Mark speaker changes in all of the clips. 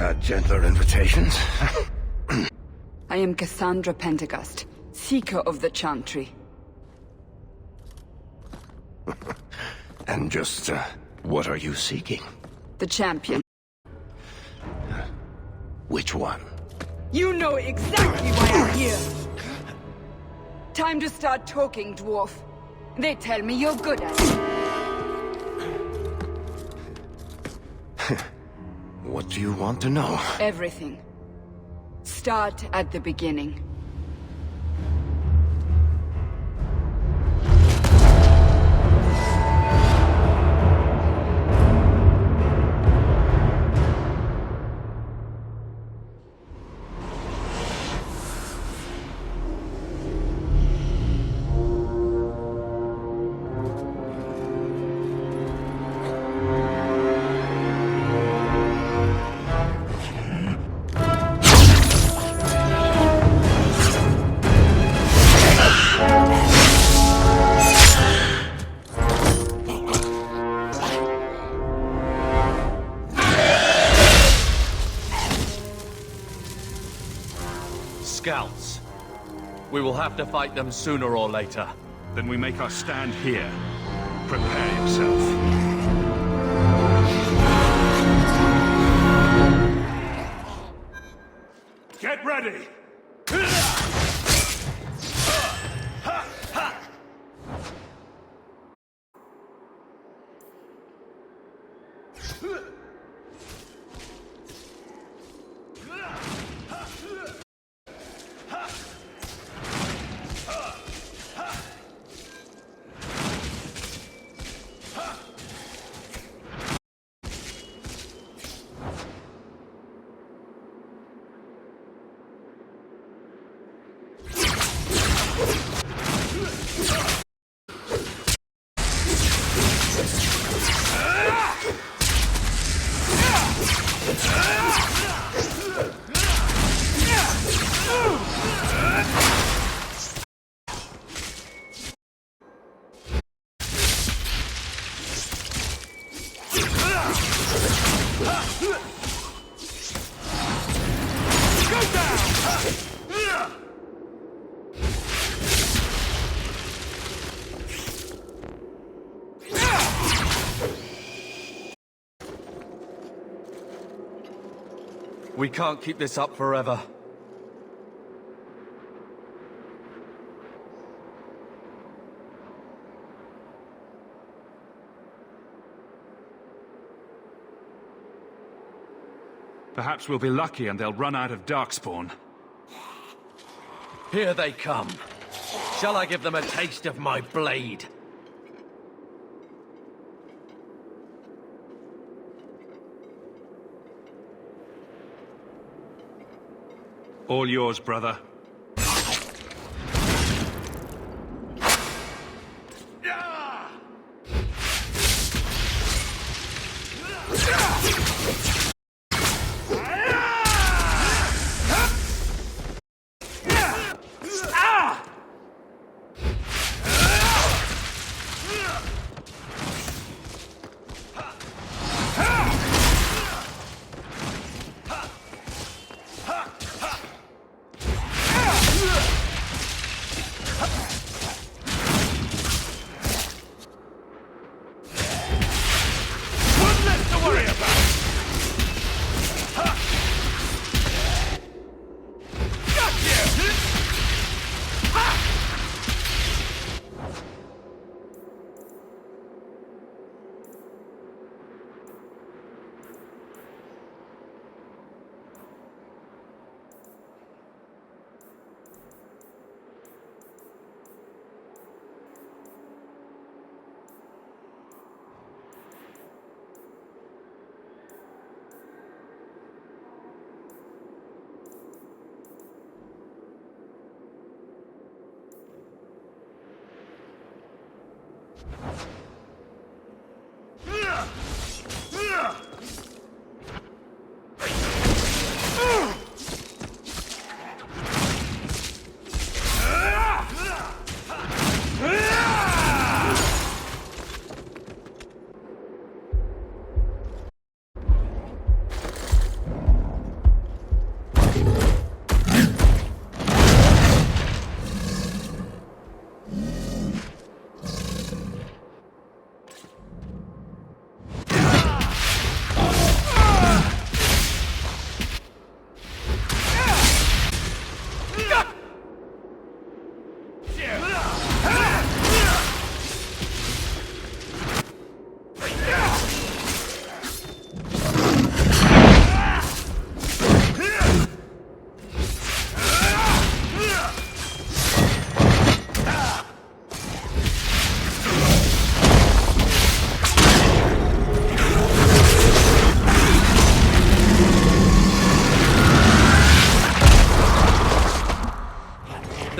Speaker 1: had gentler invitations.
Speaker 2: I am Cassandra Pentecost, Seeker of the Chantry.
Speaker 1: And just, what are you seeking?
Speaker 2: The champion.
Speaker 1: Which one?
Speaker 2: You know exactly why I'm here! Time to start talking, dwarf. They tell me you're good at it.
Speaker 1: What do you want to know?
Speaker 2: Everything. Start at the beginning.
Speaker 3: Scouts. We will have to fight them sooner or later.
Speaker 4: Then we make our stand here. Prepare yourself. Get ready!
Speaker 3: We can't keep this up forever.
Speaker 4: Perhaps we'll be lucky and they'll run out of Darkspawn.
Speaker 3: Here they come. Shall I give them a taste of my blade?
Speaker 4: All yours, brother.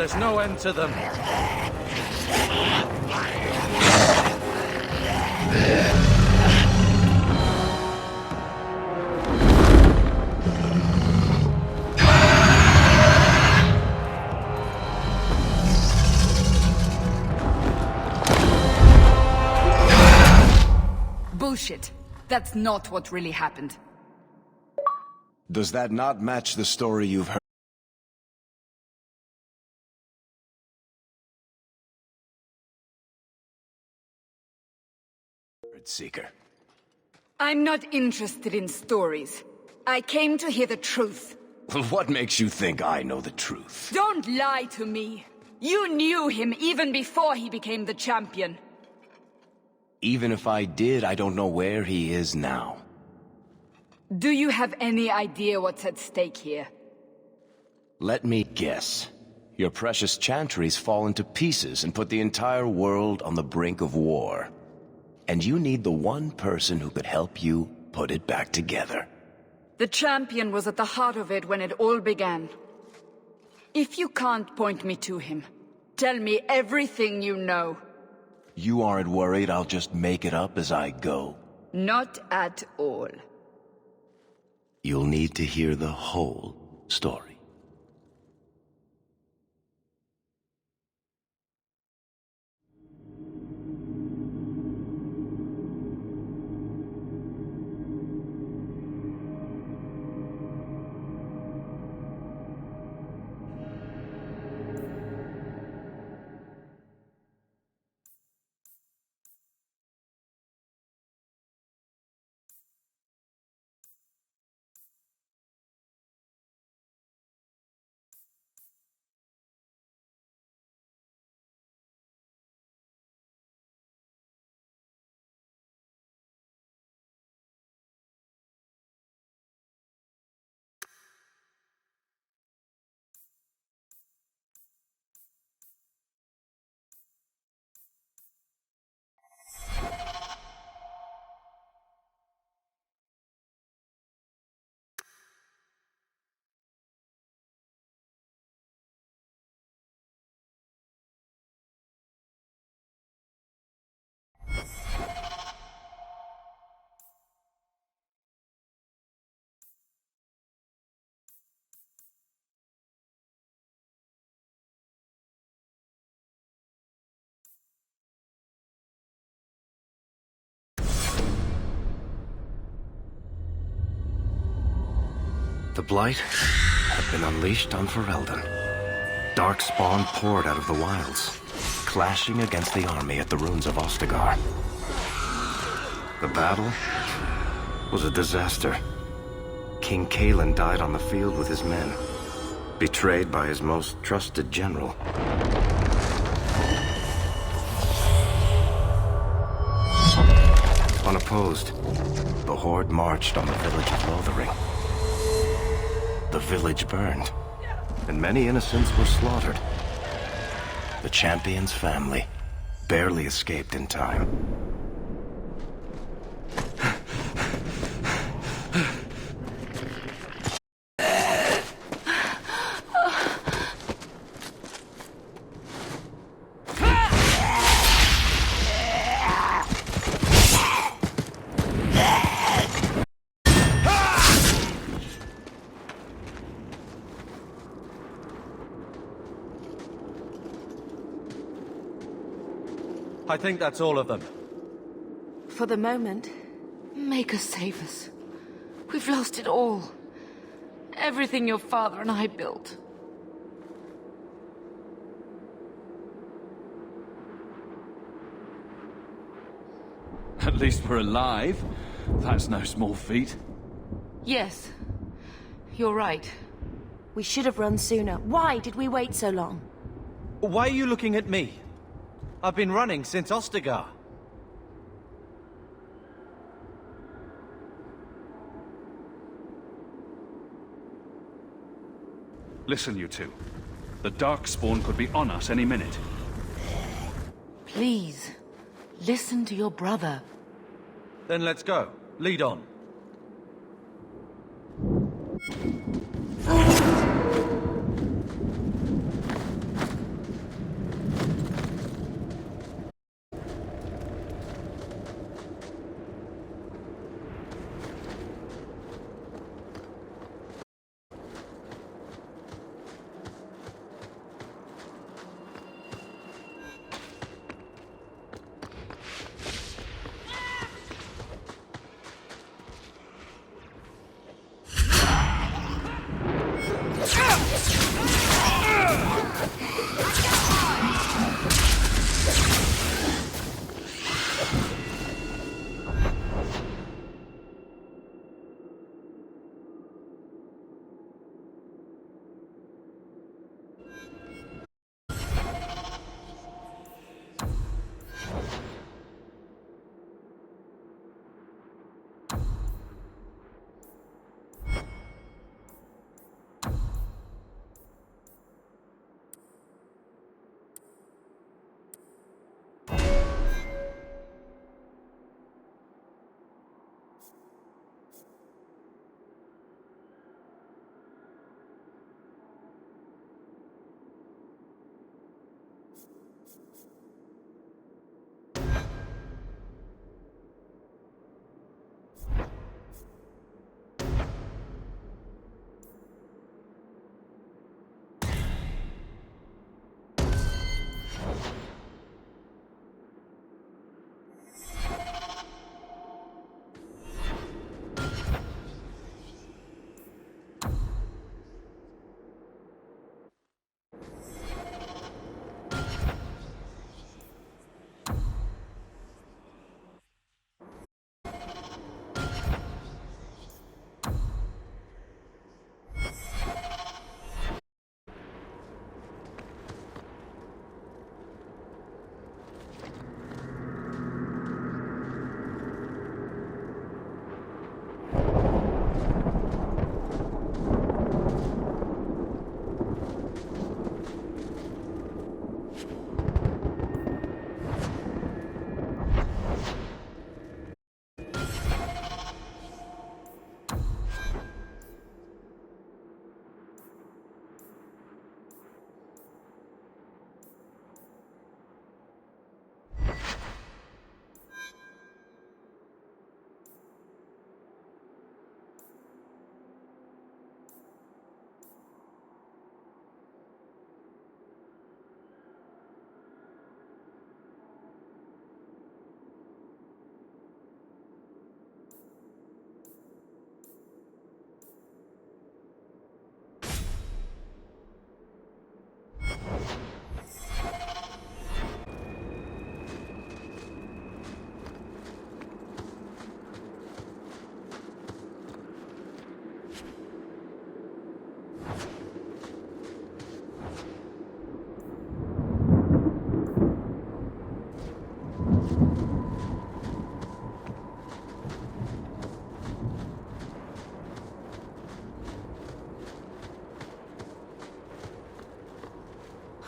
Speaker 3: There's no end to them.
Speaker 2: Bullshit. That's not what really happened.
Speaker 1: Does that not match the story you've heard? Seeker.
Speaker 2: I'm not interested in stories. I came to hear the truth.
Speaker 1: Well, what makes you think I know the truth?
Speaker 2: Don't lie to me. You knew him even before he became the champion.
Speaker 1: Even if I did, I don't know where he is now.
Speaker 2: Do you have any idea what's at stake here?
Speaker 1: Let me guess. Your precious chantry's fallen to pieces and put the entire world on the brink of war. And you need the one person who could help you put it back together.
Speaker 2: The champion was at the heart of it when it all began. If you can't point me to him, tell me everything you know.
Speaker 1: You aren't worried I'll just make it up as I go?
Speaker 2: Not at all.
Speaker 1: You'll need to hear the whole story. The Blight had been unleashed on Ferelden. Darkspawn poured out of the wilds, clashing against the army at the ruins of Ostagar. The battle was a disaster. King Cailan died on the field with his men, betrayed by his most trusted general. Unopposed, the Horde marched on the village of Lothering. The village burned, and many innocents were slaughtered. The champion's family barely escaped in time.
Speaker 3: I think that's all of them.
Speaker 5: For the moment, Maker save us. We've lost it all. Everything your father and I built.
Speaker 3: At least we're alive. That's no small feat.
Speaker 5: Yes, you're right.
Speaker 6: We should have run sooner. Why did we wait so long?
Speaker 3: Why are you looking at me? I've been running since Ostagar.
Speaker 4: Listen, you two. The Darkspawn could be on us any minute.
Speaker 5: Please, listen to your brother.
Speaker 3: Then let's go. Lead on.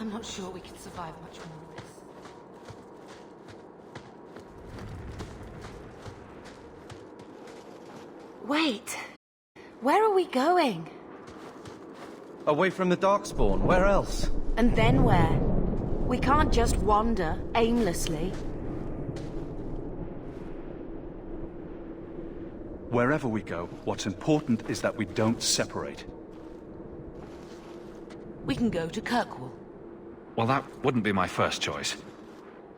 Speaker 5: I'm not sure we can survive much more of this.
Speaker 6: Wait. Where are we going?
Speaker 7: Away from the Darkspawn. Where else?
Speaker 6: And then where? We can't just wander aimlessly.
Speaker 4: Wherever we go, what's important is that we don't separate.
Speaker 5: We can go to Kirkwall.
Speaker 4: Well, that wouldn't be my first choice.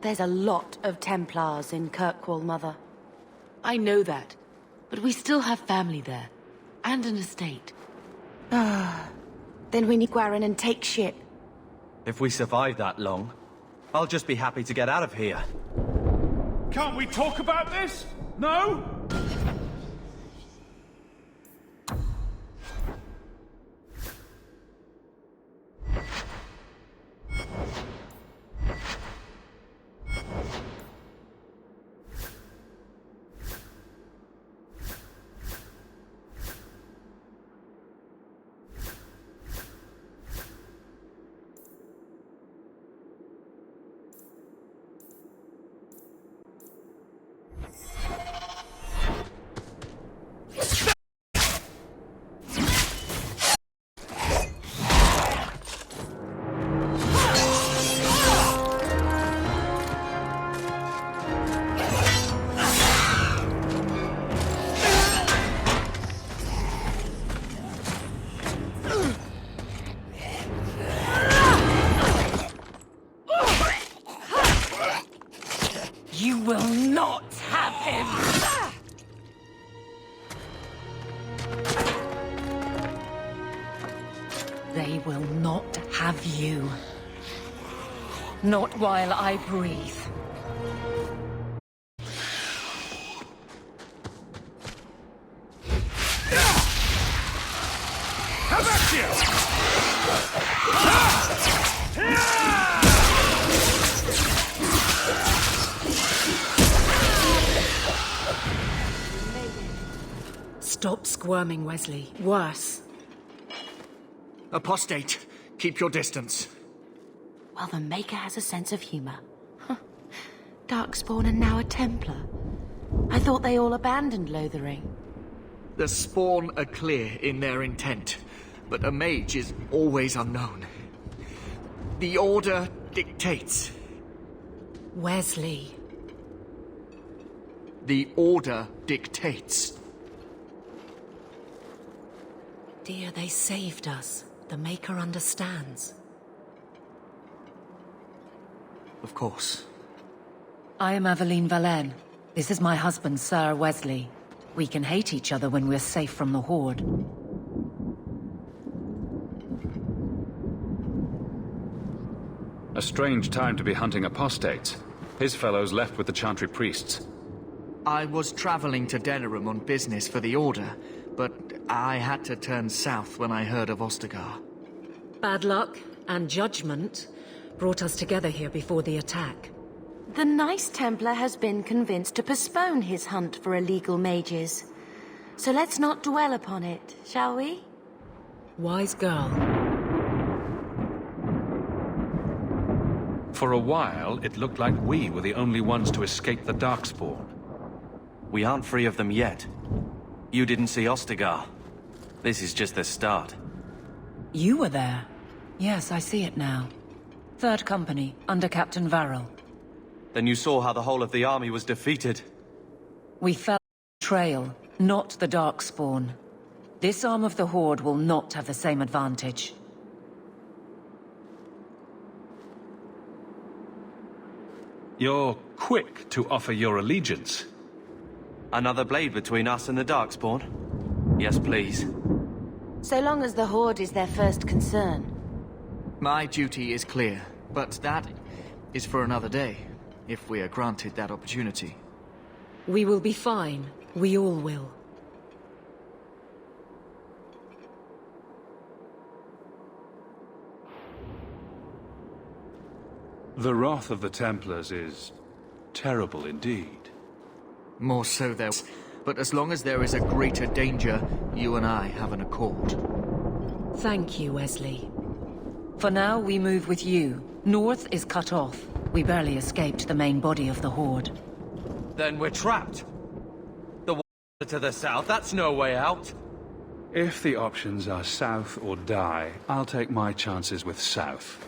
Speaker 6: There's a lot of Templars in Kirkwall, Mother.
Speaker 5: I know that, but we still have family there. And an estate.
Speaker 6: Then we need Gwarin and take ship.
Speaker 7: If we survive that long, I'll just be happy to get out of here.
Speaker 4: Can't we talk about this? No?
Speaker 5: You will not have him! They will not have you. Not while I breathe.
Speaker 4: How about you?
Speaker 5: Stop squirming, Wesley. Worse.
Speaker 3: Apostate, keep your distance.
Speaker 6: Well, the Maker has a sense of humor. Huh. Darkspawn and now a Templar. I thought they all abandoned Lothering.
Speaker 3: The Spawn are clear in their intent, but a mage is always unknown. The Order dictates.
Speaker 5: Wesley.
Speaker 3: The Order dictates.
Speaker 5: Dear, they saved us. The Maker understands.
Speaker 3: Of course.
Speaker 5: I am Aveline Valenne. This is my husband, Sir Wesley. We can hate each other when we're safe from the Horde.
Speaker 4: A strange time to be hunting apostates. His fellows left with the Chantry priests.
Speaker 3: I was traveling to Denerim on business for the Order, but I had to turn south when I heard of Ostagar.
Speaker 5: Bad luck and judgment brought us together here before the attack.
Speaker 6: The nice Templar has been convinced to postpone his hunt for illegal mages. So let's not dwell upon it, shall we?
Speaker 5: Wise girl.
Speaker 4: For a while, it looked like we were the only ones to escape the Darkspawn.
Speaker 1: We aren't free of them yet. You didn't see Ostagar. This is just the start.
Speaker 5: You were there. Yes, I see it now. Third Company, under Captain Varrel.
Speaker 1: Then you saw how the whole of the army was defeated.
Speaker 5: We fell the trail, not the Darkspawn. This arm of the Horde will not have the same advantage.
Speaker 4: You're quick to offer your allegiance.
Speaker 1: Another blade between us and the Darkspawn? Yes, please.
Speaker 6: So long as the Horde is their first concern.
Speaker 3: My duty is clear, but that is for another day, if we are granted that opportunity.
Speaker 5: We will be fine. We all will.
Speaker 4: The wrath of the Templars is terrible indeed.
Speaker 3: More so there, but as long as there is a greater danger, you and I have an accord.
Speaker 5: Thank you, Wesley.
Speaker 6: For now, we move with you. North is cut off. We barely escaped the main body of the Horde.
Speaker 7: Then we're trapped. The water to the south, that's no way out.
Speaker 4: If the options are south or die, I'll take my chances with south.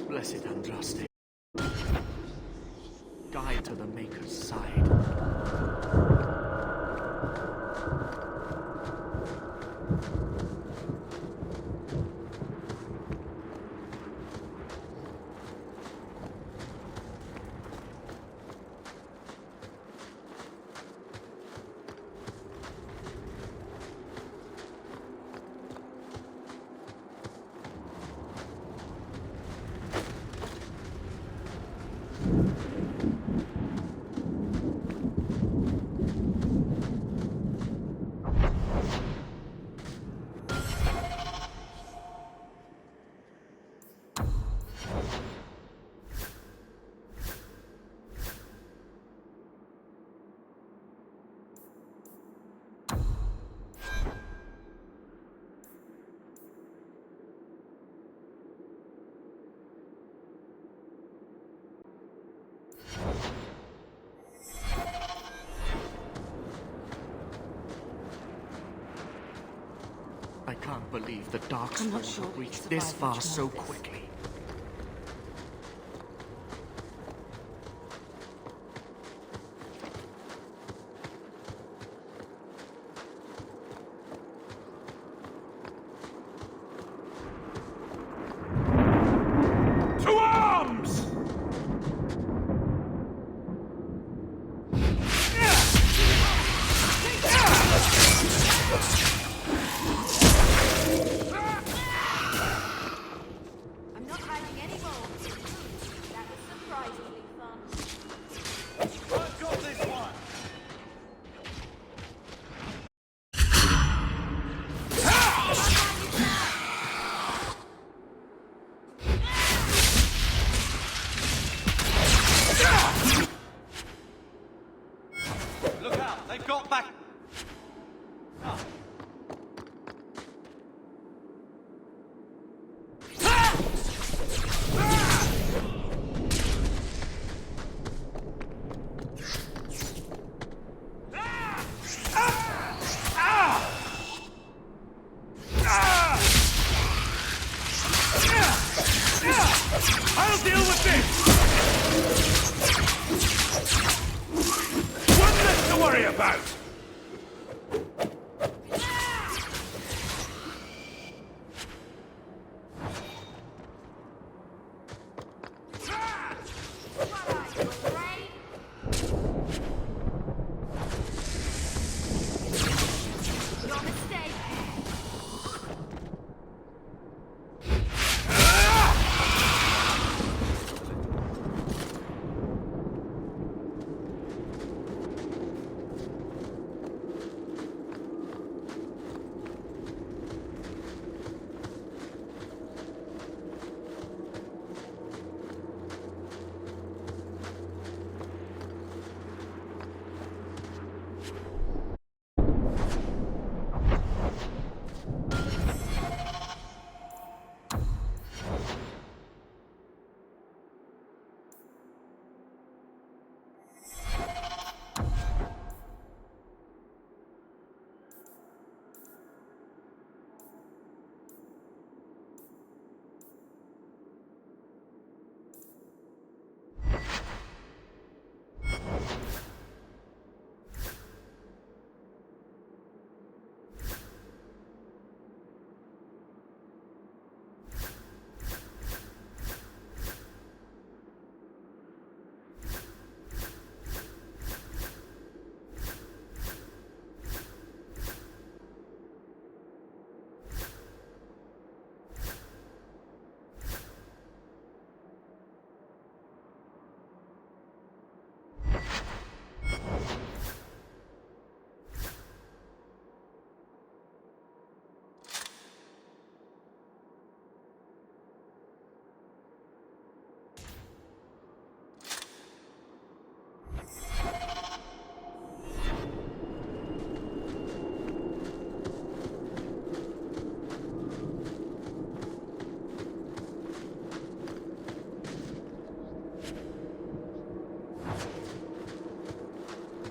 Speaker 3: Blessed Andraste, guide to the Maker's side. I can't believe the Darkspawn
Speaker 5: not sure
Speaker 3: have
Speaker 5: we
Speaker 3: reached
Speaker 5: can
Speaker 3: this
Speaker 5: survive
Speaker 3: far
Speaker 5: much
Speaker 3: so
Speaker 5: more of this.
Speaker 3: quickly.
Speaker 7: To arms!
Speaker 8: I'm not hiding any more. That was surprisingly fun.
Speaker 7: I've got this one! Look out! They've got back! I'll deal with this! One less to worry about!
Speaker 8: Your mistake.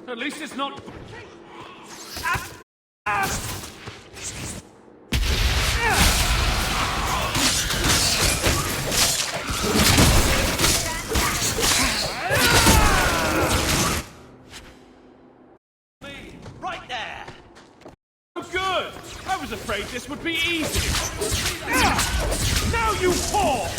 Speaker 4: At least it's not...
Speaker 7: Right there!
Speaker 9: Oh, good! I was afraid this would be easy. Now you fall!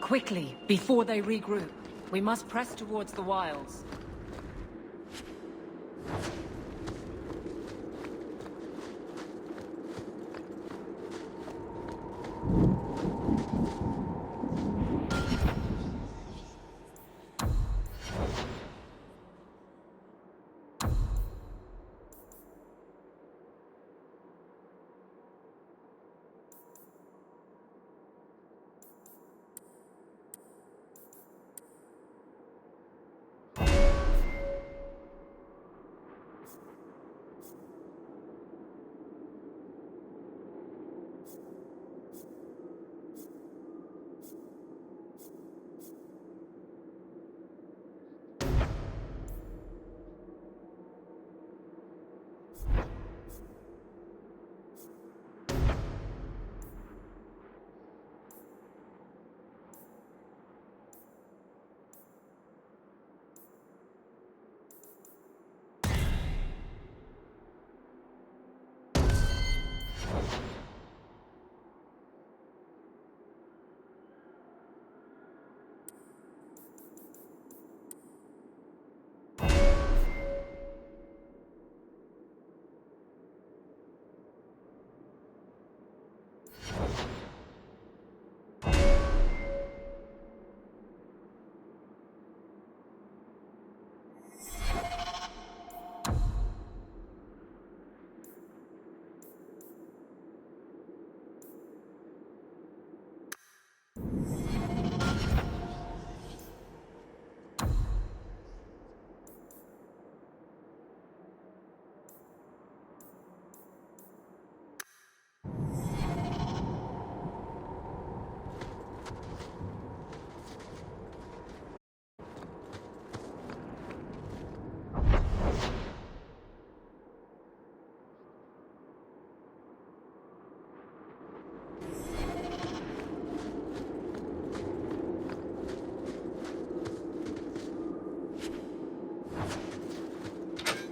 Speaker 10: Quickly, before they regroup. We must press towards the wilds.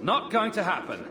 Speaker 4: Not going to happen.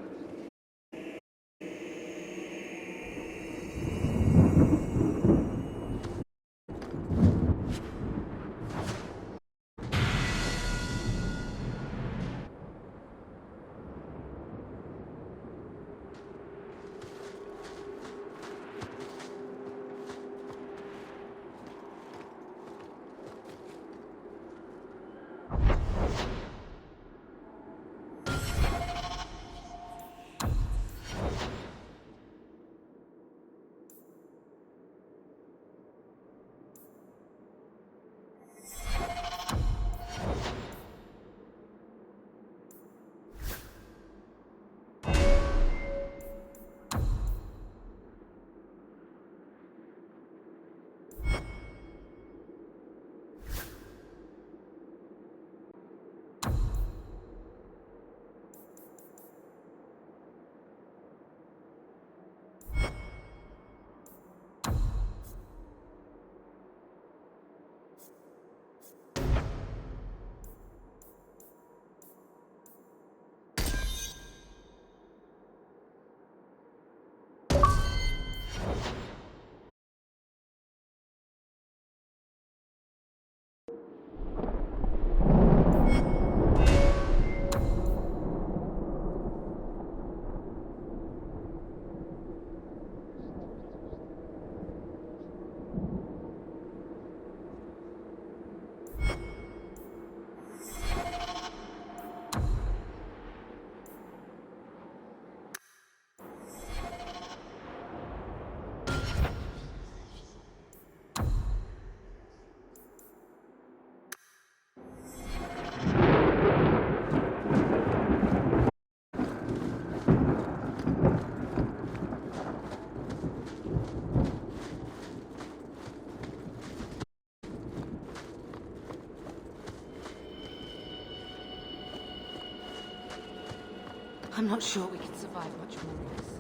Speaker 5: I'm not sure we can survive much more of this.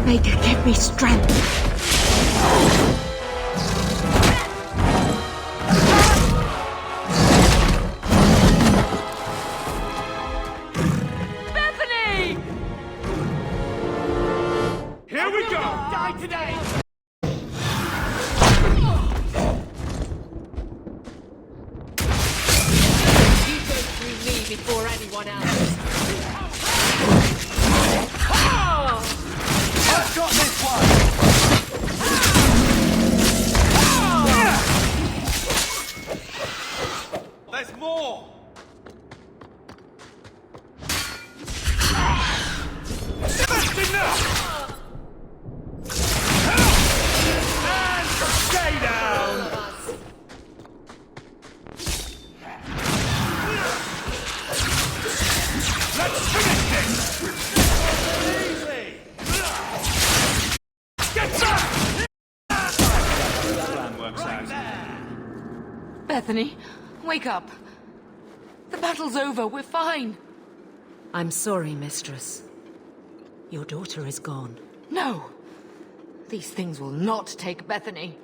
Speaker 6: Maker, give me strength.
Speaker 5: Bethany!
Speaker 9: Here we go!
Speaker 3: Die today!
Speaker 10: You go through me before anyone else.
Speaker 7: I've got this one! There's more!
Speaker 9: That's enough! And stay down! Let's finish this! Easy! Get back!
Speaker 4: Plan works out.
Speaker 5: Bethany, wake up. The battle's over. We're fine.
Speaker 10: I'm sorry, mistress. Your daughter is gone.
Speaker 5: No. These things will not take Bethany.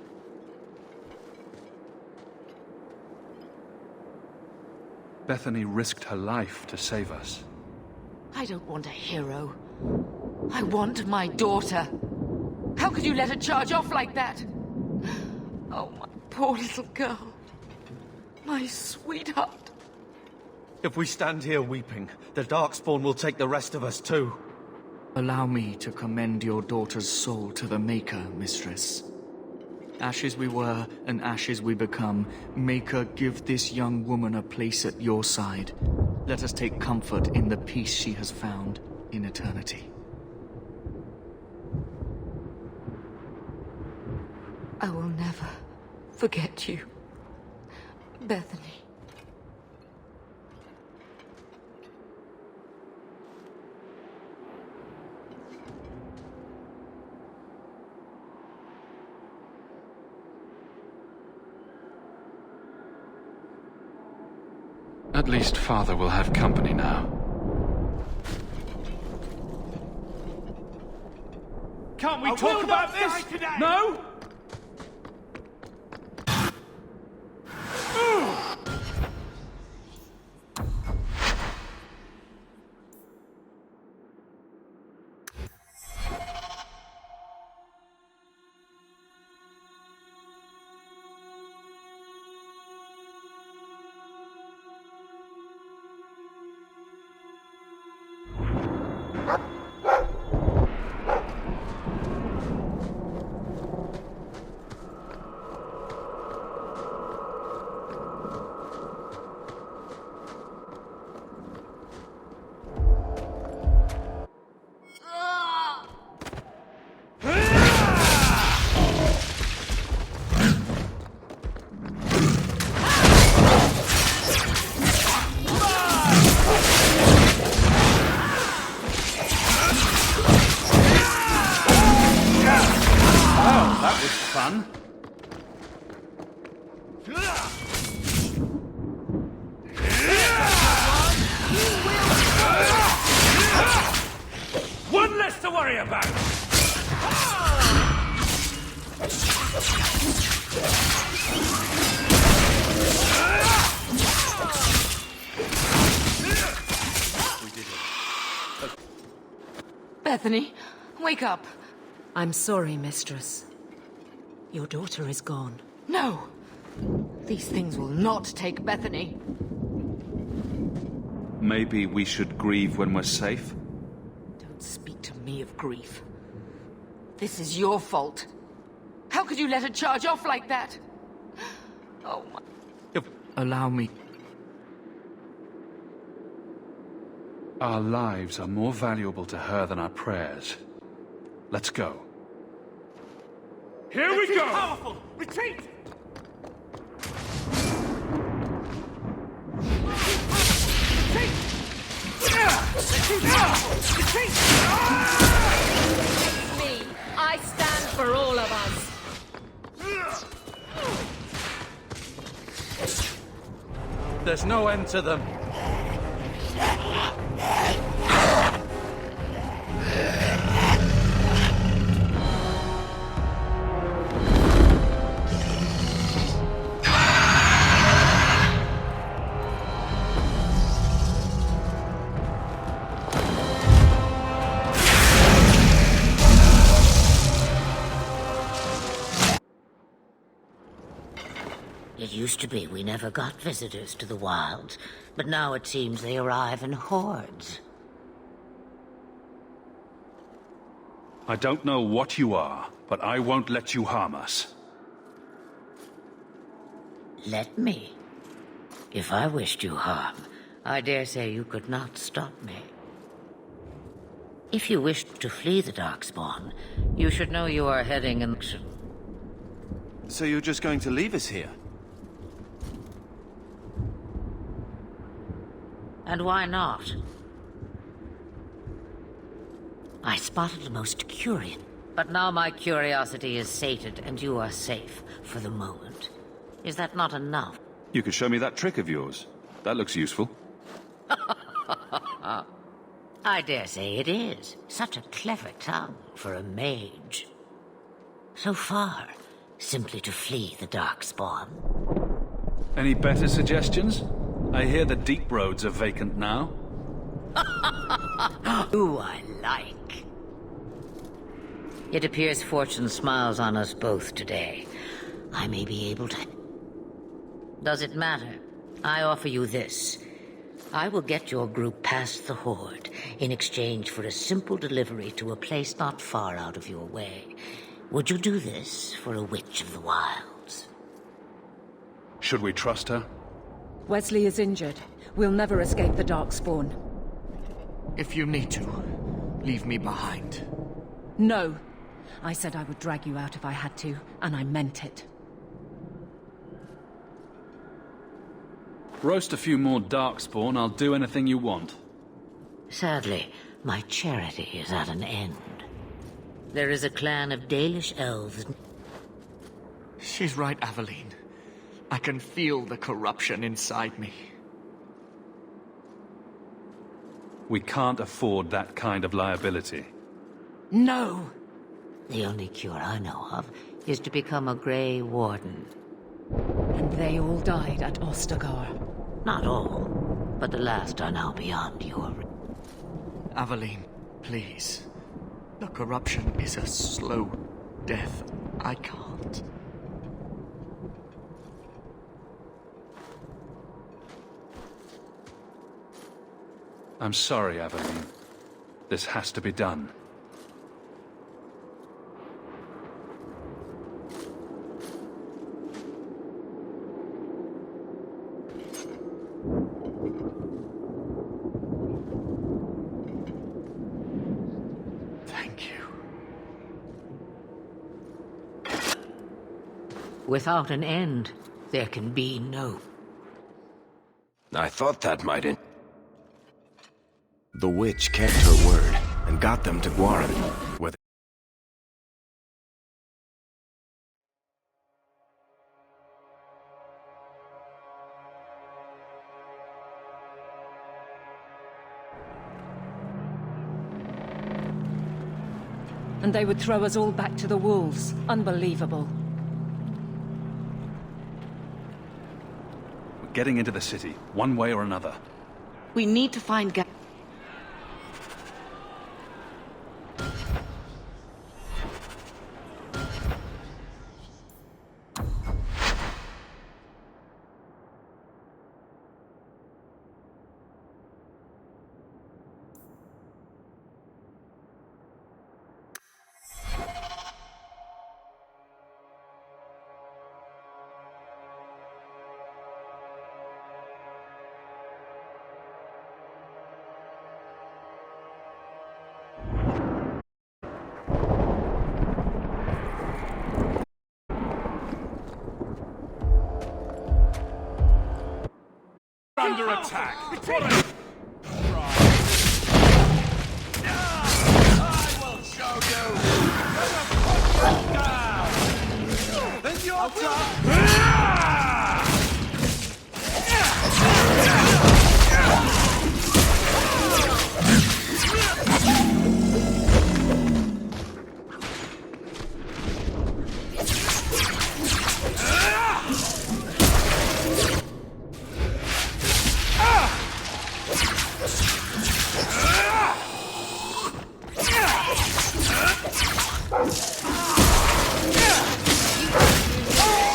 Speaker 4: Bethany risked her life to save us.
Speaker 5: I don't want a hero. I want my daughter. How could you let her charge off like that? Oh, my poor little girl. My sweetheart.
Speaker 7: If we stand here weeping, the Darkspawn will take the rest of us too.
Speaker 3: Allow me to commend your daughter's soul to the Maker, mistress. Ashes we were, and ashes we become. Maker, give this young woman a place at your side. Let us take comfort in the peace she has found in eternity.
Speaker 5: I will never forget you, Bethany.
Speaker 4: At least Father will have company now.
Speaker 9: Can't we talk about this? No?
Speaker 4: That was fun.
Speaker 9: One less to worry about!
Speaker 5: Bethany, wake up.
Speaker 10: I'm sorry, mistress. Your daughter is gone.
Speaker 5: No. These things will not take Bethany.
Speaker 4: Maybe we should grieve when we're safe?
Speaker 5: Don't speak to me of grief. This is your fault. How could you let her charge off like that? Oh, my...
Speaker 3: Allow me.
Speaker 4: Our lives are more valuable to her than our prayers. Let's go.
Speaker 9: Here we go!
Speaker 7: Powerful! Retreat!
Speaker 10: Me. I stand for all of us.
Speaker 7: There's no end to them.
Speaker 6: It used to be we never got visitors to the wilds, but now it seems they arrive in hordes.
Speaker 4: I don't know what you are, but I won't let you harm us.
Speaker 6: Let me. If I wished you harm, I dare say you could not stop me. If you wish to flee the Darkspawn, you should know you are heading in...
Speaker 11: So you're just going to leave us here?
Speaker 6: And why not? I spotted the most curious, but now my curiosity is sated and you are safe for the moment. Is that not enough?
Speaker 4: You could show me that trick of yours. That looks useful.
Speaker 6: I dare say it is. Such a clever tongue for a mage. So far, simply to flee the Darkspawn.
Speaker 4: Any better suggestions? I hear the deep roads are vacant now.
Speaker 6: Who I like. It appears fortune smiles on us both today. I may be able to... Does it matter? I offer you this. I will get your group past the Horde in exchange for a simple delivery to a place not far out of your way. Would you do this for a Witch of the Wilds?
Speaker 4: Should we trust her?
Speaker 10: Wesley is injured. We'll never escape the Darkspawn.
Speaker 3: If you need to, leave me behind.
Speaker 10: No. I said I would drag you out if I had to, and I meant it.
Speaker 4: Roast a few more Darkspawn, I'll do anything you want.
Speaker 6: Sadly, my charity is at an end. There is a clan of Dalish elves...
Speaker 3: She's right, Aveline. I can feel the corruption inside me.
Speaker 4: We can't afford that kind of liability.
Speaker 10: No!
Speaker 6: The only cure I know of is to become a Grey Warden.
Speaker 10: And they all died at Ostagar.
Speaker 6: Not all, but the last are now beyond your...
Speaker 3: Aveline, please. The corruption is a slow death. I can't.
Speaker 4: I'm sorry, Aveline. This has to be done.
Speaker 3: Thank you.
Speaker 6: Without an end, there can be no...
Speaker 1: I thought that might end. The witch kept her word and got them to Guaran. Whether
Speaker 10: And they would throw us all back to the wolves. Unbelievable.
Speaker 4: We're getting into the city, one way or another.
Speaker 5: We need to find
Speaker 9: under attack. What a...
Speaker 7: I will show you! Then you're done!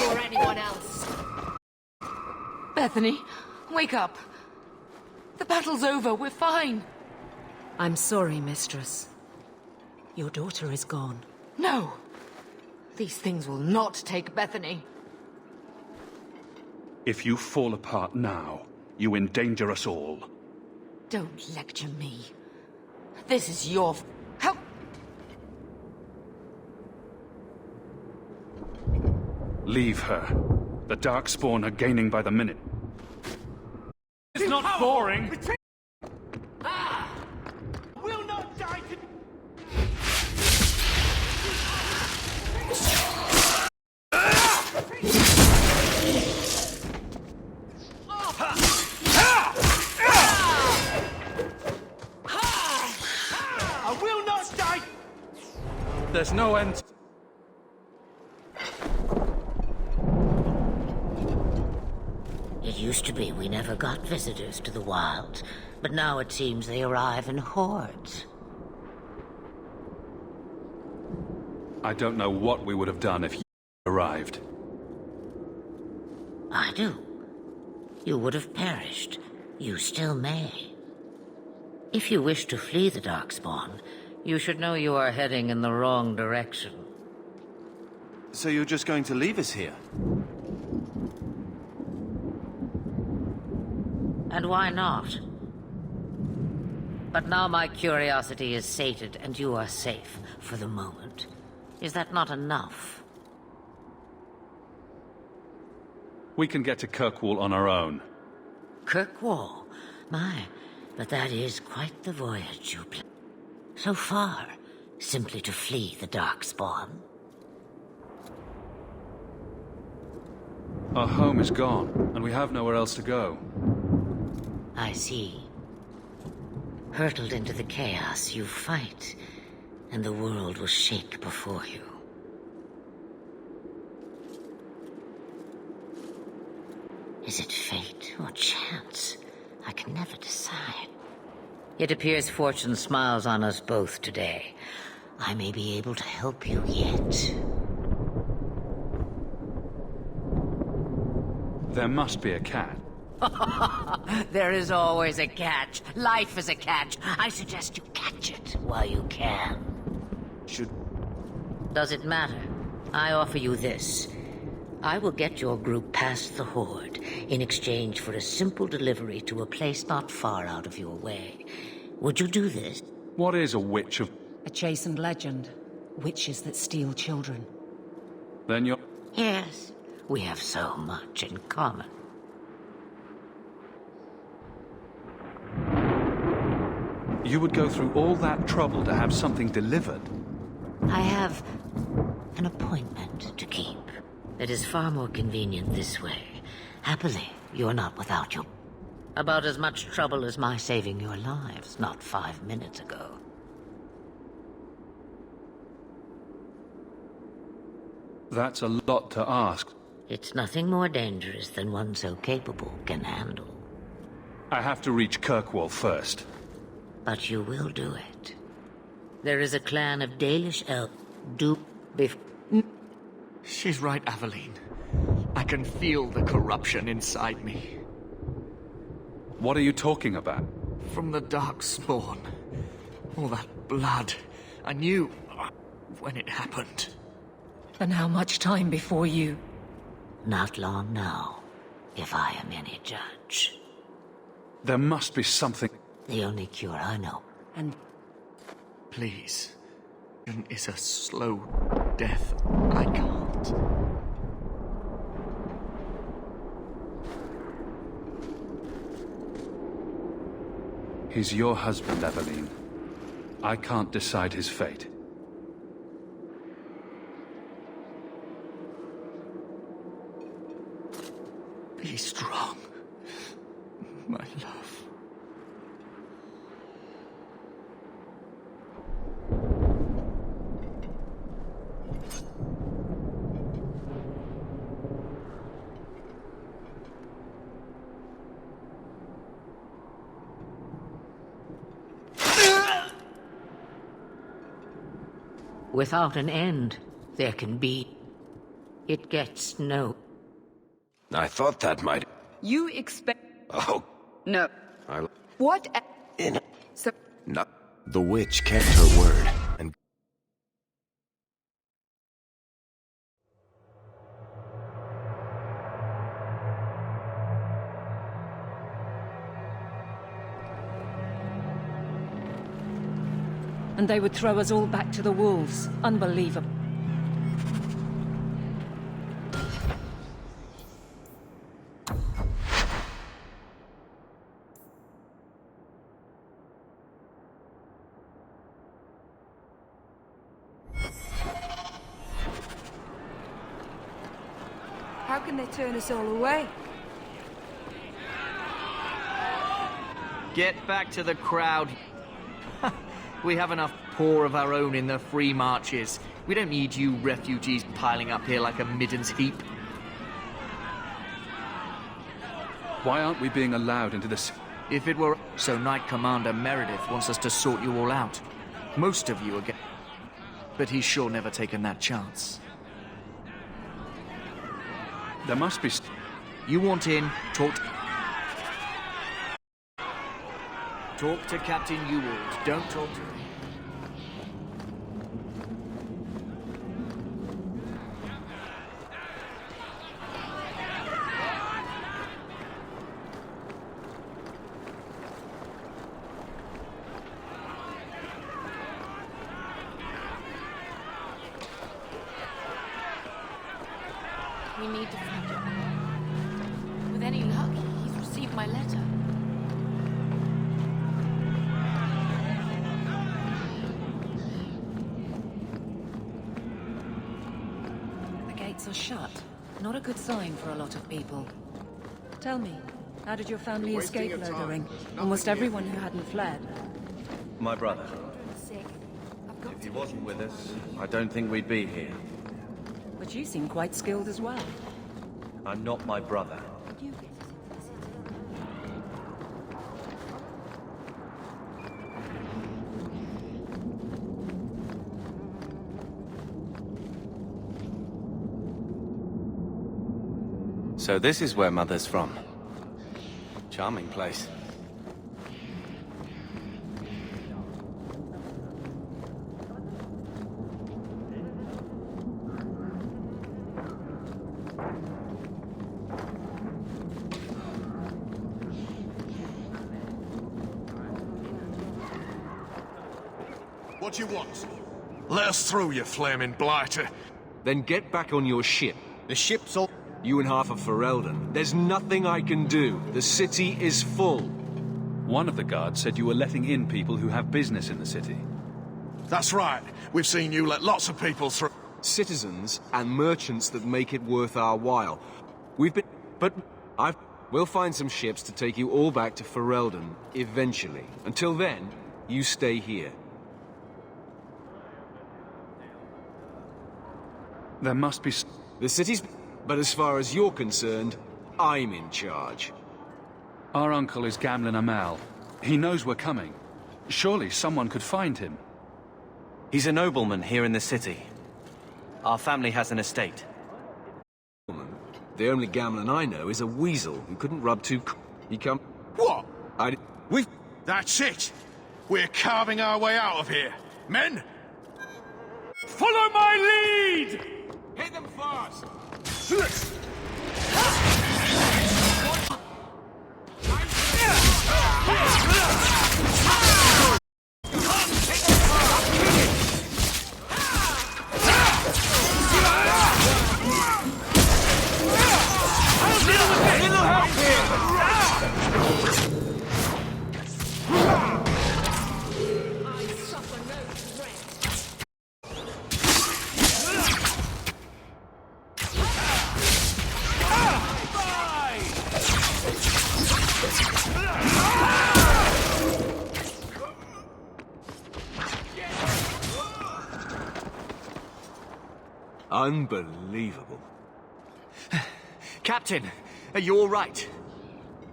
Speaker 5: Or anyone else. Bethany, wake up. The battle's over. We're fine.
Speaker 10: I'm sorry, Mistress. Your daughter is gone.
Speaker 5: No. These things will not take Bethany.
Speaker 9: If you fall apart now, you endanger us all.
Speaker 5: Don't lecture me. This is your... How...
Speaker 9: Leave her. The Darkspawn are gaining by the minute.
Speaker 7: It's not boring!
Speaker 9: Will not die to...
Speaker 7: I will not die! There's no end.
Speaker 6: It used to be we never got visitors to the wilds, but now it seems they arrive in hordes.
Speaker 9: I don't know what we would have done if you arrived.
Speaker 6: I do. You would have perished. You still may. If you wish to flee the Darkspawn, you should know you are heading in the wrong direction.
Speaker 11: So you're just going to leave us here?
Speaker 6: And why not? But now my curiosity is sated and you are safe for the moment. Is that not enough?
Speaker 9: We can get to Kirkwall on our own.
Speaker 6: Kirkwall? My, but that is quite the voyage you plan. So far, simply to flee the Darkspawn.
Speaker 9: Our home is gone, and we have nowhere else to go.
Speaker 6: I see. Hurtled into the chaos, you fight, and the world will shake before you. Is it fate or chance? I can never decide. It appears fortune smiles on us both today. I may be able to help you yet.
Speaker 9: There must be a cat.
Speaker 6: There is always a catch. Life is a catch. I suggest you catch it while you can. Does it matter? I offer you this. I will get your group past the Horde in exchange for a simple delivery to a place not far out of your way. Would you do this?
Speaker 9: What is a witch of...
Speaker 10: A chastened legend. Witches that steal children.
Speaker 9: Then you're...
Speaker 6: Yes, we have so much in common.
Speaker 9: You would go through all that trouble to have something delivered?
Speaker 6: I have an appointment to keep. It is far more convenient this way. Happily, you're not without your... About as much trouble as my saving your lives not 5 minutes ago.
Speaker 9: That's a lot to ask.
Speaker 6: It's nothing more dangerous than one so capable can handle.
Speaker 9: I have to reach Kirkwall first.
Speaker 6: But you will do it. There is a clan of Dalish elf
Speaker 3: She's right, Aveline. I can feel the corruption inside me.
Speaker 9: What are you talking about?
Speaker 3: From the Darkspawn. All that blood. I knew when it happened.
Speaker 10: And how much time before you...
Speaker 6: Not long now, if I am any judge.
Speaker 9: There must be something...
Speaker 6: The only cure I know.
Speaker 10: And...
Speaker 3: Please. It is a slow death. I can't.
Speaker 4: He's your husband, Eveline. I can't decide his fate.
Speaker 3: Be strong, my love.
Speaker 6: Without an end, there can be. It gets no.
Speaker 1: I thought that might...
Speaker 2: You expect...
Speaker 1: Oh,
Speaker 2: No.
Speaker 1: I...
Speaker 2: What?
Speaker 1: In...
Speaker 2: So...
Speaker 1: No. The witch kept her word, and...
Speaker 10: And they would throw us all back to the wolves. Unbelievable.
Speaker 2: How can they turn us all away?
Speaker 3: Get back to the crowd. We have enough poor of our own in the free marches. We don't need you refugees piling up here like a middens heap.
Speaker 4: Why aren't we being allowed into this?
Speaker 3: If it were so, Knight Commander Meredith wants us to sort you all out. Most of you are but he's sure never taken that chance.
Speaker 4: There must be...
Speaker 3: You want in, talk to Captain Ewald. Don't talk to me.
Speaker 5: We need to find him. With any luck, he's received my letter.
Speaker 10: The gates are shut. Not a good sign for a lot of people. Tell me, how did your family escape Lurgering? Almost everyone who hadn't fled.
Speaker 11: My brother. If he wasn't with us, I don't think we'd be here.
Speaker 10: But you seem quite skilled as well.
Speaker 11: I'm not my brother. So this is where Mother's from. Charming place.
Speaker 9: What do you want? Let us through, you flaming blighter.
Speaker 12: Then get back on your ship. The ship's all... You and half of Ferelden. There's nothing I can do. The city is full.
Speaker 4: One of the guards said you were letting in people who have business in the city.
Speaker 9: That's right. We've seen you let lots of people through.
Speaker 12: Citizens and merchants that make it worth our while. We've been... But we'll find some ships to take you all back to Ferelden, eventually. Until then, you stay here.
Speaker 4: There must be...
Speaker 12: The city's... But as far as you're concerned, I'm in charge.
Speaker 4: Our uncle is Gamlen Amal. He knows we're coming. Surely someone could find him.
Speaker 11: He's a nobleman here in the city. Our family has an estate.
Speaker 12: The only Gamlen I know is a weasel who couldn't rub two... He come...
Speaker 9: What?
Speaker 12: We...
Speaker 9: That's it! We're carving our way out of here. Men! Follow my lead!
Speaker 12: Hit them fast!
Speaker 9: I'll deal with it!
Speaker 12: Unbelievable.
Speaker 3: Captain, are you all right?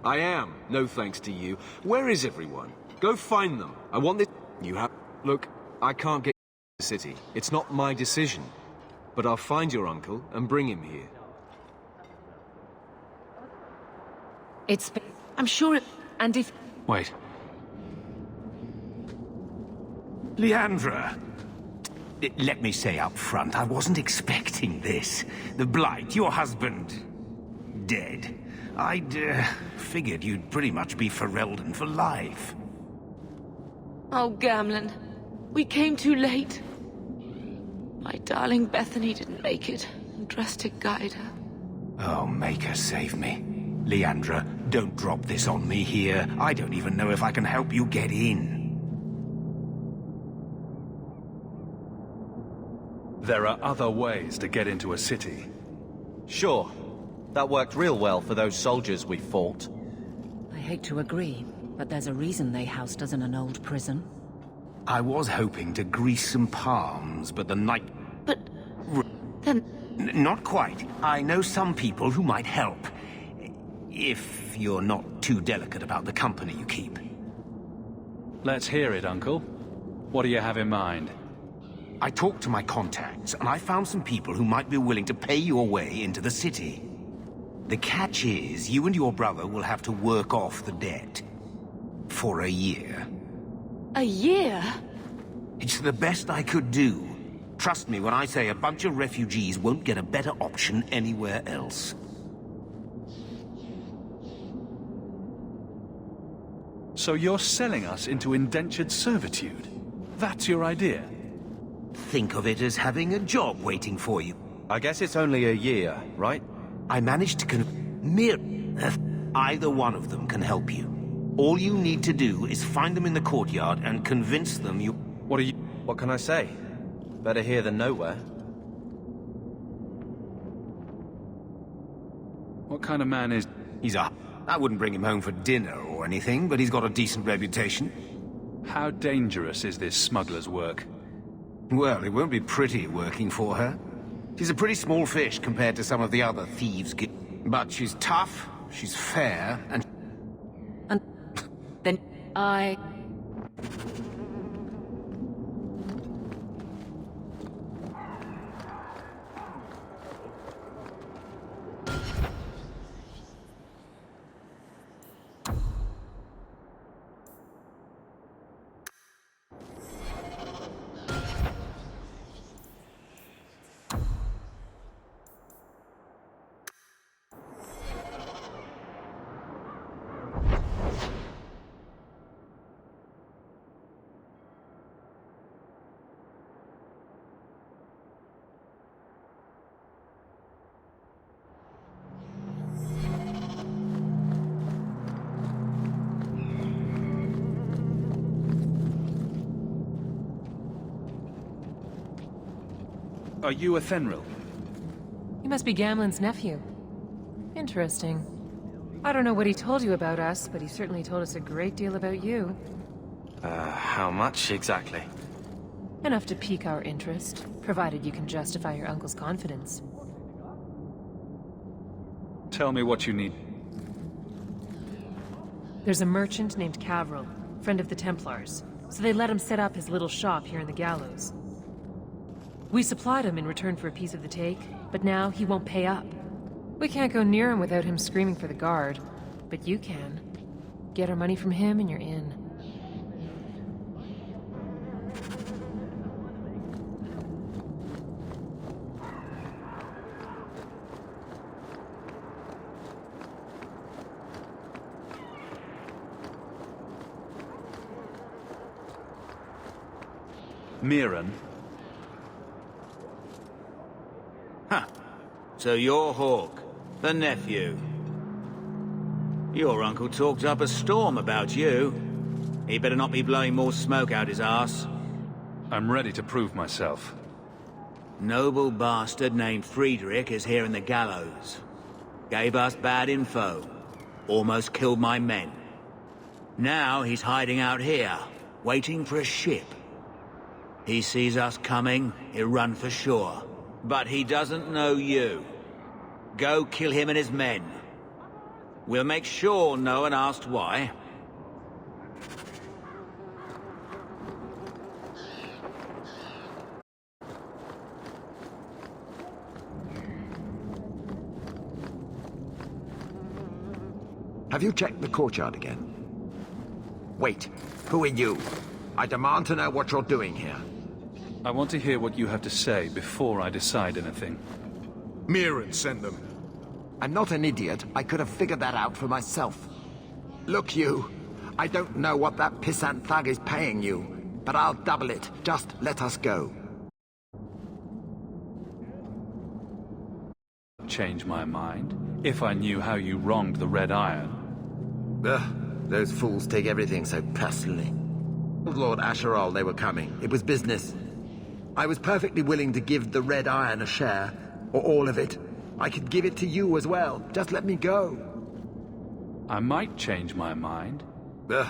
Speaker 12: I am, no thanks to you. Where is everyone? Go find them. I want this... You have... Look, I can't get to the city. It's not my decision. But I'll find your uncle and bring him here.
Speaker 10: It's...
Speaker 5: I'm sure it...
Speaker 10: And if...
Speaker 4: Wait.
Speaker 13: Leandra, let me say up front, I wasn't expecting this. The Blight, your husband, dead. I'd figured you'd pretty much be Ferelden for life.
Speaker 5: Oh, Gamlen. We came too late. My darling Bethany didn't make it, and Drastic guide her.
Speaker 13: Oh, Maker, save me. Leandra, don't drop this on me here. I don't even know if I can help you get in.
Speaker 4: There are other ways to get into a city.
Speaker 11: Sure. That worked real well for those soldiers we fought.
Speaker 10: I hate to agree, but there's a reason they housed us in an old prison.
Speaker 13: I was hoping to grease some palms, but the night...
Speaker 5: But... then...
Speaker 13: Not quite. I know some people who might help. If you're not too delicate about the company you keep.
Speaker 4: Let's hear it, Uncle. What do you have in mind?
Speaker 13: I talked to my contacts, and I found some people who might be willing to pay your way into the city. The catch is, you and your brother will have to work off the debt. For a year.
Speaker 5: A year?
Speaker 13: It's the best I could do. Trust me when I say a bunch of refugees won't get a better option anywhere else.
Speaker 4: So you're selling us into indentured servitude? That's your idea?
Speaker 13: Think of it as having a job waiting for you.
Speaker 11: I guess it's only a year, right?
Speaker 13: I managed to either one of them can help you. All you need to do is find them in the courtyard and convince them you...
Speaker 11: What can I say? Better here than nowhere.
Speaker 4: What kind of man is...
Speaker 13: I wouldn't bring him home for dinner or anything, but he's got a decent reputation.
Speaker 4: How dangerous is this smuggler's work?
Speaker 13: Well, it won't be pretty working for her. She's a pretty small fish compared to some of the other thieves. But she's tough, she's fair, and
Speaker 10: then I...
Speaker 4: Are you a Thenril?
Speaker 14: You must be Gamlen's nephew. Interesting. I don't know what he told you about us, but he certainly told us a great deal about you.
Speaker 7: How much exactly?
Speaker 14: Enough to pique our interest, provided you can justify your uncle's confidence.
Speaker 4: Tell me what you need.
Speaker 14: There's a merchant named Cavril, friend of the Templars, so they let him set up his little shop here in the Gallows. We supplied him in return for a piece of the take, but now he won't pay up. We can't go near him without him screaming for the guard, but you can. Get our money from him and you're in.
Speaker 4: Mirren?
Speaker 15: Huh. So you're Hawke, the nephew. Your uncle talked up a storm about you. He better not be blowing more smoke out his arse.
Speaker 4: I'm ready to prove myself.
Speaker 15: Noble bastard named Friedrich is here in the Gallows. Gave us bad info. Almost killed my men. Now he's hiding out here, waiting for a ship. He sees us coming, he'll run for shore. But he doesn't know you. Go kill him and his men. We'll make sure no one asked why.
Speaker 13: Have you checked the courtyard again? Wait, who are you? I demand to know what you're doing here.
Speaker 4: I want to hear what you have to say before I decide anything.
Speaker 13: Mirren sent them. I'm not an idiot. I could have figured that out for myself. Look, you. I don't know what that pissant thug is paying you, but I'll double it. Just let us go.
Speaker 4: Change my mind if I knew how you wronged the Red Iron.
Speaker 13: Ugh, those fools take everything so personally. Told Lord Asherall they were coming. It was business. I was perfectly willing to give the Red Iron a share, or all of it. I could give it to you as well. Just let me go.
Speaker 4: I might change my mind.
Speaker 13: Ugh.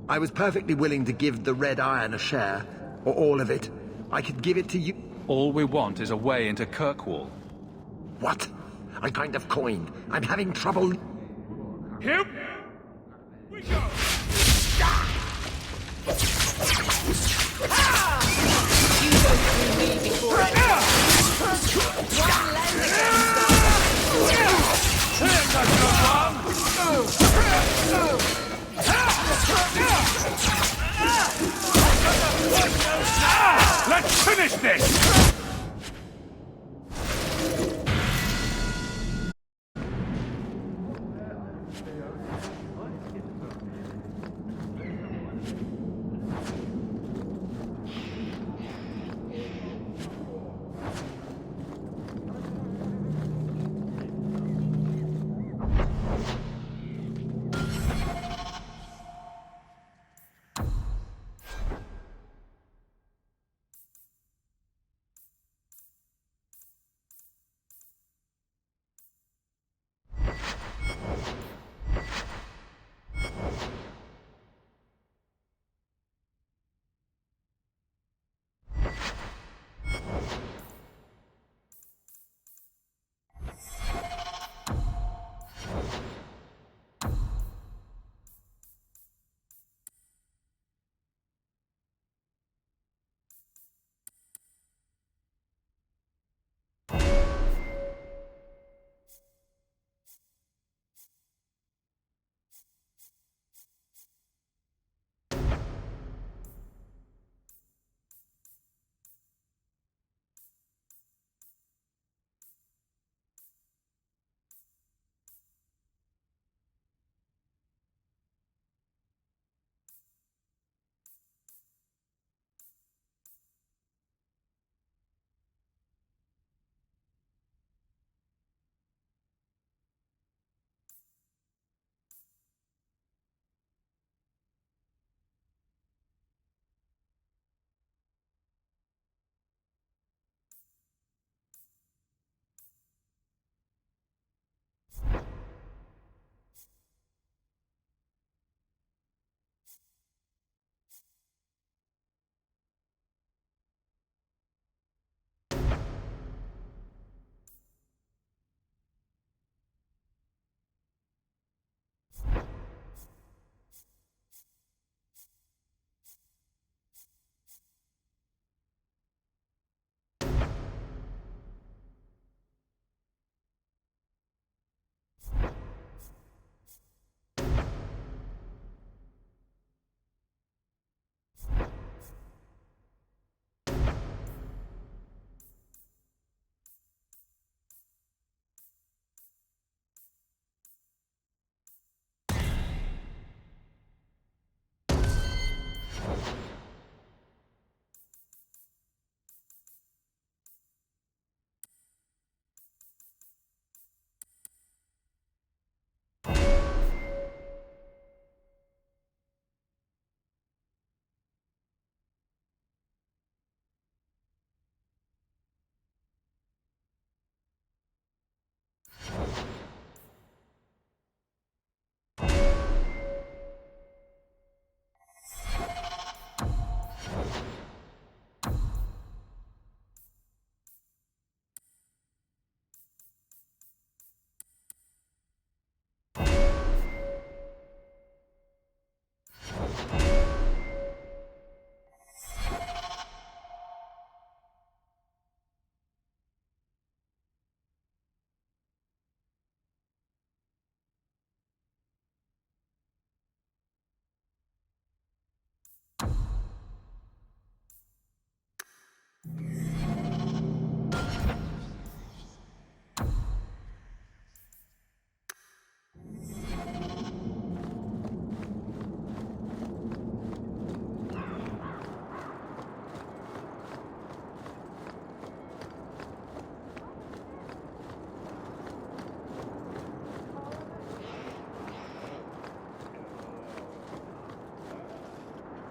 Speaker 13: I was perfectly willing to give the Red Iron a share, or all of it. I could give it to you.
Speaker 4: All we want is a way into Kirkwall.
Speaker 13: What? A kind of coin. I'm having trouble.
Speaker 9: Here we go!
Speaker 5: You go through me before I one leg against
Speaker 9: Here's a good one! Let's finish this!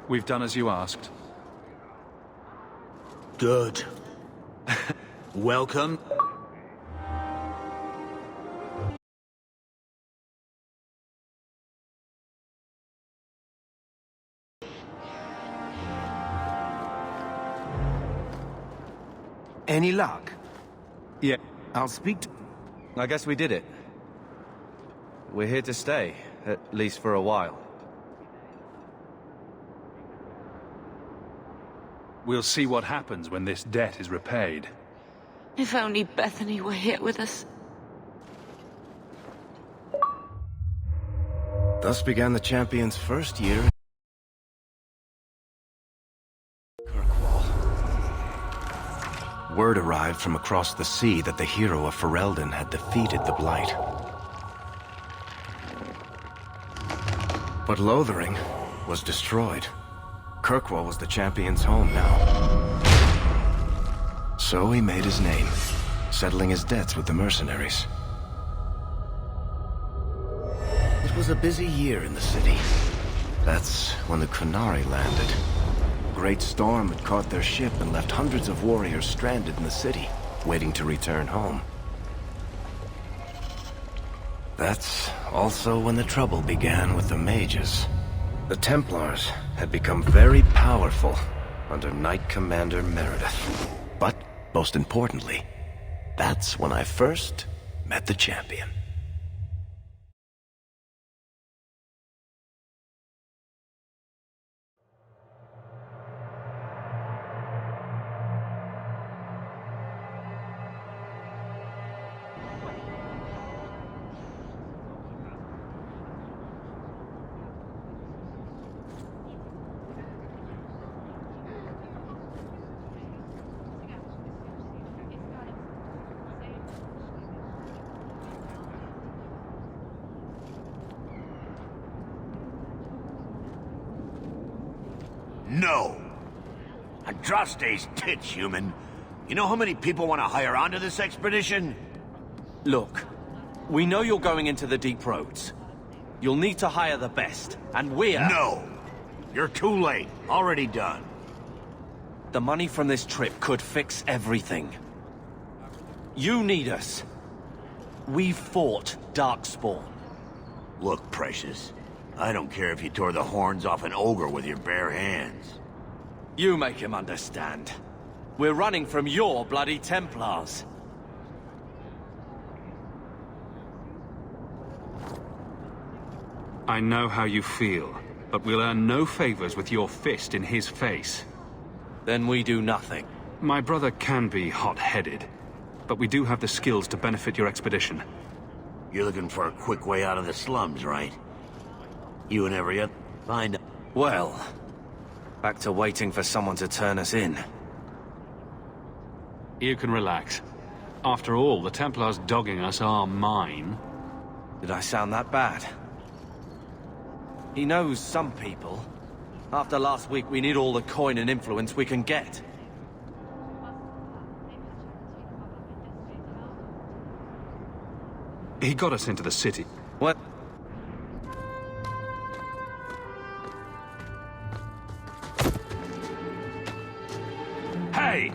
Speaker 4: We've done as you asked.
Speaker 15: Good. Welcome.
Speaker 13: Any luck?
Speaker 11: Yeah.
Speaker 13: I'll speak to...
Speaker 11: I guess we did it. We're here to stay, at least for a while.
Speaker 4: We'll see what happens when this debt is repaid.
Speaker 5: If only Bethany were here with us.
Speaker 1: Thus began the champion's first year. Kirkwall. Word arrived from across the sea that the hero of Ferelden had defeated the Blight. But Lothering was destroyed. Kirkwall was the champion's home now. So he made his name, settling his debts with the mercenaries. It was a busy year in the city. That's when the Qunari landed. A great storm had caught their ship and left hundreds of warriors stranded in the city, waiting to return home. That's also when the trouble began with the mages. The Templars had become very powerful under Knight Commander Meredith. But, most importantly, that's when I first met the champion.
Speaker 16: No. Andraste's tits, human. You know how many people want to hire onto this expedition?
Speaker 7: Look, we know you're going into the deep roads. You'll need to hire the best, and we're...
Speaker 16: No! You're too late. Already done.
Speaker 7: The money from this trip could fix everything. You need us. We fought Darkspawn.
Speaker 16: Look, Precious. I don't care if you tore the horns off an ogre with your bare hands.
Speaker 7: You make him understand. We're running from your bloody Templars.
Speaker 4: I know how you feel, but we'll earn no favors with your fist in his face.
Speaker 7: Then we do nothing.
Speaker 4: My brother can be hot-headed, but we do have the skills to benefit your expedition.
Speaker 16: You're looking for a quick way out of the slums, right? You and every other... Find...
Speaker 7: Well, back to waiting for someone to turn us in.
Speaker 4: You can relax. After all, the Templars dogging us are mine.
Speaker 7: Did I sound that bad? He knows some people. After last week, we need all the coin and influence we can get.
Speaker 4: He got us into the city.
Speaker 7: What?
Speaker 16: Hey!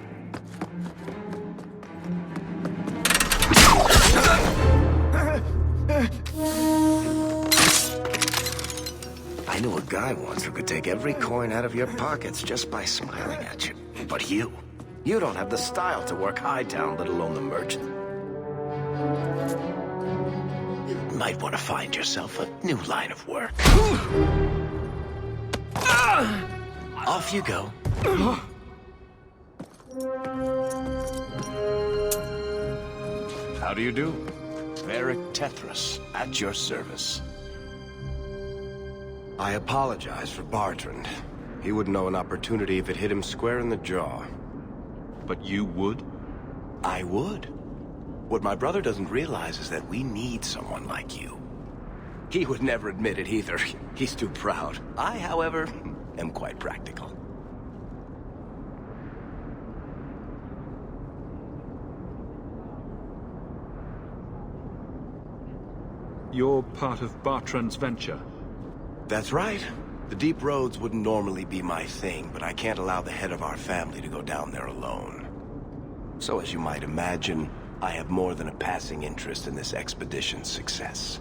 Speaker 1: I knew a guy once who could take every coin out of your pockets just by smiling at you. But you don't have the style to work Hightown, let alone the merchant. You might want to find yourself a new line of work. Off you go.
Speaker 12: How do you do?
Speaker 1: Varric Tethras, at your service. I apologize for Bartrand. He wouldn't know an opportunity if it hit him square in the jaw.
Speaker 11: But you would?
Speaker 1: I would. What my brother doesn't realize is that we need someone like you. He would never admit it either. He's too proud. I, however, am quite practical.
Speaker 4: You're part of Bartrand's venture.
Speaker 1: That's right. The deep roads wouldn't normally be my thing, but I can't allow the head of our family to go down there alone. So as you might imagine, I have more than a passing interest in this expedition's success.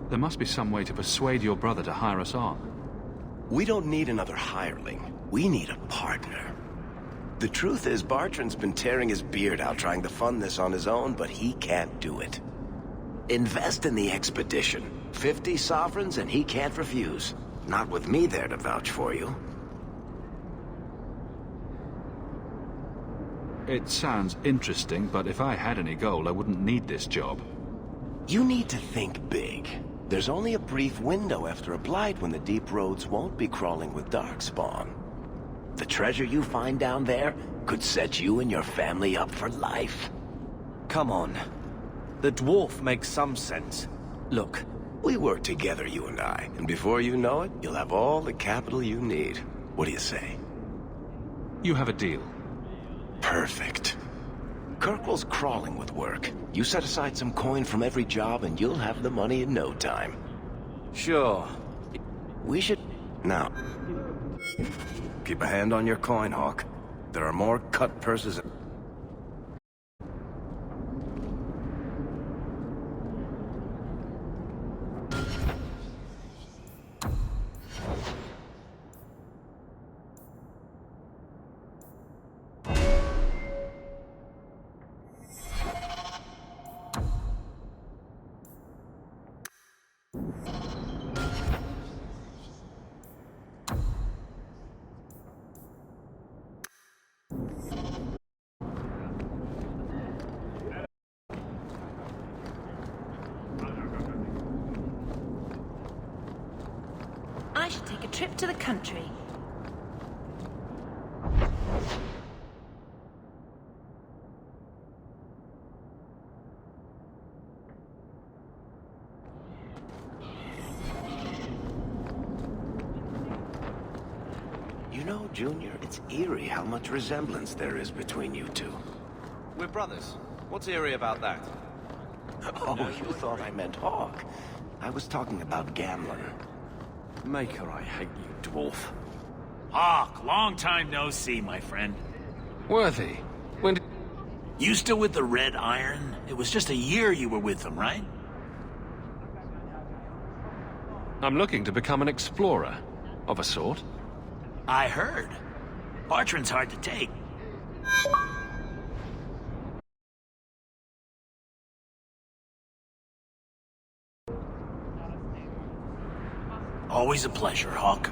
Speaker 4: There must be some way to persuade your brother to hire us on.
Speaker 1: We don't need another hireling. We need a partner. The truth is, Bartrand's been tearing his beard out trying to fund this on his own, but he can't do it. Invest in the expedition. 50 sovereigns and he can't refuse. Not with me there to vouch for you.
Speaker 4: It sounds interesting, but if I had any gold, I wouldn't need this job.
Speaker 1: You need to think big. There's only a brief window after a blight when the deep roads won't be crawling with darkspawn. The treasure you find down there could set you and your family up for life.
Speaker 7: Come on. The dwarf makes some sense. Look,
Speaker 1: we work together, you and I, and before you know it, you'll have all the capital you need. What do you say?
Speaker 4: You have a deal.
Speaker 1: Perfect. Kirkwall's crawling with work. You set aside some coin from every job and you'll have the money in no time.
Speaker 7: Sure.
Speaker 1: We should... Now... Keep a hand on your coin, Hawk. There are more cut purses...
Speaker 8: I should take a trip to the country.
Speaker 1: You know, Junior, it's eerie how much resemblance there is between you two.
Speaker 7: We're brothers. What's eerie about that?
Speaker 1: Oh, you thought I meant Hawk. I was talking about Gamlen.
Speaker 7: Maker, I hate you, dwarf.
Speaker 9: Hawk, long time no see, my friend.
Speaker 13: Worthy, when did...
Speaker 9: You still with the Red Iron? It was just a year you were with them, right?
Speaker 13: I'm looking to become an explorer, of a sort.
Speaker 9: I heard. Bartrand's hard to take. Always a pleasure, Hawk.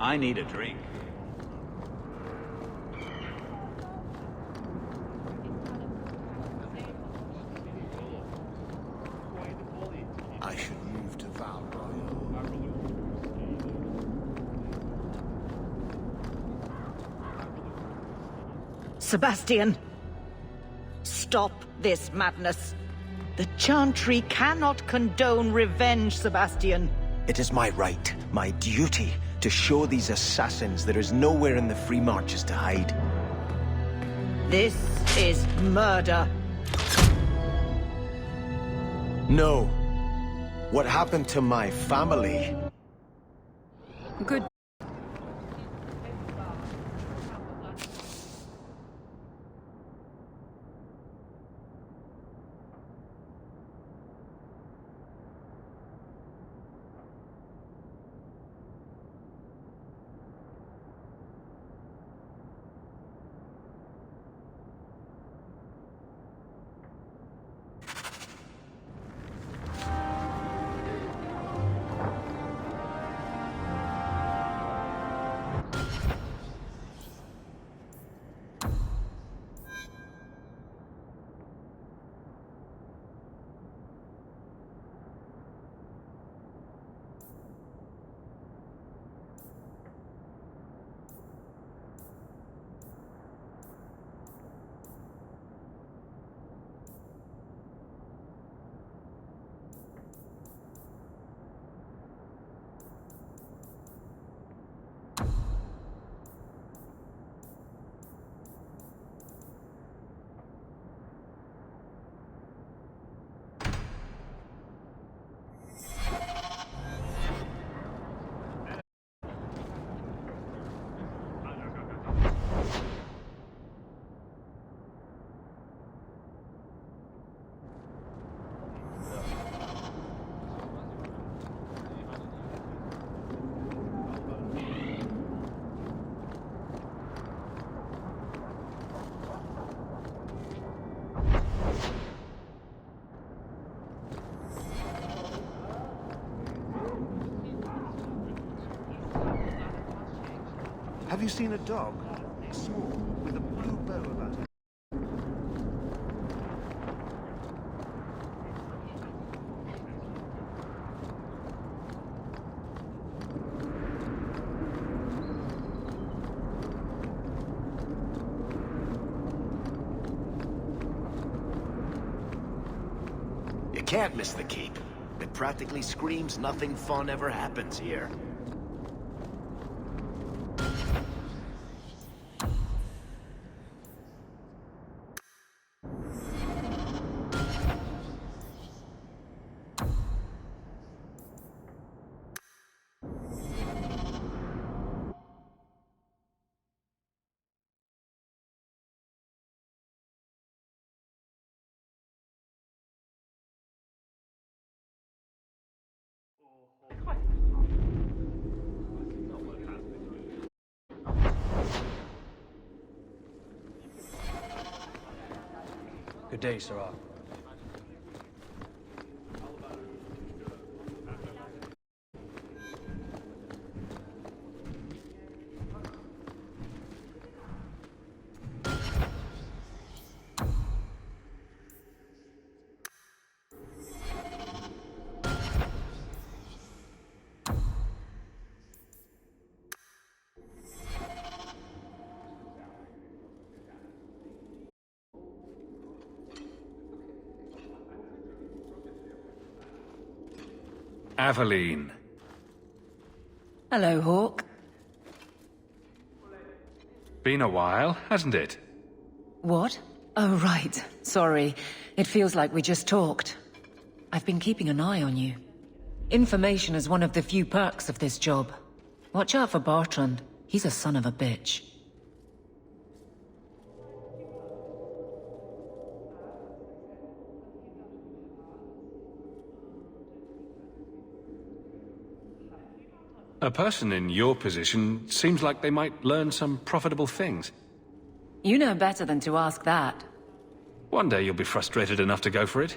Speaker 9: I need a drink.
Speaker 16: I should move to Val
Speaker 17: Sebastian! Stop this madness. The Chantry cannot condone revenge, Sebastian.
Speaker 18: It is my right, my duty, to show these assassins there is nowhere in the Free Marches to hide.
Speaker 17: This is murder.
Speaker 18: No. What happened to my family?
Speaker 10: Good.
Speaker 13: Have you seen a dog? Small, with a blue bow about it.
Speaker 18: You can't miss the keep. It practically screams nothing fun ever happens here.
Speaker 11: Good day, Sirrah.
Speaker 4: Aveline.
Speaker 10: Hello, Hawk.
Speaker 4: Been a while, hasn't it?
Speaker 10: What? Oh, right. Sorry. It feels like we just talked. I've been keeping an eye on you. Information is one of the few perks of this job. Watch out for Bartrand. He's a son of a bitch.
Speaker 4: A person in your position seems like they might learn some profitable things.
Speaker 10: You know better than to ask that.
Speaker 4: One day you'll be frustrated enough to go for it.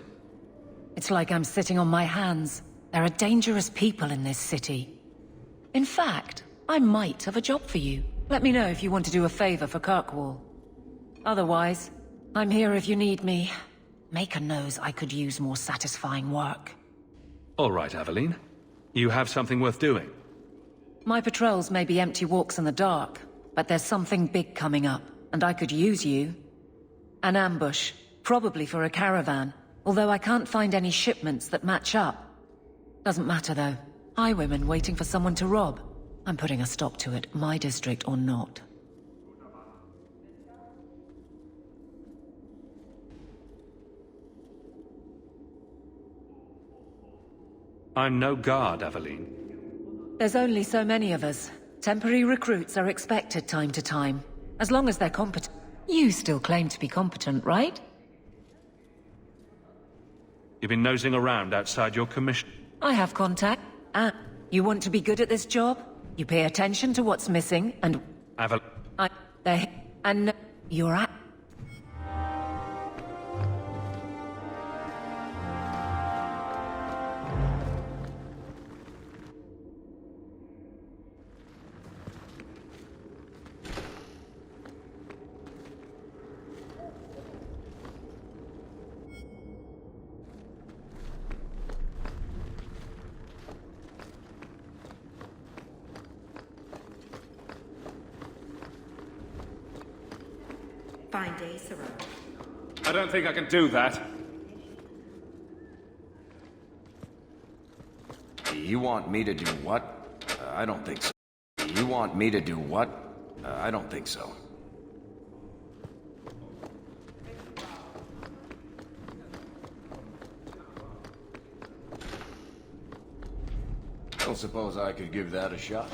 Speaker 10: It's like I'm sitting on my hands. There are dangerous people in this city. In fact, I might have a job for you. Let me know if you want to do a favor for Kirkwall. Otherwise, I'm here if you need me. Maker knows I could use more satisfying work.
Speaker 4: All right, Aveline. You have something worth doing.
Speaker 10: My patrols may be empty walks in the dark, but there's something big coming up, and I could use you. An ambush, probably for a caravan, although I can't find any shipments that match up. Doesn't matter though. Highwaymen waiting for someone to rob. I'm putting a stop to it, my district or not.
Speaker 4: I'm no guard, Aveline.
Speaker 10: There's only so many of us. Temporary recruits are expected time to time, as long as they're competent. You still claim to be competent, right?
Speaker 4: You've been nosing around outside your commission.
Speaker 10: I have contact. Ah, you want to be good at this job? You pay attention to what's missing, and... And you're at...
Speaker 19: Fine day, Sirrah.
Speaker 4: I don't think I can do that.
Speaker 1: You want me to do what? I don't think so. You want me to do what? I don't think so. Don't suppose I could give that a shot.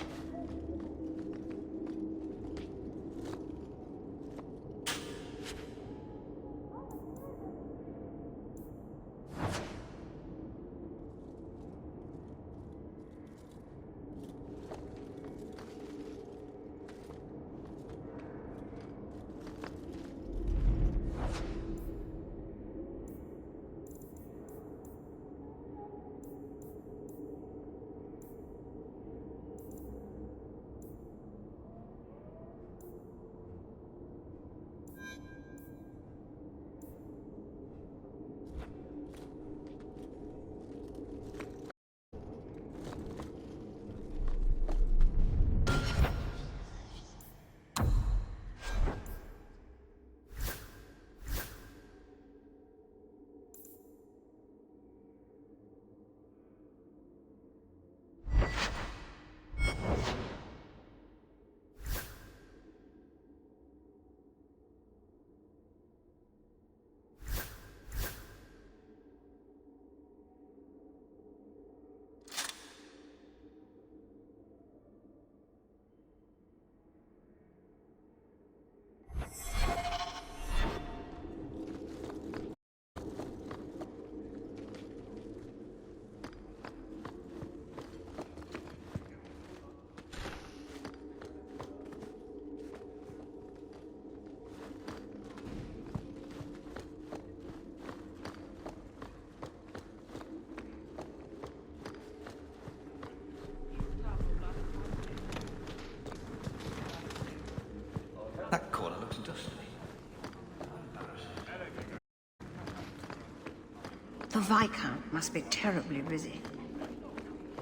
Speaker 19: The Viscount must be terribly busy.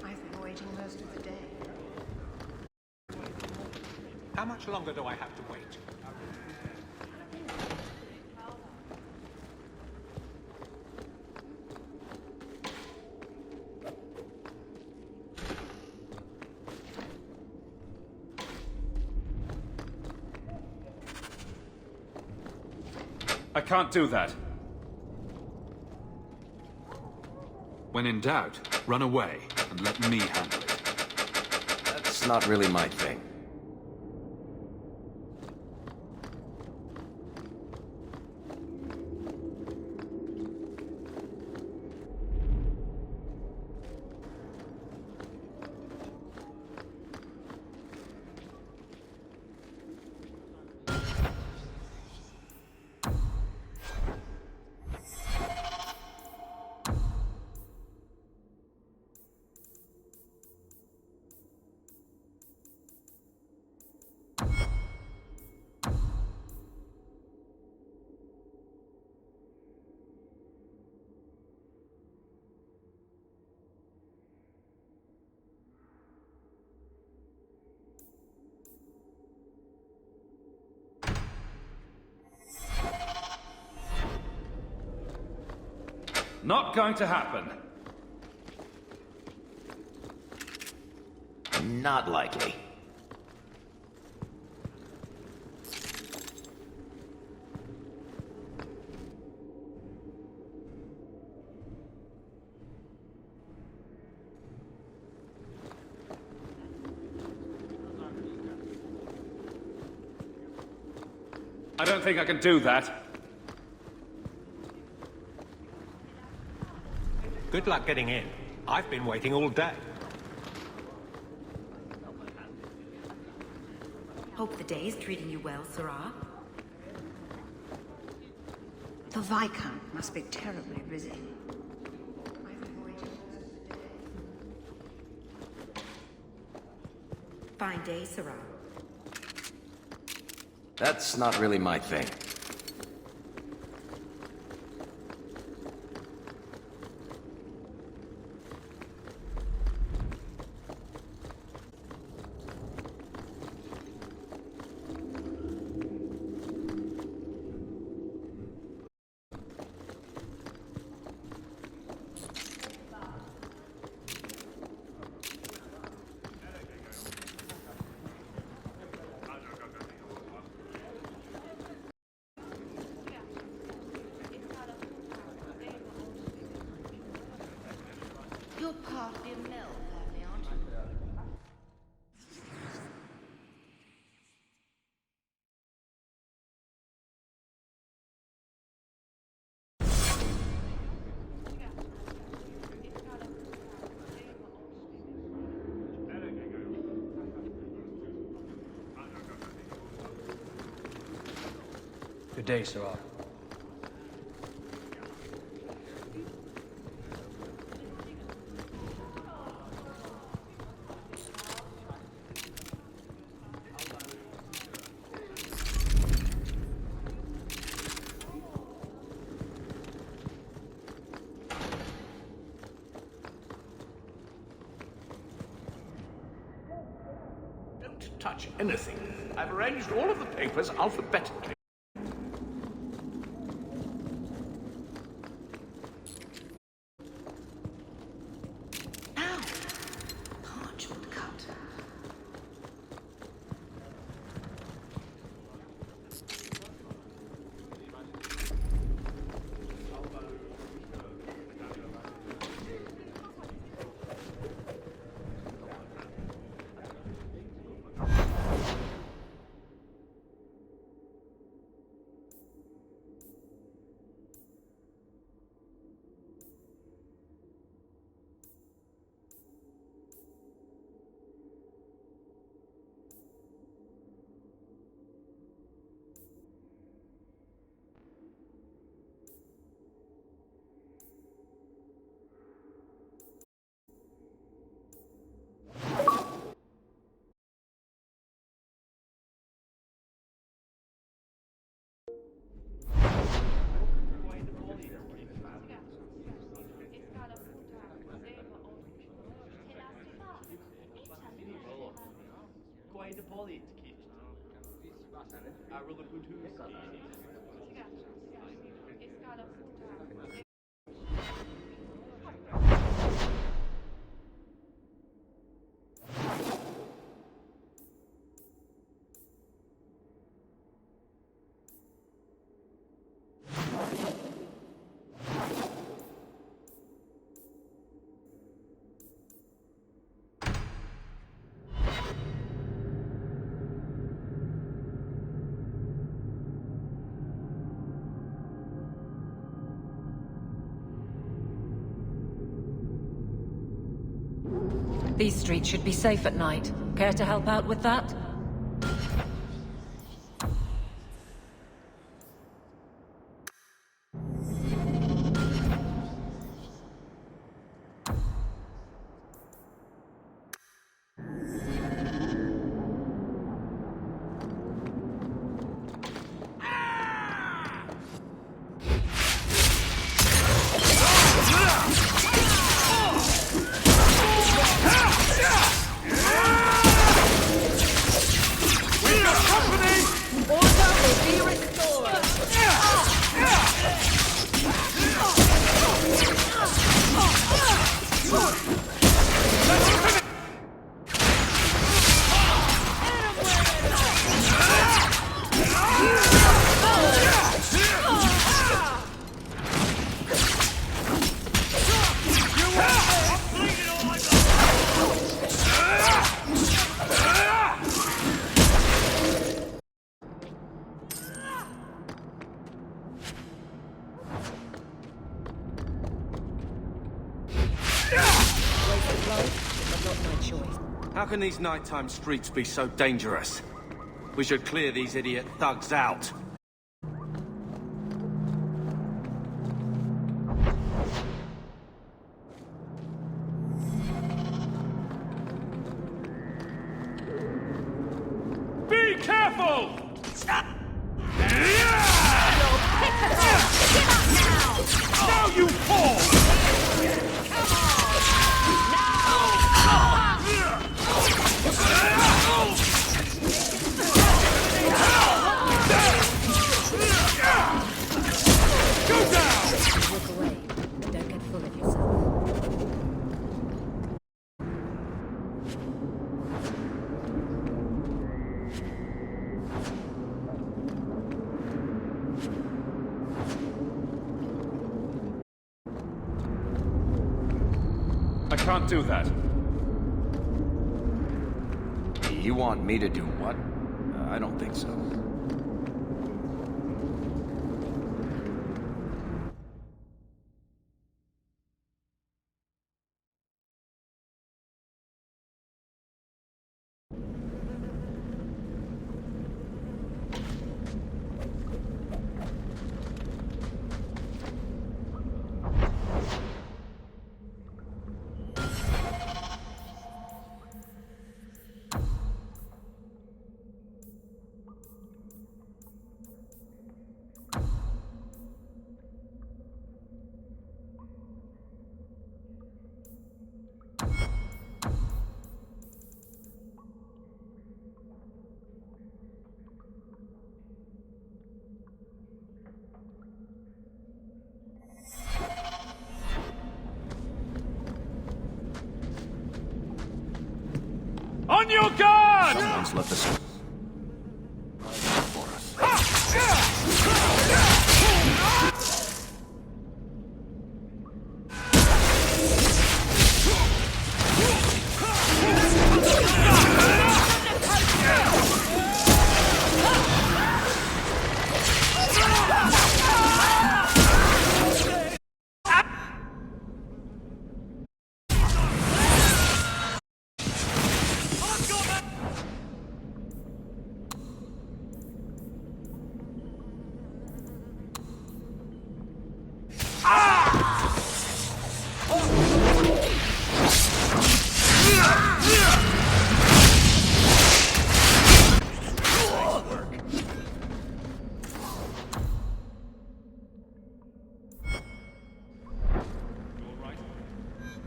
Speaker 19: I've been waiting most of the day.
Speaker 20: How much longer do I have to wait?
Speaker 4: I can't do that. When in doubt, run away and let me handle it.
Speaker 1: That's not really my thing.
Speaker 4: Not going to happen.
Speaker 1: Not likely.
Speaker 4: I don't think I can do that.
Speaker 20: Good luck getting in. I've been waiting all day.
Speaker 19: Hope the day is treating you well, Sirrah. The Viscount must be terribly busy. I've been waiting most of the day.
Speaker 17: Fine day, Sirrah.
Speaker 1: That's not really my thing.
Speaker 17: You're part of the mill, family, aren't you?
Speaker 20: Good day, Sirrah.
Speaker 16: Don't touch anything. I've arranged all of the papers alphabetically.
Speaker 19: Parchment cut.
Speaker 10: These streets should be safe at night. Care to help out with that?
Speaker 7: How can these nighttime streets be so dangerous? We should clear these idiot thugs out.
Speaker 9: Be careful! Now you fall!
Speaker 10: Walk away, but don't get full of yourself.
Speaker 4: I can't do that.
Speaker 1: You want me to do what? I don't think so.
Speaker 9: On your guard!
Speaker 1: Someone's left us.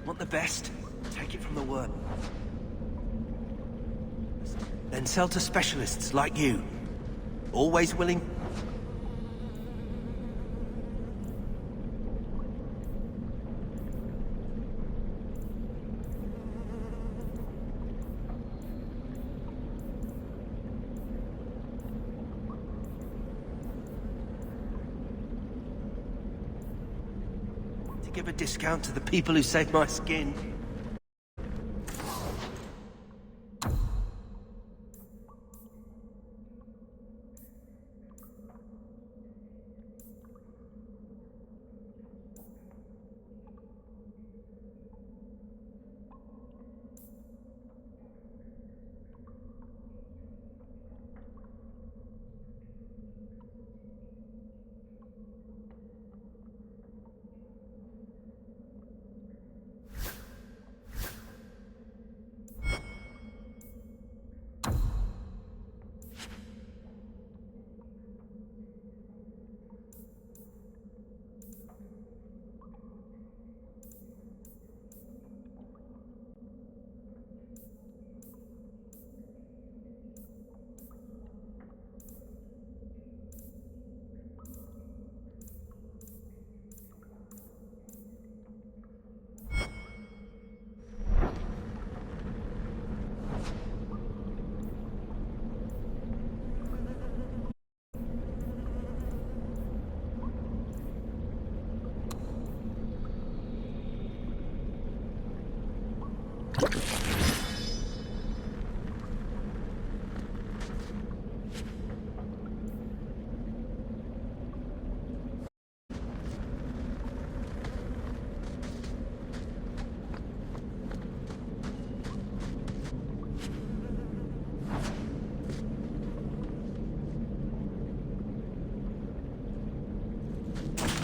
Speaker 7: Want the best? Take it from the word.
Speaker 18: then sell to specialists like you. Always willing? To give a discount to the people who saved my skin.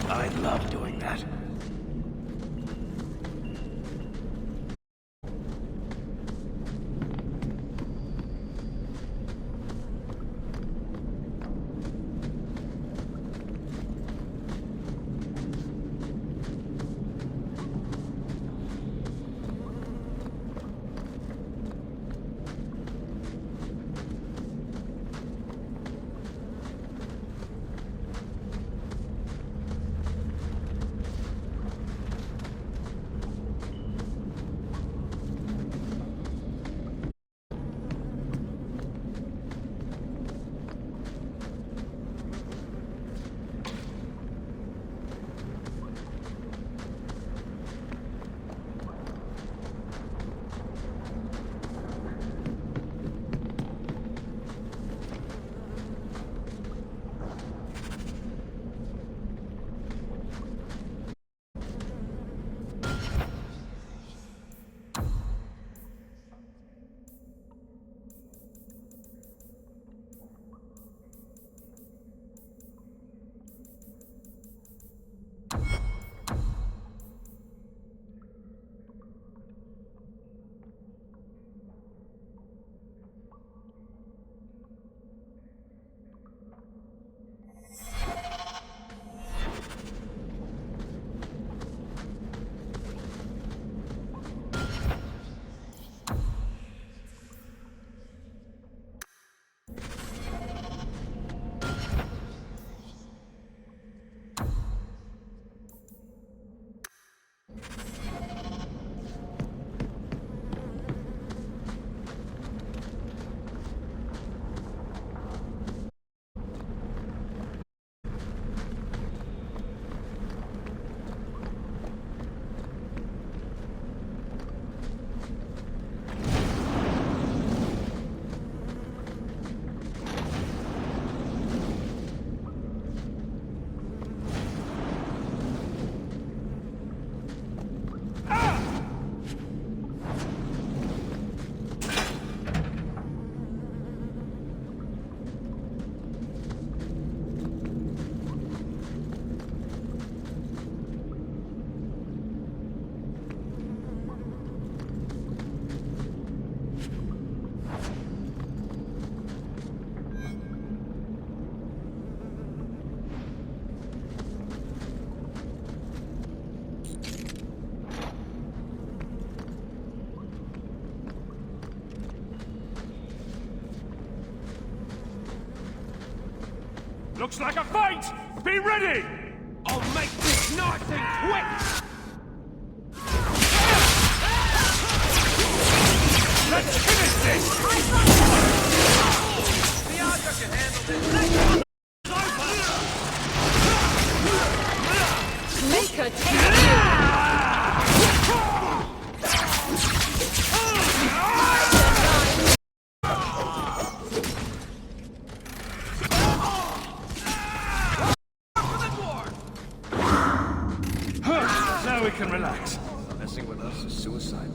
Speaker 1: I love doing that.
Speaker 9: looks like a fight! Be ready! I'll make this nice and quick! Let's finish this! The Archer can handle this!
Speaker 2: Maker, take you!
Speaker 9: Now we can relax. Messing with us is suicide.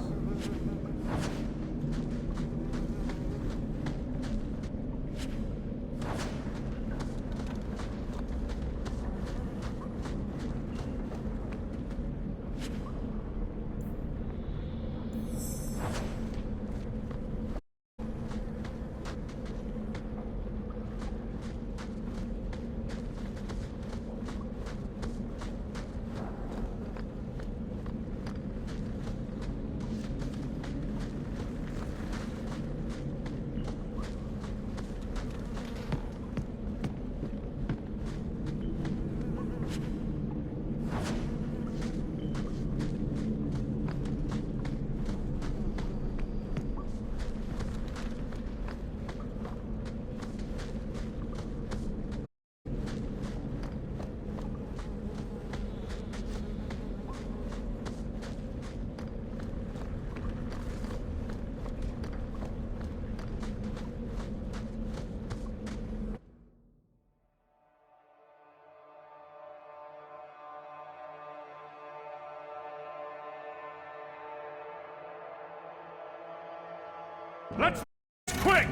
Speaker 9: Let's quick!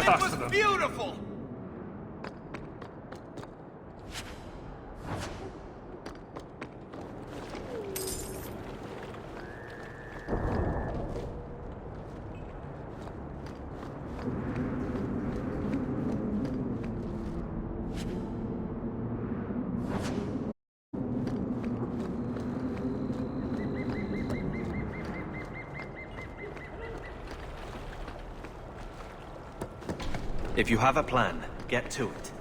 Speaker 16: It was beautiful!
Speaker 7: If you have a plan, get to it.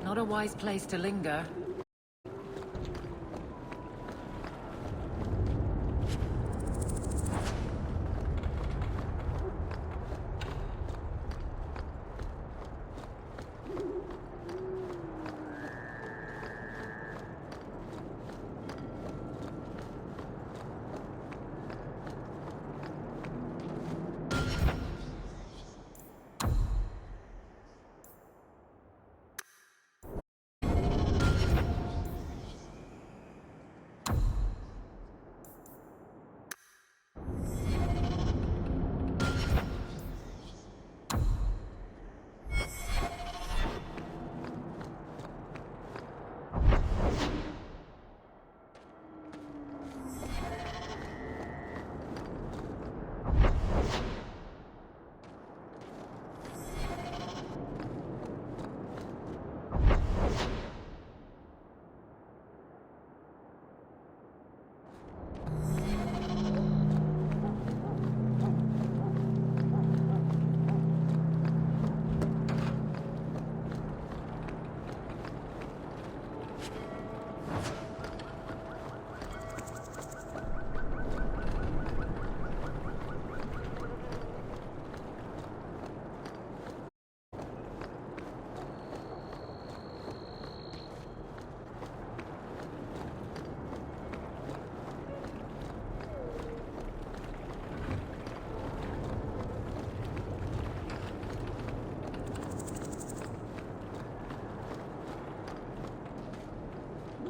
Speaker 10: Not a wise place to linger.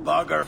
Speaker 16: bugger.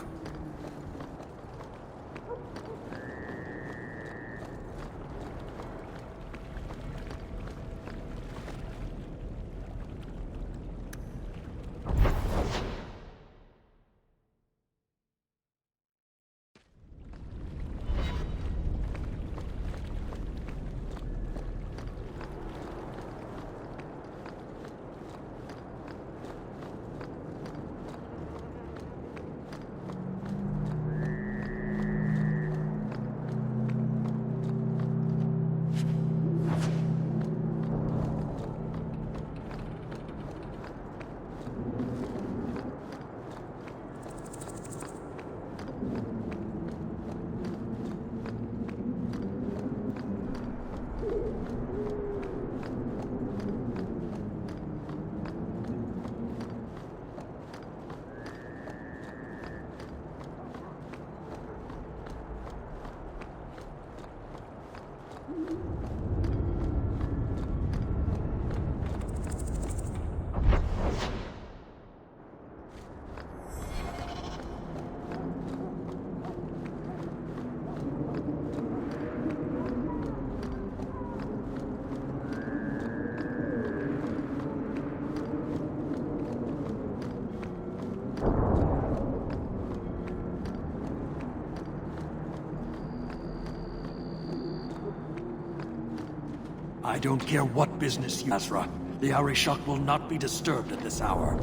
Speaker 21: I don't care what business you... Azra, the Arishok will not be disturbed at this hour.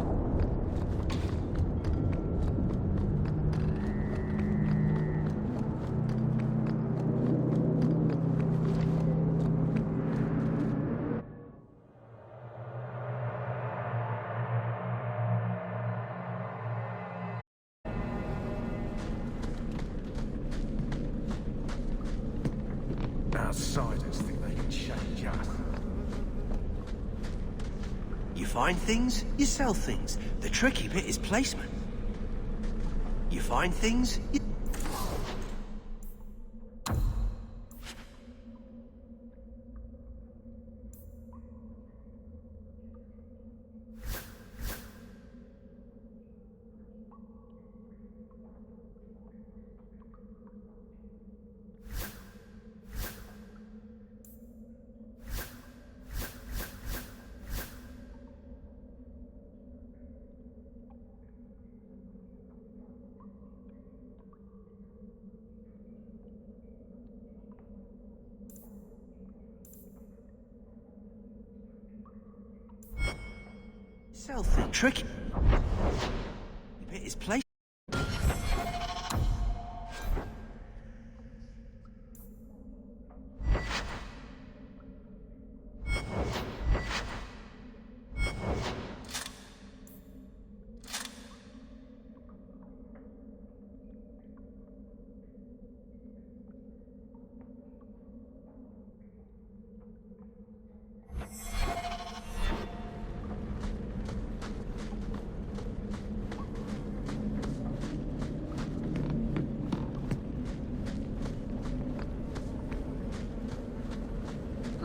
Speaker 18: Outsiders think they can change us.
Speaker 13: You find things, you sell things. The tricky bit is placement. You find things, you... Sell things. Tricky. The bit is placement.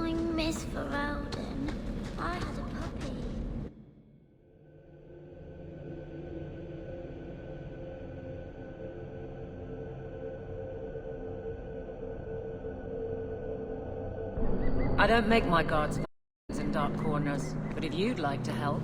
Speaker 8: I miss Ferelden. I had a puppy.
Speaker 10: I don't make my guards in dark corners, but if you'd like to help...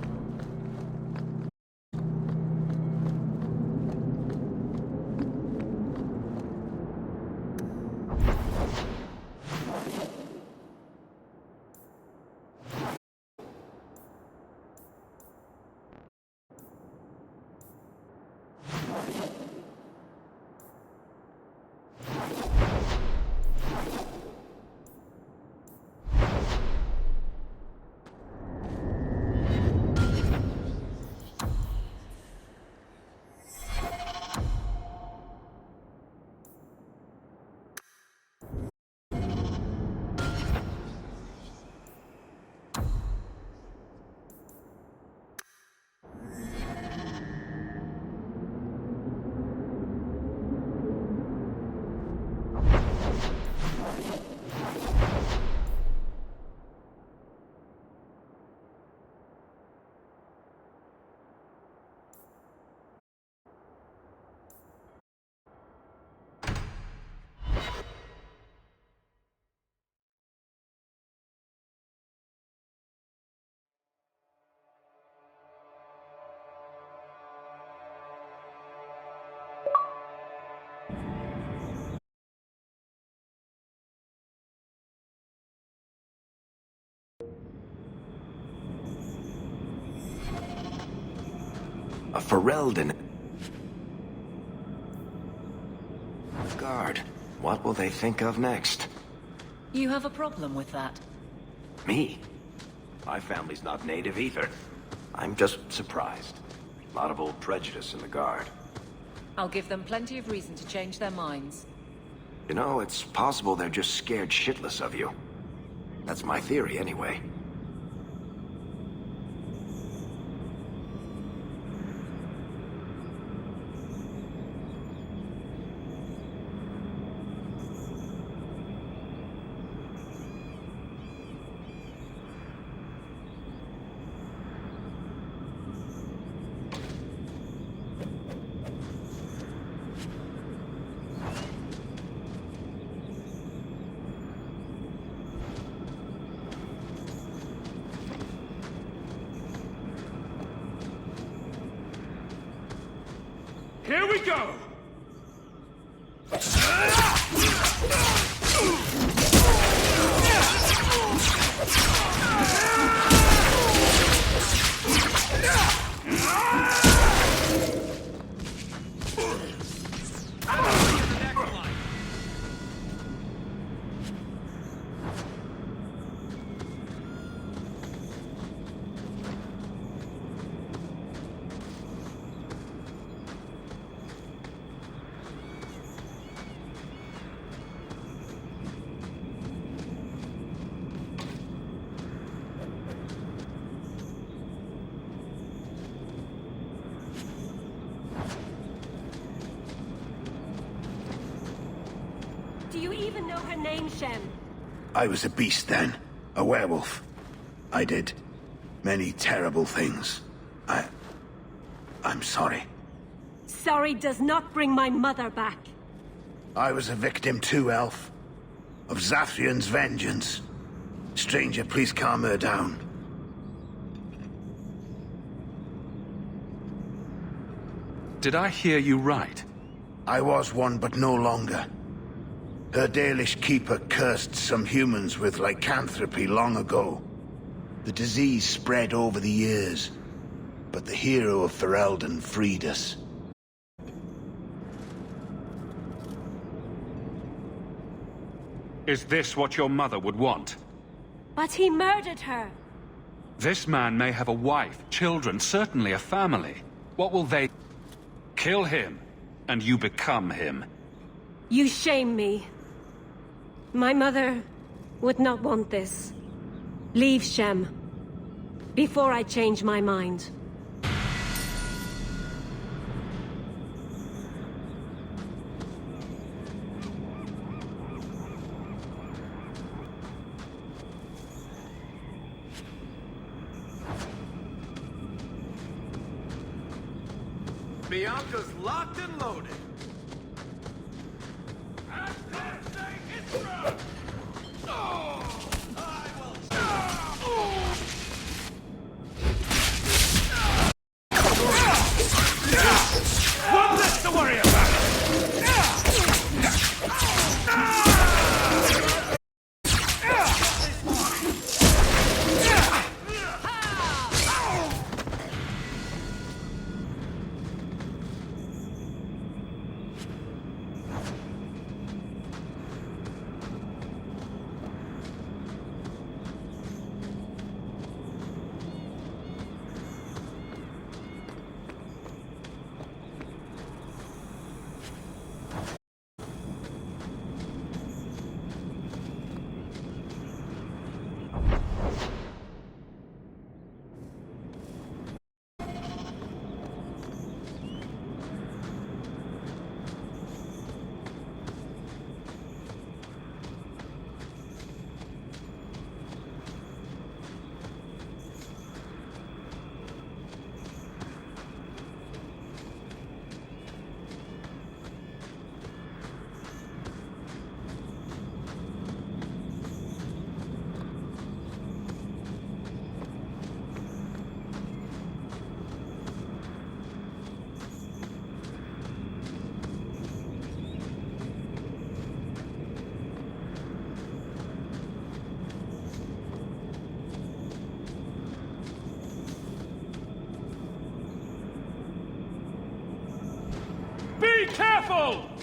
Speaker 1: A Ferelden. Guard. What will they think of next?
Speaker 10: You have a problem with that?
Speaker 1: Me? My family's not native either. I'm just surprised. A lot of old prejudice in the Guard.
Speaker 10: I'll give them plenty of reason to change their minds.
Speaker 1: You know, it's possible they're just scared shitless of you. That's my theory, anyway.
Speaker 9: Here we go!
Speaker 6: Do you even know her name, Shem?
Speaker 16: I was a beast then. A werewolf. I did many terrible things. I'm sorry.
Speaker 6: Sorry does not bring my mother back.
Speaker 16: I was a victim too, Elf. Of Zathrian's vengeance. Stranger, please calm her down.
Speaker 4: Did I hear you right?
Speaker 16: I was one, but no longer. Her Dalish keeper cursed some humans with lycanthropy long ago. The disease spread over the years, but the hero of Ferelden freed us.
Speaker 4: Is this what your mother would want?
Speaker 6: But he murdered her.
Speaker 4: This man may have a wife, children, certainly a family. What will they... Kill him, and you become him.
Speaker 6: You shame me. My mother would not want this. Leave, Shem. Before I change my mind.
Speaker 7: Bianca's locked and loaded.
Speaker 9: One less to worry about! Be careful!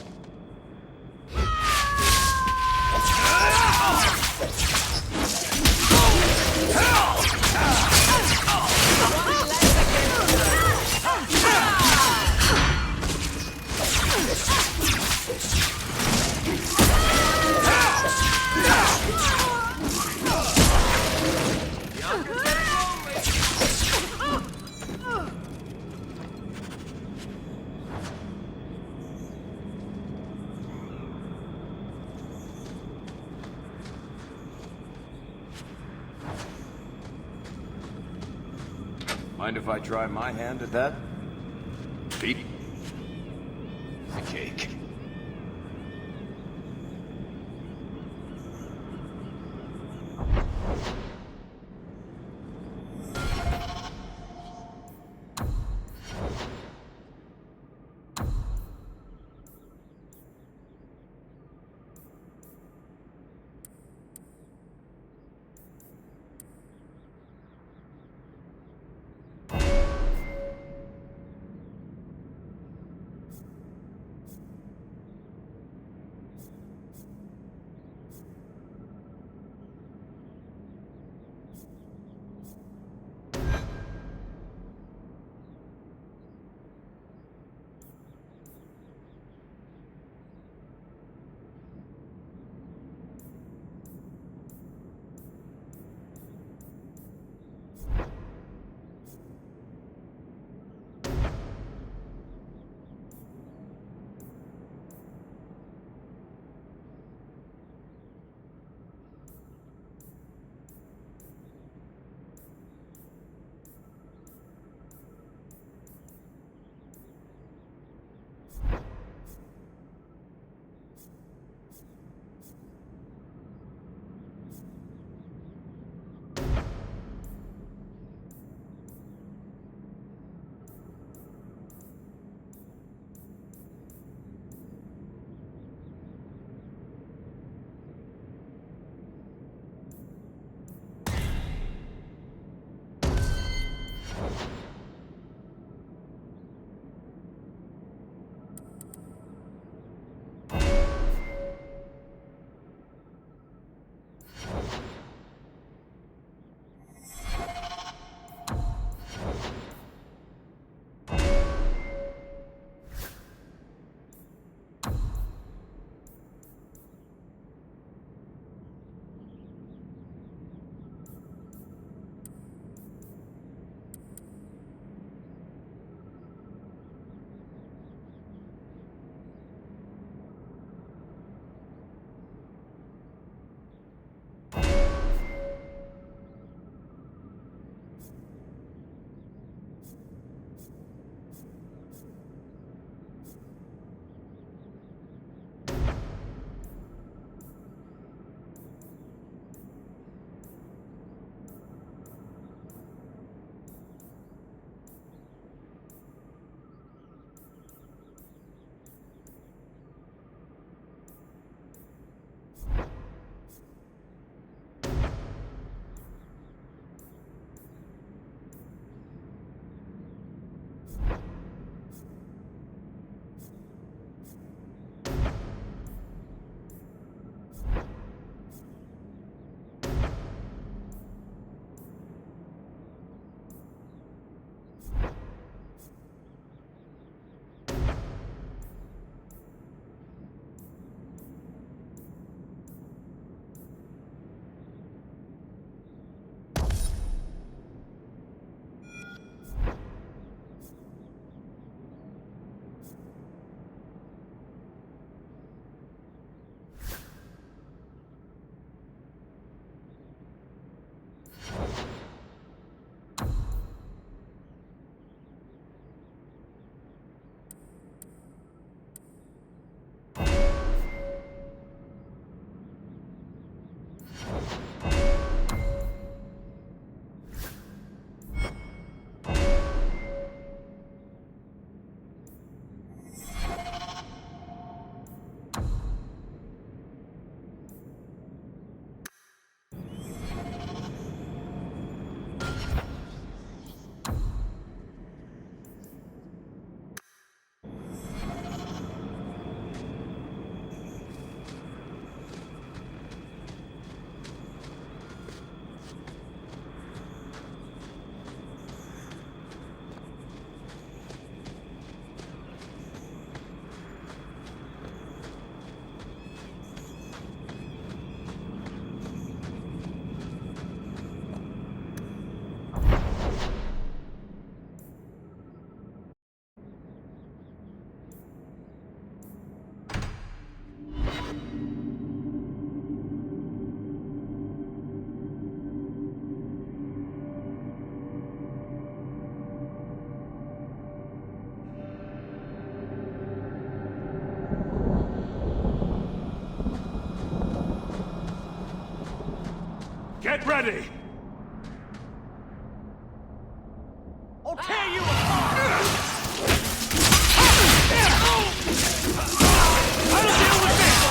Speaker 11: Mind if I try my hand at that? Beat the cake.
Speaker 9: ready! I'll tear you apart! I'll deal with this!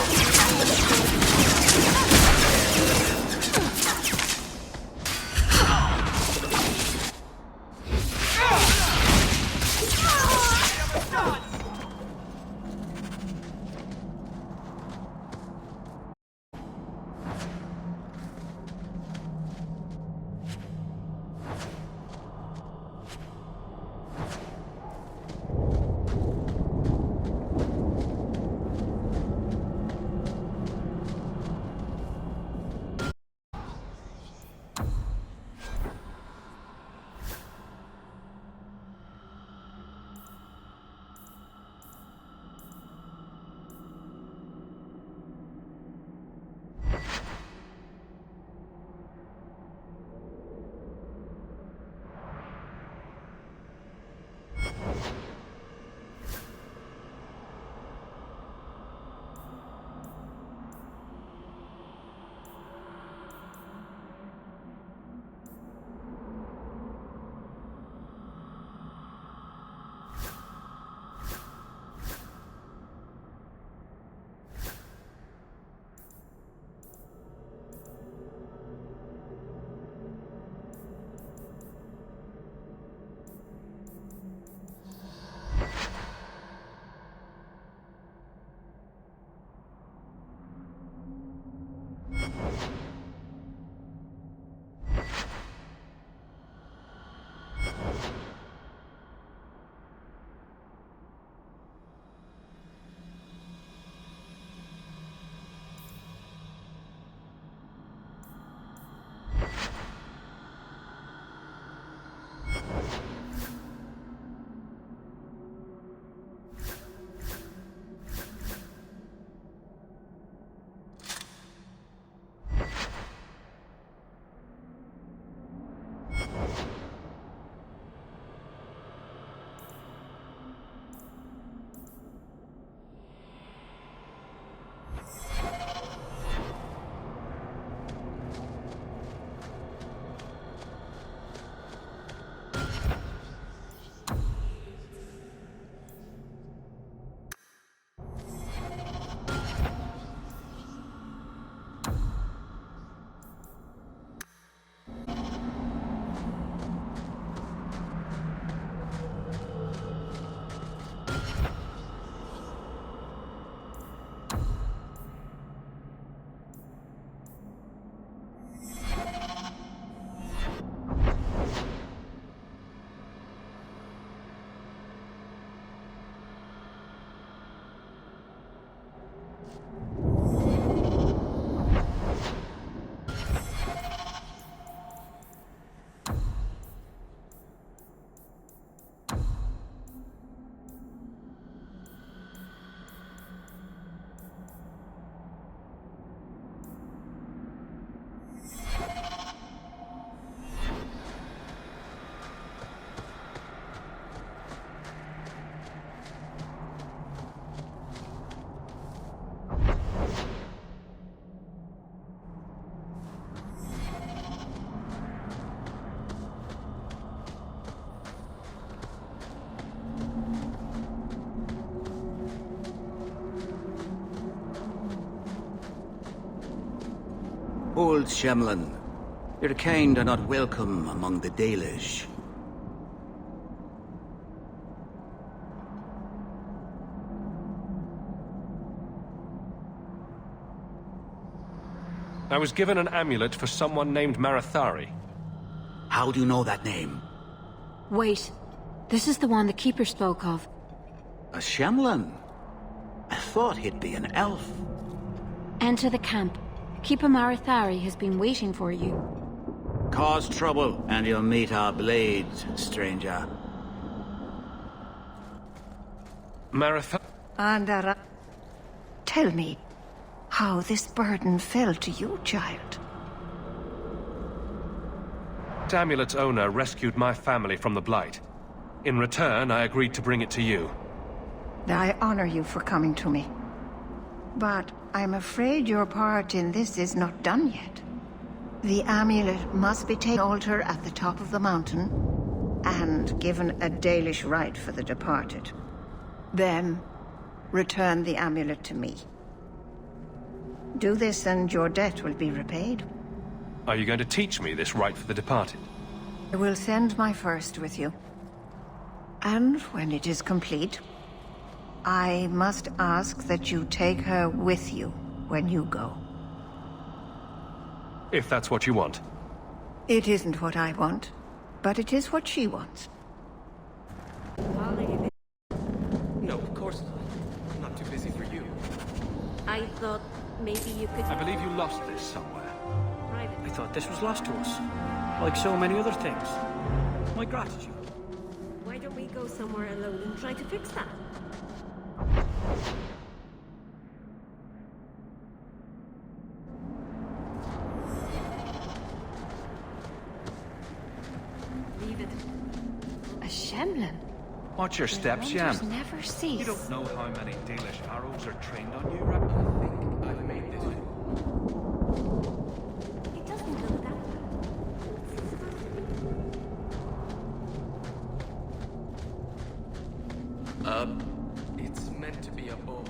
Speaker 15: Old Shemlin, your kind are not welcome among the Dalish.
Speaker 20: I was given an amulet for someone named Marathari.
Speaker 15: How do you know that name?
Speaker 3: Wait. This is the one the Keeper spoke of.
Speaker 15: A Shemlin? I thought he'd be an elf.
Speaker 3: Enter the camp. Keeper Marathari has been waiting for you.
Speaker 15: Cause trouble, and you'll meet our blades, stranger.
Speaker 20: Marathari...
Speaker 19: Andara, tell me how this burden fell to you, child.
Speaker 20: The amulet's owner rescued my family from the Blight. In return, I agreed to bring it to you.
Speaker 19: I honor you for coming to me. But I'm afraid your part in this is not done yet. The amulet must be taken to the altar at the top of the mountain and given a Dalish rite for the departed. Then, return the amulet to me. Do this and your debt will be repaid.
Speaker 20: Are you going to teach me this rite for the departed?
Speaker 19: I will send my first with you. And when it is complete, I must ask that you take her with you when you go.
Speaker 20: If that's what you want.
Speaker 19: It isn't what I want, but it is what she wants.
Speaker 14: No, of course not. I'm not too busy for you.
Speaker 6: I thought maybe you could...
Speaker 20: I believe you lost this somewhere.
Speaker 14: I thought this was lost to us. Like so many other things. My gratitude.
Speaker 6: Why don't we go somewhere alone and try to fix that?
Speaker 3: Leave it. A Shemlin?
Speaker 4: Watch your steps,
Speaker 3: Their wonders
Speaker 4: Sham.
Speaker 3: never cease.
Speaker 4: You don't know how many Dalish arrows are trained on you, Rabbit. I think I've made this.
Speaker 6: It doesn't look that
Speaker 14: It's meant to be a bow.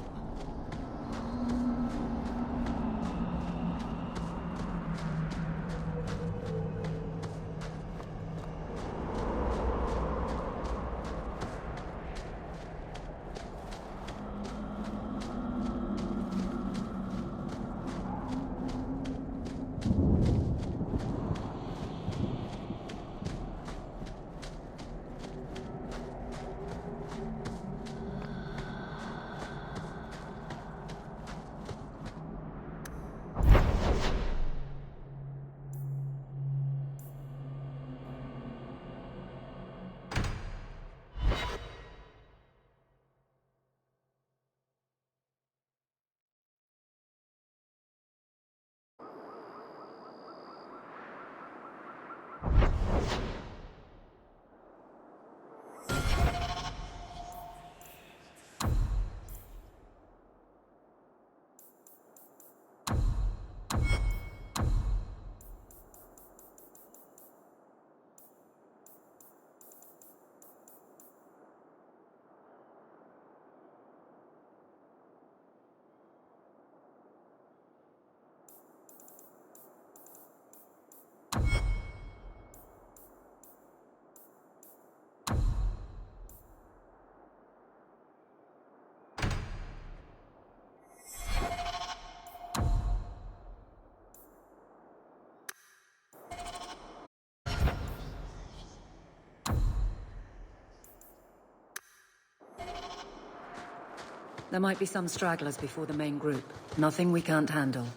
Speaker 10: There might be some stragglers before the main group. Nothing we can't handle.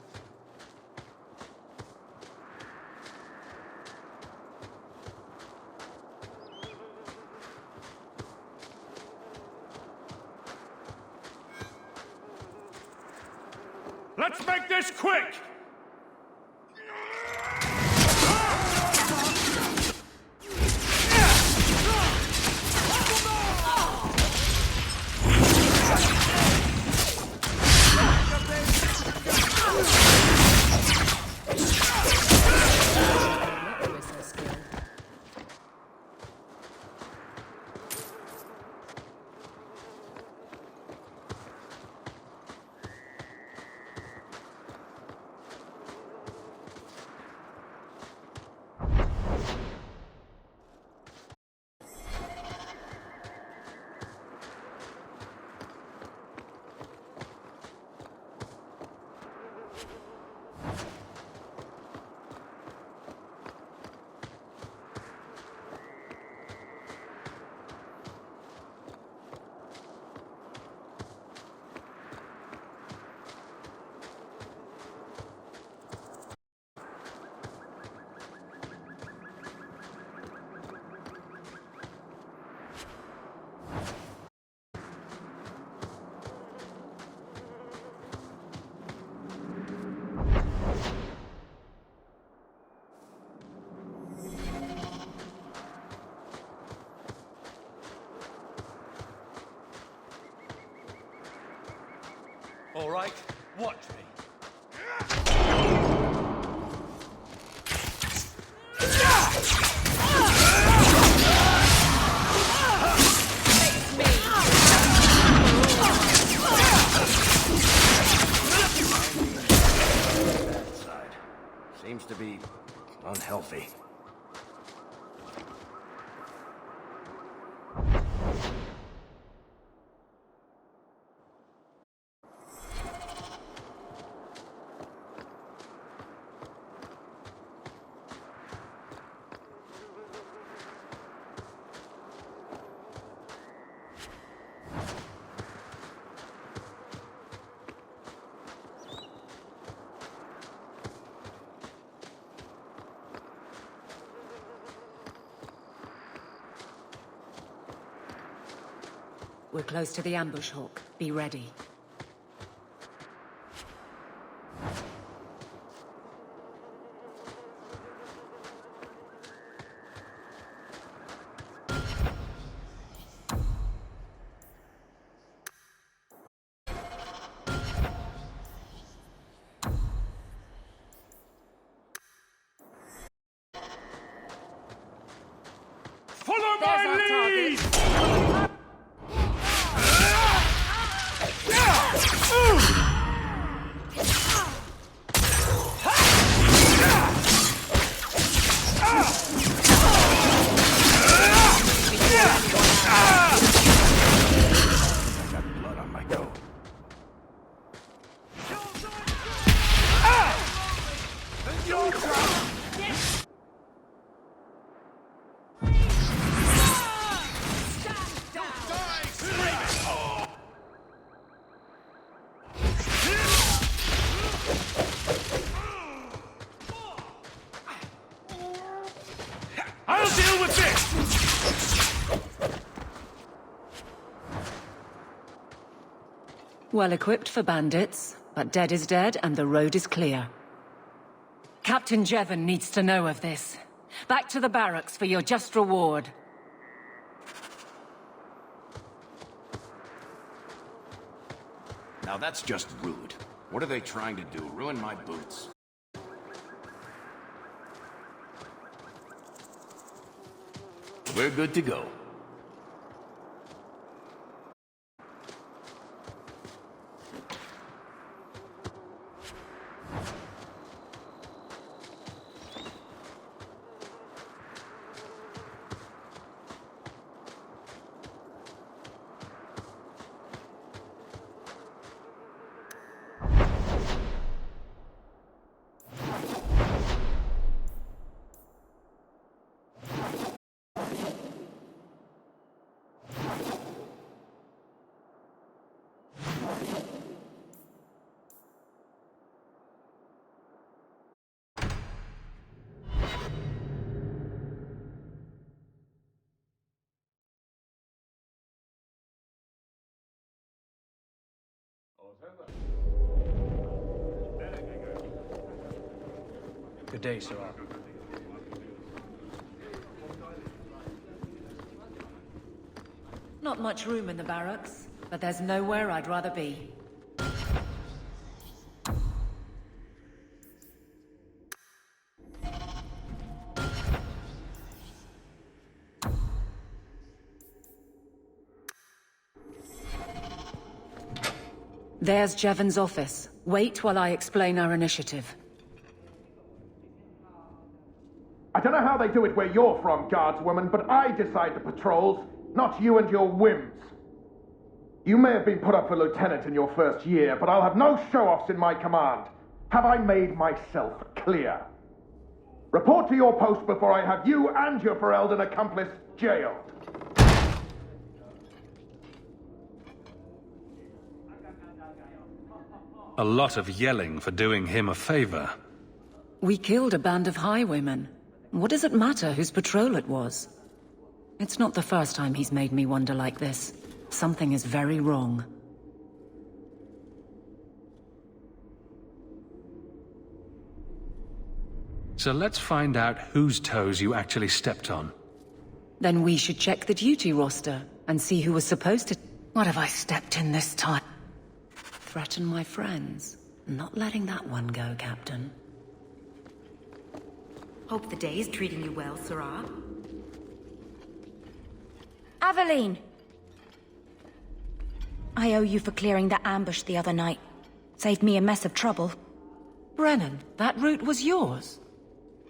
Speaker 9: Let's make this quick!
Speaker 20: All right, watch me.
Speaker 10: We're close to the ambush, Hawk. Be ready.
Speaker 9: Follow my lead! I'll deal with this!
Speaker 10: Well equipped for bandits, but dead is dead and the road is clear. Captain Jevon needs to know of this. Back to the barracks for your just reward.
Speaker 11: Now that's just rude. What are they trying to do? Ruin my boots? We're good to go.
Speaker 14: Good day, Sirrah.
Speaker 10: Not much room in the barracks, but there's nowhere I'd rather be. There's Jevon's office. Wait while I explain our initiative.
Speaker 9: I don't know how they do it where you're from, guardswoman, but I decide the patrols, not you and your whims. You may have been put up for lieutenant in your first year, but I'll have no show-offs in my command. Have I made myself clear? Report to your post before I have you and your Ferelden accomplice jailed.
Speaker 4: A lot of yelling for doing him a favor.
Speaker 10: We killed a band of highwaymen. What does it matter whose patrol it was? It's not the first time he's made me wonder like this. Something is very wrong.
Speaker 4: So let's find out whose toes you actually stepped on.
Speaker 10: Then we should check the duty roster and see who was supposed to... What have I stepped in this time? Threaten my friends. Not letting that one go, Captain.
Speaker 17: Hope the day is treating you well, Sirrah.
Speaker 3: Aveline! I owe you for clearing that ambush the other night. Saved me a mess of trouble.
Speaker 10: Brennan, that route was yours?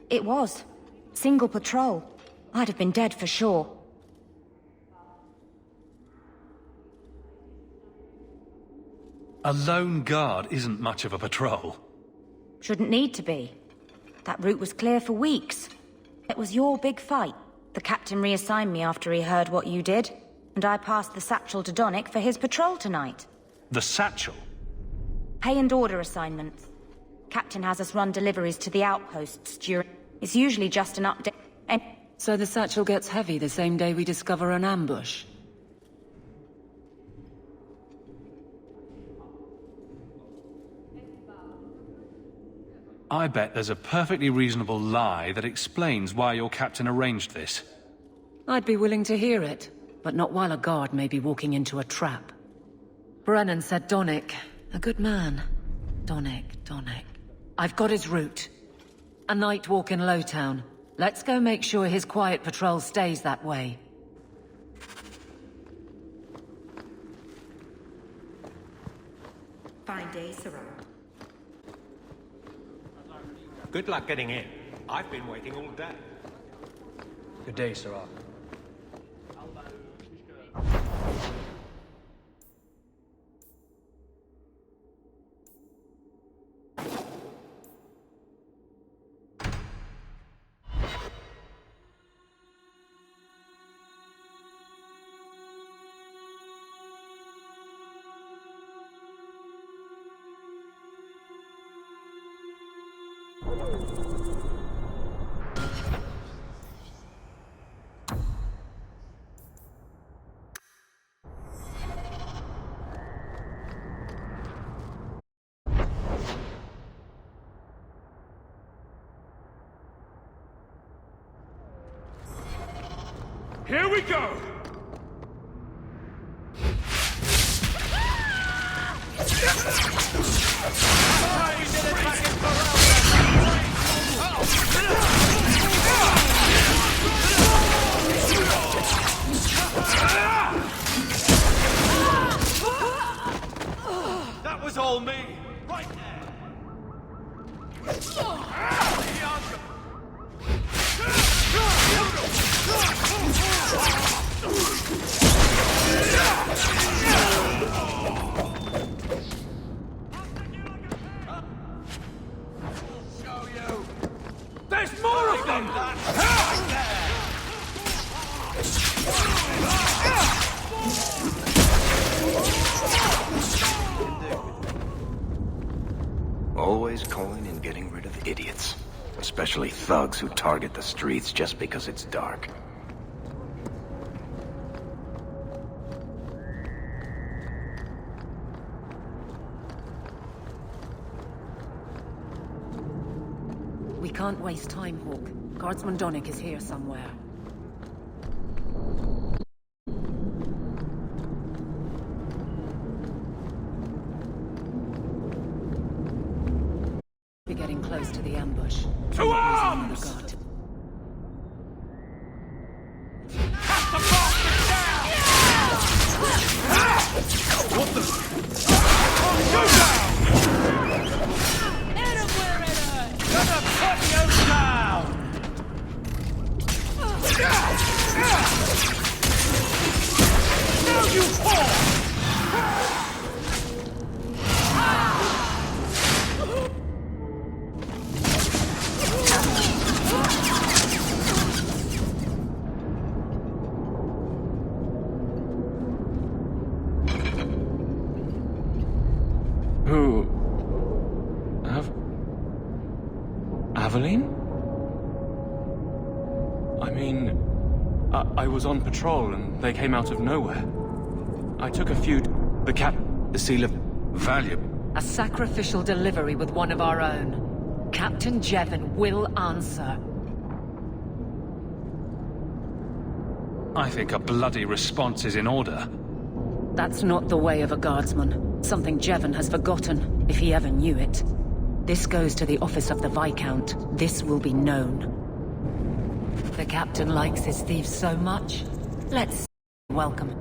Speaker 3: It was. Single patrol. I'd have been dead for sure.
Speaker 4: A lone guard isn't much of a patrol.
Speaker 3: Shouldn't need to be. That route was clear for weeks. It was your big fight. The captain reassigned me after he heard what you did, and I passed the satchel to Donnic for his patrol tonight.
Speaker 4: The satchel?
Speaker 3: Pay and order assignments. Captain has us run deliveries to the outposts during... It's usually just an update... And...
Speaker 10: So the satchel gets heavy the same day we discover an ambush?
Speaker 4: I bet there's a perfectly reasonable lie that explains why your captain arranged this.
Speaker 10: I'd be willing to hear it, but not while a guard may be walking into a trap. Brennan said Donnic, a good man. Donnic. I've got his route. A night walk in Lowtown. Let's go make sure his quiet patrol stays that way.
Speaker 17: Fine day, Sirrah.
Speaker 5: Good luck getting in. I've been waiting all day.
Speaker 14: Good day, Sirrah.
Speaker 22: Here we go!
Speaker 7: That was all me! Right there!
Speaker 22: There's more of them!
Speaker 1: Always calling and getting rid of idiots. Especially thugs who target the streets just because it's dark.
Speaker 10: We can't waste time, Hawk. Guardsman Donnic is here somewhere. We're getting close to the ambush.
Speaker 22: To arms! What the? Go down! Gonna put you down! Now you fall!
Speaker 4: Who... Aveline? I mean... I was on patrol and they came out of nowhere. I took a few... The seal of value.
Speaker 10: A sacrificial delivery with one of our own. Captain Jevon will answer.
Speaker 4: I think a bloody response is in order.
Speaker 10: That's not the way of a guardsman. Something Jevon has forgotten, if he ever knew it. This goes to the office of the Viscount. This will be known. The captain likes his thieves so much. Let's welcome.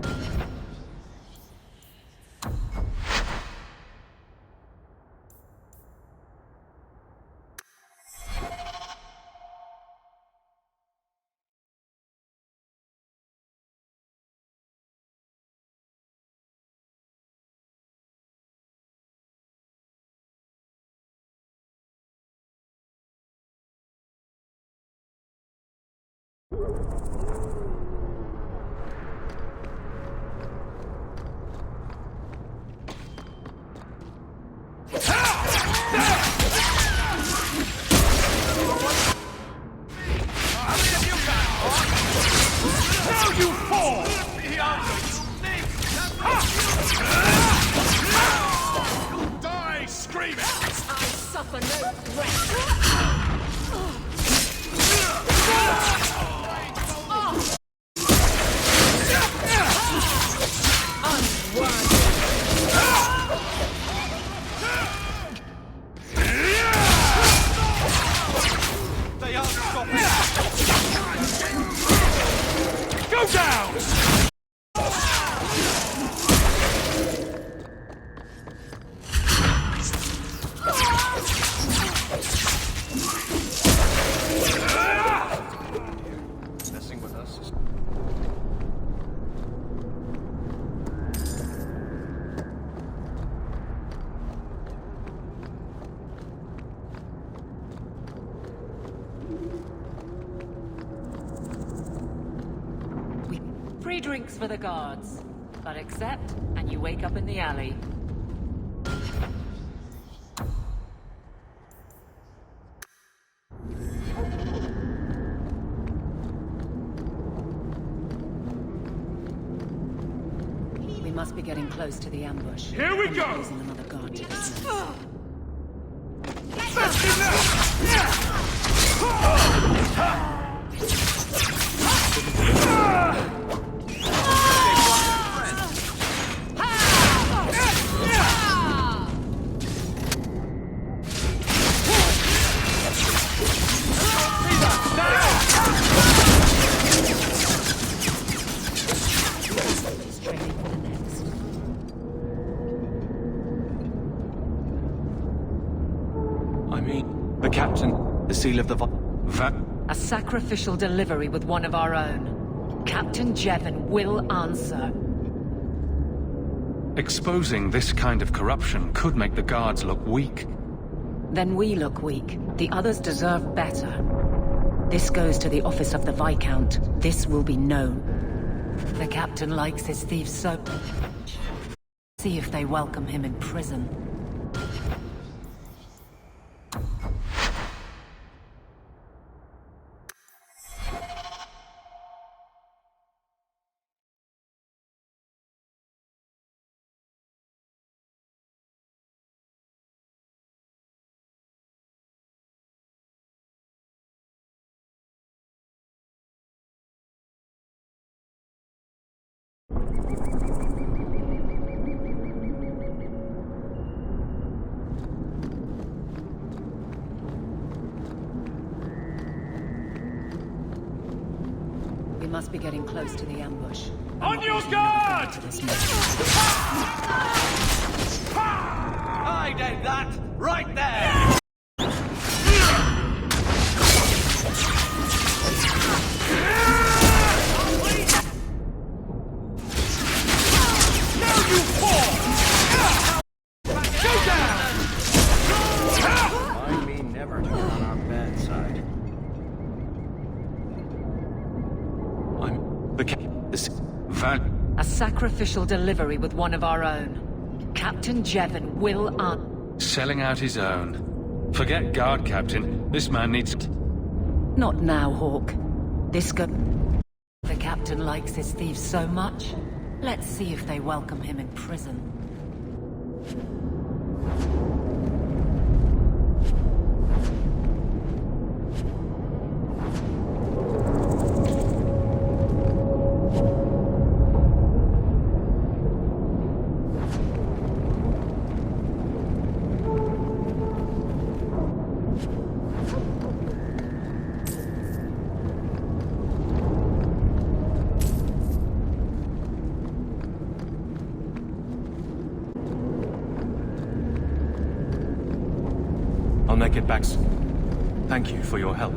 Speaker 6: for no threat.
Speaker 22: They aren't stopping. Go down!
Speaker 11: Messing with us is...
Speaker 10: Free drinks for the guards. But accept, and you wake up in the alley. We must be getting close to the ambush.
Speaker 22: Here we
Speaker 10: I'm
Speaker 22: go!
Speaker 10: losing another guard to this mess.
Speaker 7: I mean, the captain, the seal of the...
Speaker 10: A sacrificial delivery with one of our own. Captain Jevon will answer.
Speaker 20: Exposing this kind of corruption could make the guards look weak.
Speaker 10: Then we look weak. The others deserve better. This goes to the office of the Viscount. This will be known. The captain likes his thieves so much. See if they welcome him in prison. We must be getting close to the ambush.
Speaker 22: On your guard!
Speaker 15: I did that! Right there!
Speaker 22: Now you fall! Go down!
Speaker 11: Remind me never to run on our bad side.
Speaker 10: A sacrificial delivery with one of our own. Captain Jevon will
Speaker 20: Selling out his own. Forget guard captain. This man needs...
Speaker 10: Not now, Hawk. This go... The captain likes his thieves so much. Let's see if they welcome him in prison.
Speaker 1: I'll make it back soon. Thank you for your help.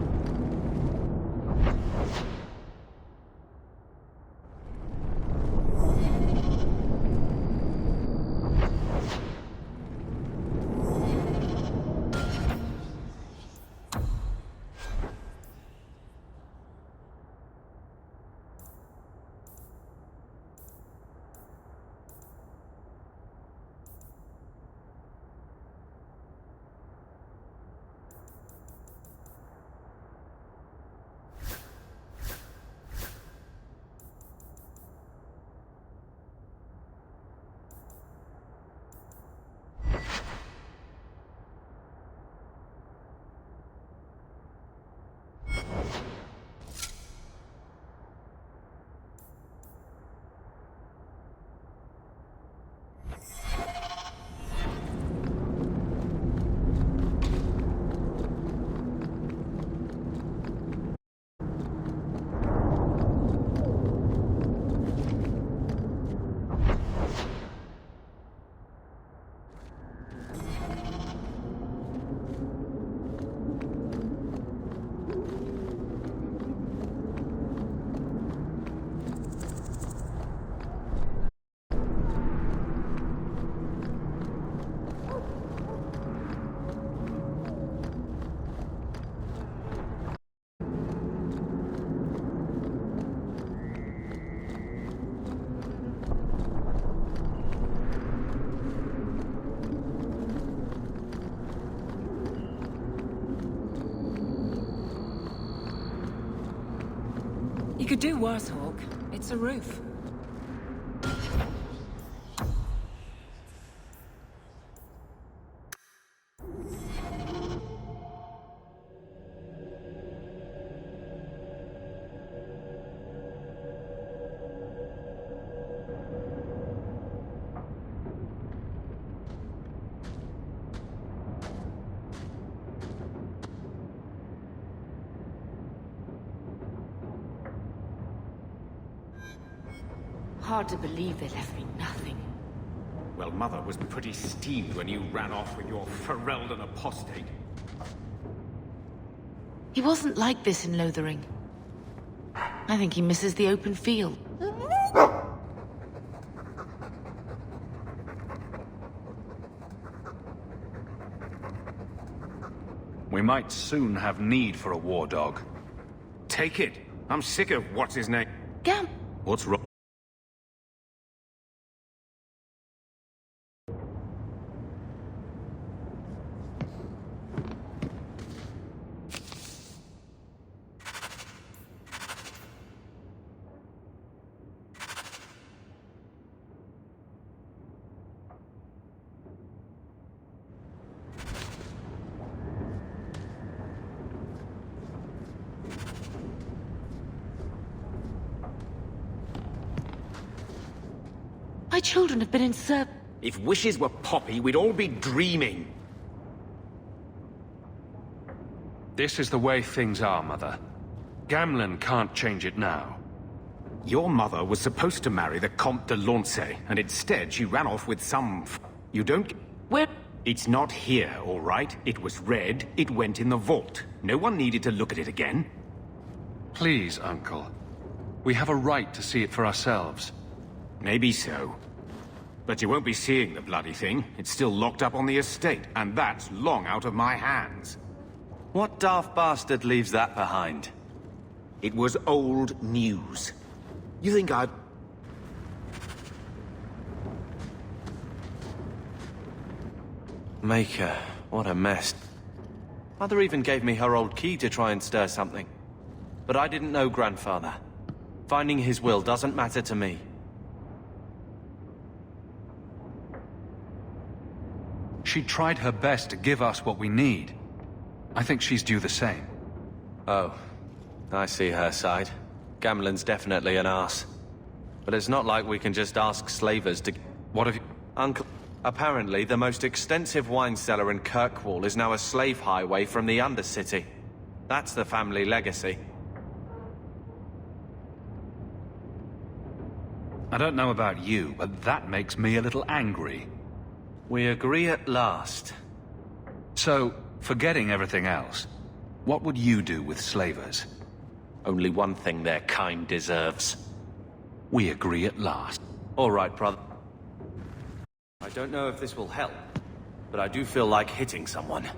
Speaker 10: could do worse, Hawk. It's a roof.
Speaker 2: Hard to believe they left me nothing.
Speaker 5: Well, Mother was pretty steamed when you ran off with your Ferelden apostate.
Speaker 2: He wasn't like this in Lothering. I think he misses the open field.
Speaker 4: We might soon have need for a war dog.
Speaker 5: Take it. I'm sick of what's-his-name.
Speaker 2: Gam...
Speaker 5: What's wrong?
Speaker 2: My children have been in Serb...
Speaker 5: If wishes were poppy, we'd all be dreaming.
Speaker 20: This is the way things are, Mother. Gamlen can't change it now.
Speaker 5: Your mother was supposed to marry the Comte de Launcey, and instead she ran off with some You don't...
Speaker 2: Where?
Speaker 5: It's not here, all right? It was read, it went in the vault. No one needed to look at it again.
Speaker 20: Please, Uncle. We have a right to see it for ourselves.
Speaker 5: Maybe so. But you won't be seeing the bloody thing. It's still locked up on the estate, and that's long out of my hands.
Speaker 7: What daft bastard leaves that behind?
Speaker 5: It was old news. You think I'd...
Speaker 7: Maker, what a mess. Mother even gave me her old key to try and stir something. But I didn't know Grandfather. Finding his will doesn't matter to me.
Speaker 4: She tried her best to give us what we need. I think she's due the same.
Speaker 7: Oh, I see her side. Gamlen's definitely an arse. But it's not like we can just ask slavers to...
Speaker 4: What have you...
Speaker 7: Uncle, apparently the most extensive wine cellar in Kirkwall is now a slave highway from the Undercity. That's the family legacy.
Speaker 4: I don't know about you, but that makes me a little angry.
Speaker 7: We agree at last.
Speaker 4: So, forgetting everything else, what would you do with slavers?
Speaker 7: Only one thing their kind deserves.
Speaker 4: We agree at last.
Speaker 7: All right, brother. I don't know if this will help, but I do feel like hitting someone.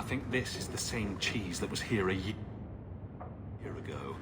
Speaker 4: think this is the same cheese that was here a year ago.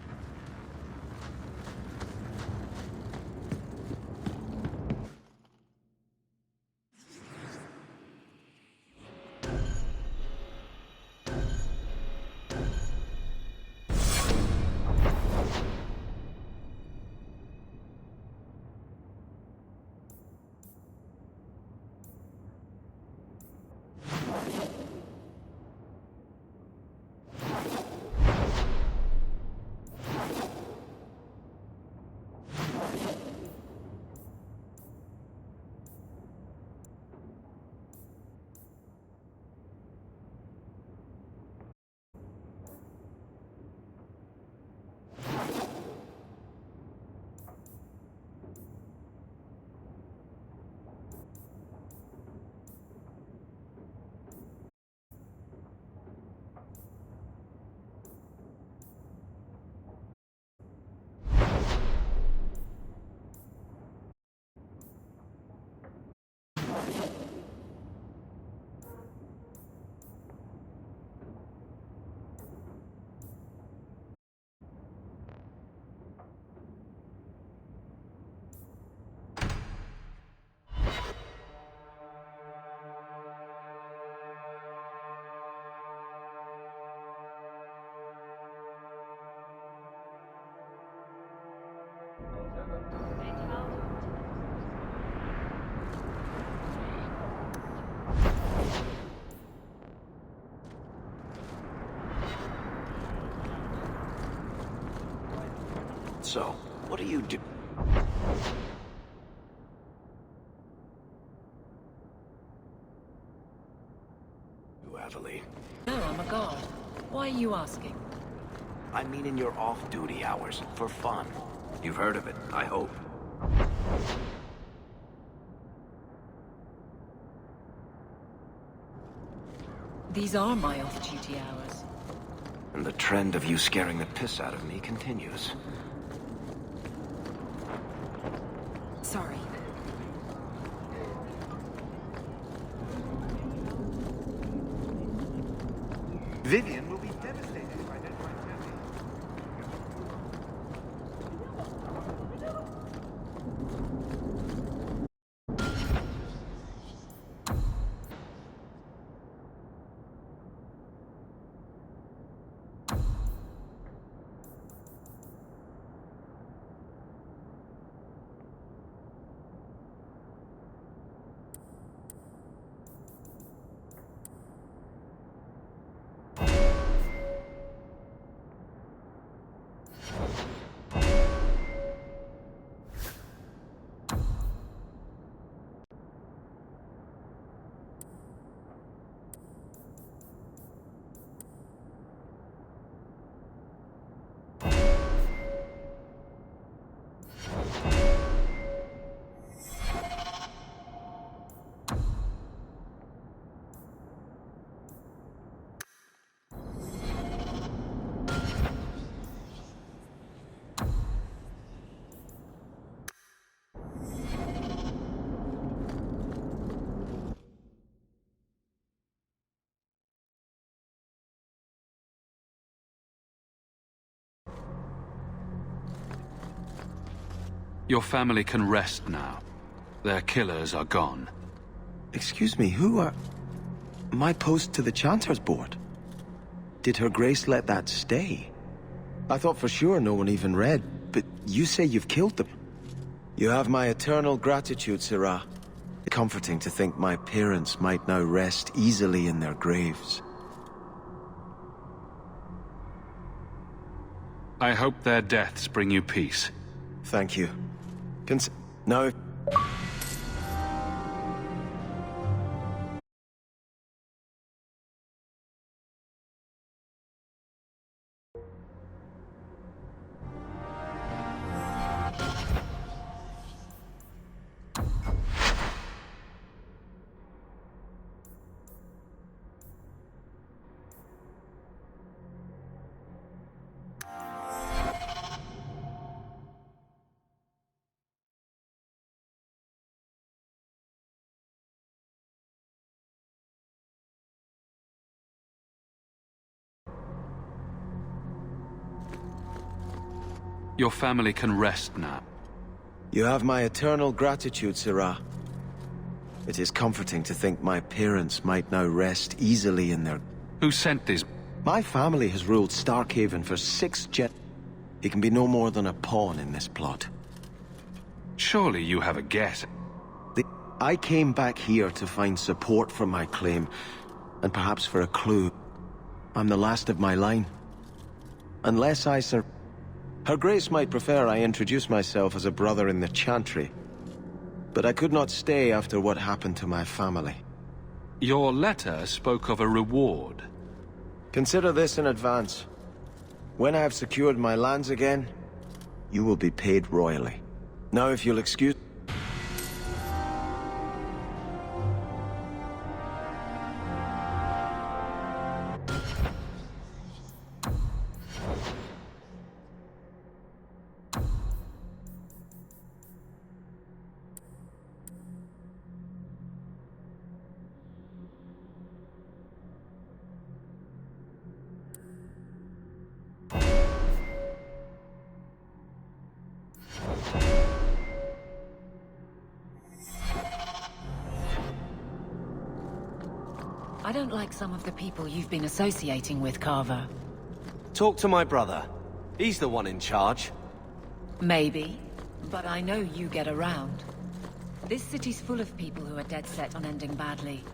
Speaker 1: So, what do you do? You, Aveline.
Speaker 10: No, I'm a guard. Why are you asking?
Speaker 1: I mean in your off-duty hours, for fun. You've heard of it, I hope.
Speaker 10: These are my off-duty hours.
Speaker 1: And the trend of you scaring the piss out of me continues.
Speaker 10: Sorry.
Speaker 16: Vivian will be devastated by that.
Speaker 4: Your family can rest now. Their killers are gone.
Speaker 18: Excuse me, who are... My post to the Chanter's board? Did Her Grace let that stay? I thought for sure no one even read, but you say you've killed them. You have my eternal gratitude, Sirah. Comforting to think my parents might now rest easily in their graves.
Speaker 4: I hope their deaths bring you peace.
Speaker 18: Thank you. No.
Speaker 4: Your family can rest now.
Speaker 18: You have my eternal gratitude, Sirrah. It is comforting to think my parents might now rest easily in their...
Speaker 4: Who sent these?
Speaker 18: My family has ruled Starkhaven for 6 gen... He can be no more than a pawn in this plot.
Speaker 4: Surely you have a guess.
Speaker 18: I came back here to find support for my claim, and perhaps for a clue. I'm the last of my line. Unless I Her Grace might prefer I introduce myself as a brother in the Chantry. But I could not stay after what happened to my family.
Speaker 4: Your letter spoke of a reward.
Speaker 18: Consider this in advance. When I have secured my lands again, you will be paid royally. Now, if you'll excuse...
Speaker 10: I don't like some of the people you've been associating with, Carver.
Speaker 7: Talk to my brother. He's the one in charge.
Speaker 10: Maybe, but I know you get around. This city's full of people who are dead set on ending badly.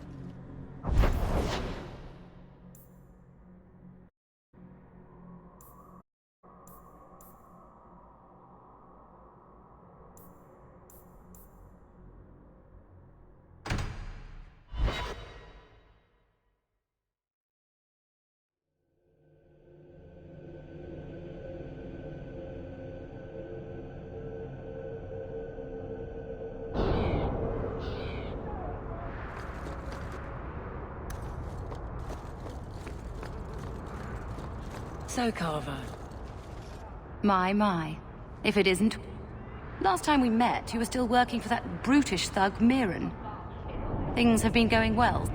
Speaker 10: So, Carver.
Speaker 12: My. If it isn't... Last time we met, you were still working for that brutish thug, Mirren. Things have been going well.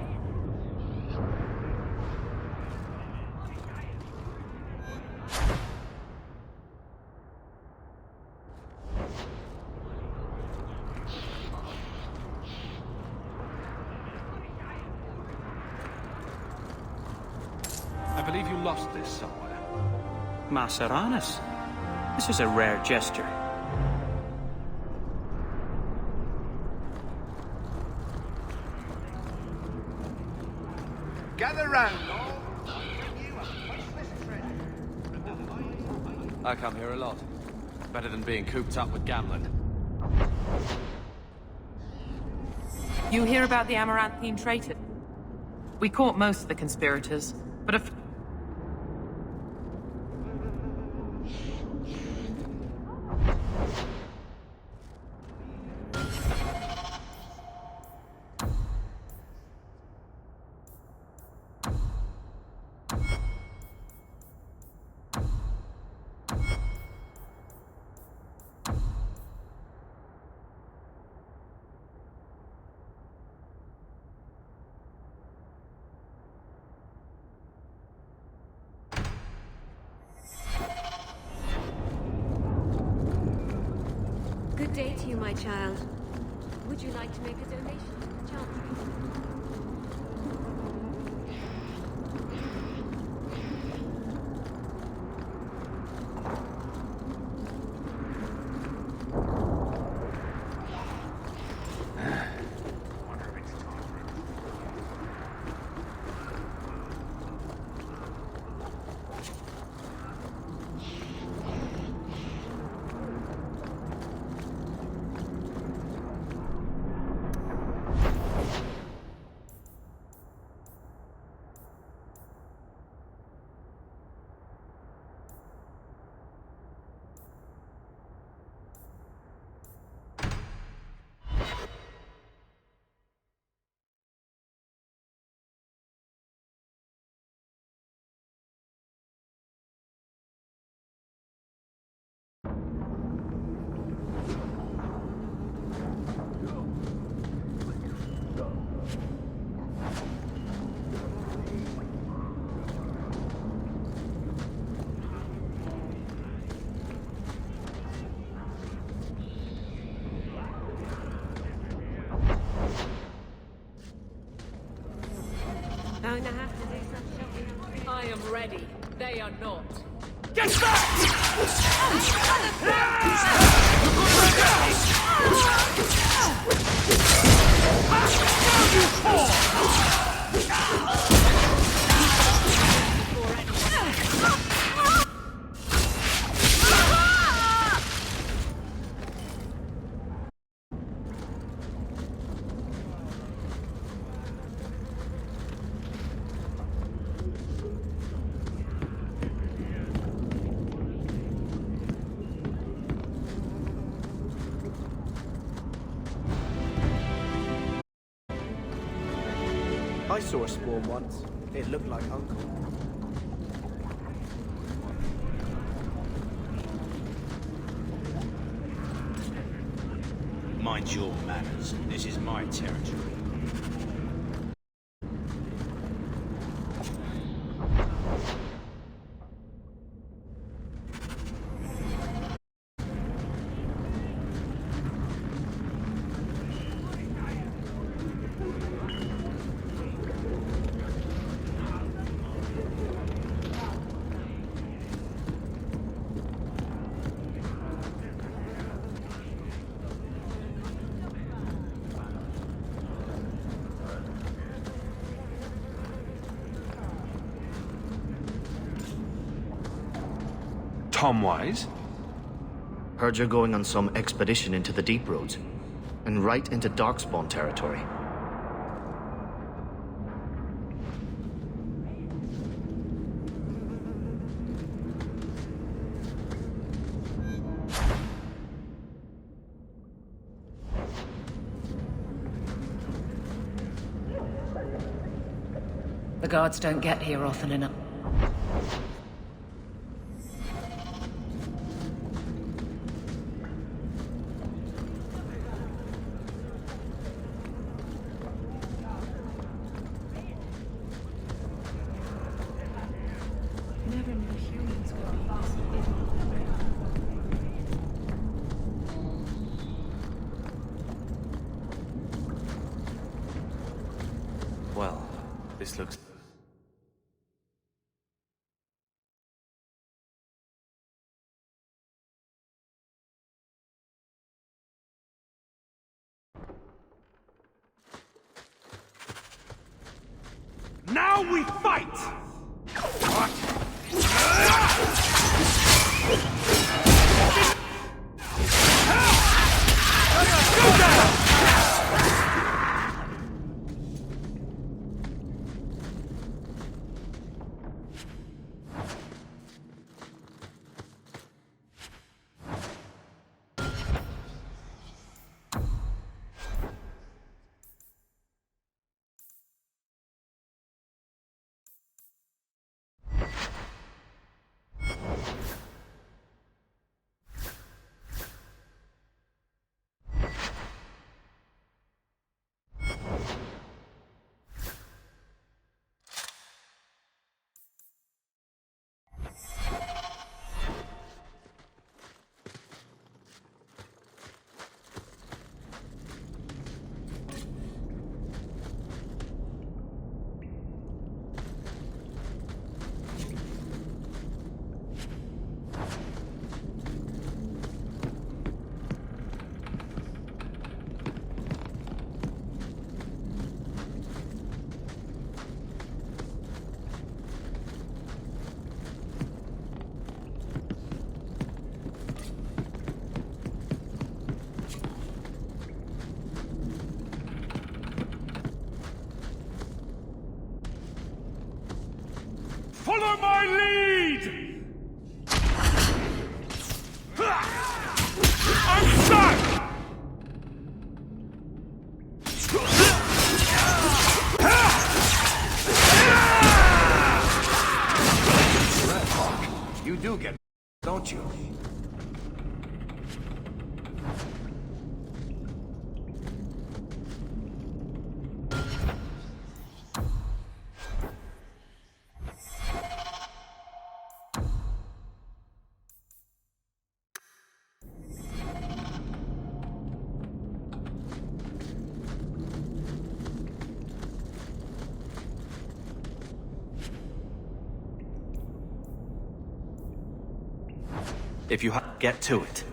Speaker 4: I believe you lost this somewhere.
Speaker 14: Maceranis. This is a rare gesture.
Speaker 16: Gather round,
Speaker 7: I come here a lot. Better than being cooped up with Gamlen.
Speaker 21: You hear about the Amaranthine traitor? We caught most of the conspirators, but if...
Speaker 6: Good day to you, my child. Would you like to make a donation to the Chantry? Going to have to do some shopping.
Speaker 21: I am ready. They are not.
Speaker 22: Get back!
Speaker 8: I saw a spawn once. It looked like Uncle.
Speaker 15: Mind your manners. This is my territory.
Speaker 20: Tom Wise?
Speaker 13: Heard you're going on some expedition into the Deep Roads, and right into Darkspawn territory.
Speaker 10: The guards don't get here often enough.
Speaker 2: Never knew humans could be this big.
Speaker 7: Well, this looks...
Speaker 22: Now we fight! What? Go down! Follow my lead! I'm stuck!
Speaker 11: You do get, don't you?
Speaker 7: If you get to it.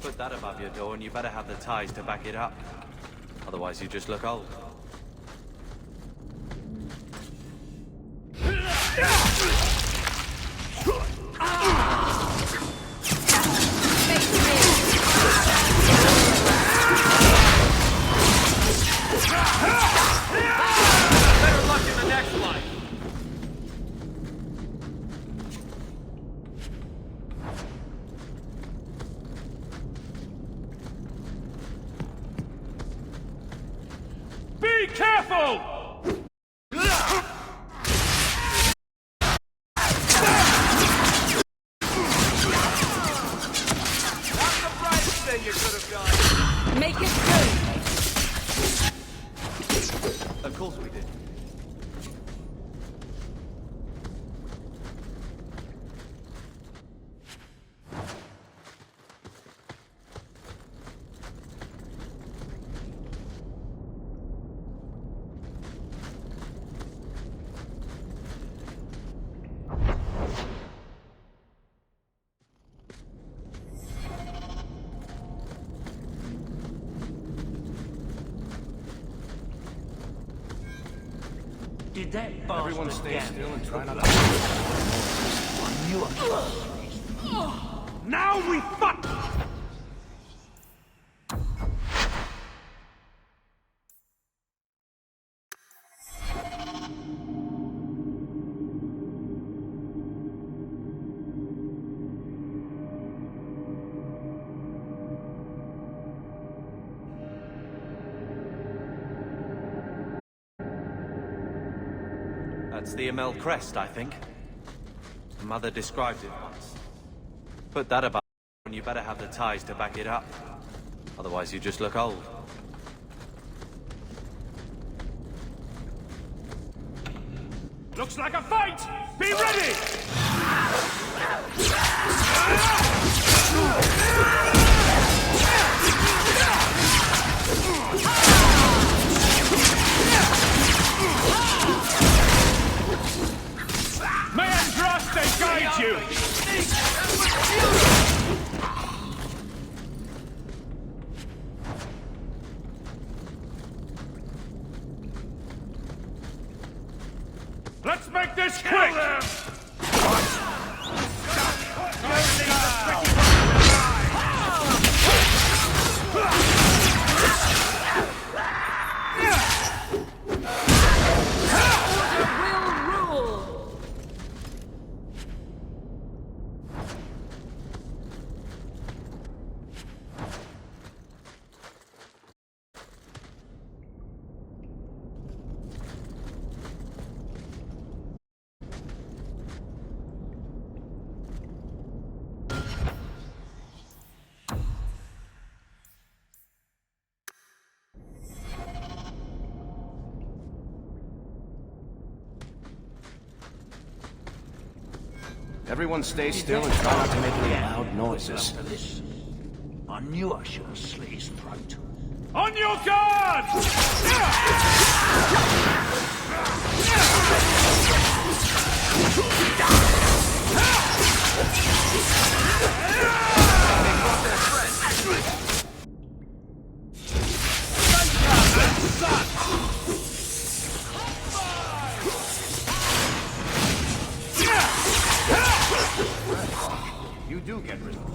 Speaker 7: Put that above your door and you better have the ties to back it up. Otherwise you just look old.
Speaker 22: Better luck in the next life. Be careful!
Speaker 12: Make it good!
Speaker 7: Of course we did.
Speaker 22: Did that bastard
Speaker 11: Everyone stay
Speaker 22: again.
Speaker 11: still and try not to...
Speaker 22: Now we fight!
Speaker 7: That's the Amel crest, I think. Mother described it once. Put that above and you better have the ties to back it up. Otherwise you just look old.
Speaker 22: Looks like a fight! Be ready! May Andraste guide you! Let's make this quick!
Speaker 11: Everyone stay still and try not to make any loud noises.
Speaker 22: I knew I should have slit his throat. On your guard!
Speaker 11: You do get rid of them.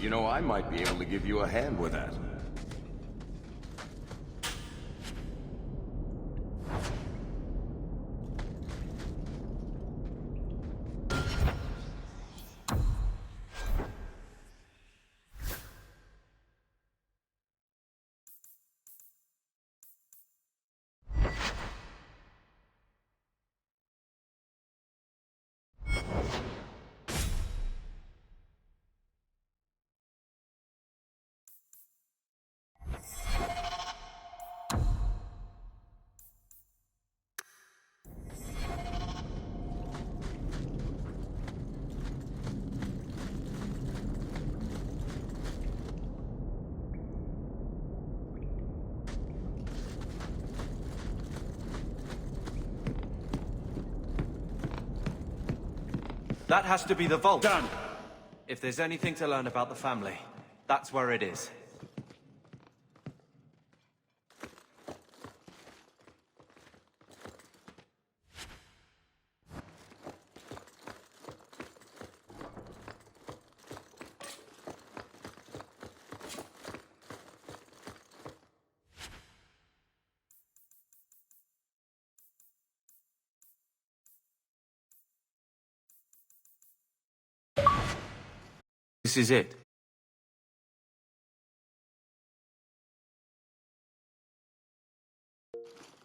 Speaker 11: You know, I might be able to give you a hand with that.
Speaker 7: That has to be the vault.
Speaker 22: Done.
Speaker 7: If there's anything to learn about the family, that's where it is. This is it.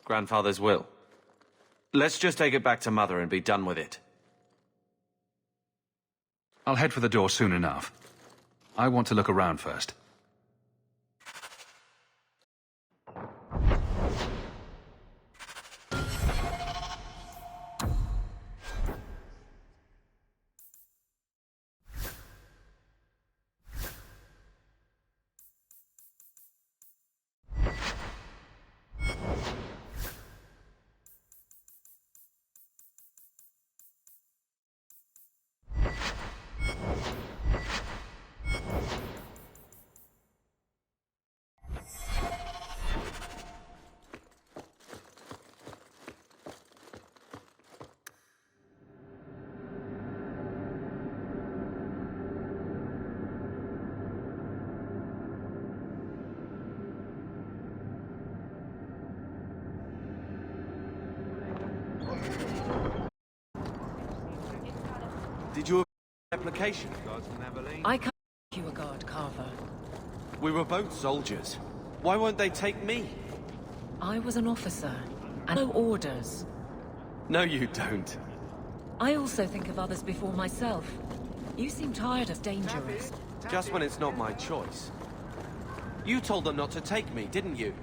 Speaker 7: Grandfather's will. Let's just take it back to Mother and be done with it.
Speaker 4: I'll head for the door soon enough. I want to look around first.
Speaker 7: Did you application?
Speaker 10: I can't make you a guard, Carver.
Speaker 7: We were both soldiers. Why won't they take me?
Speaker 10: I was an officer, and no orders.
Speaker 7: No, you don't.
Speaker 10: I also think of others before myself. You seem tired of dangerous.
Speaker 7: Just when it's not my choice. You told them not to take me, didn't you?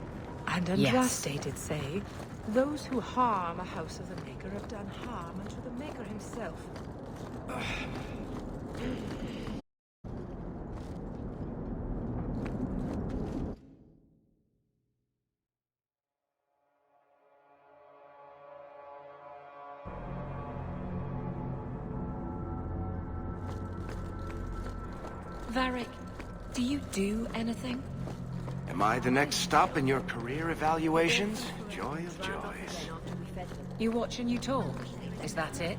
Speaker 9: And Andraste did say, those who harm a house of the Maker have done harm unto the Maker himself.
Speaker 10: Varric, do you do anything?
Speaker 18: Am I the next stop in your career evaluations? Joy of joys.
Speaker 10: You watch and you talk. Is that it?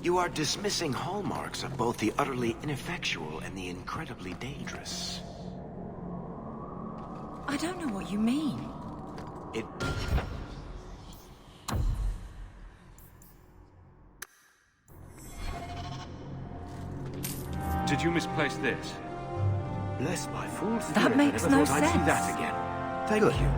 Speaker 18: You are dismissing hallmarks of both the utterly ineffectual and the incredibly dangerous.
Speaker 10: I don't know what you mean.
Speaker 18: It...
Speaker 4: Did you misplace this?
Speaker 18: Bless my fool spirit.
Speaker 10: That makes
Speaker 18: I never
Speaker 10: no
Speaker 18: thought I'd see
Speaker 10: sense.
Speaker 18: that again. Thank you.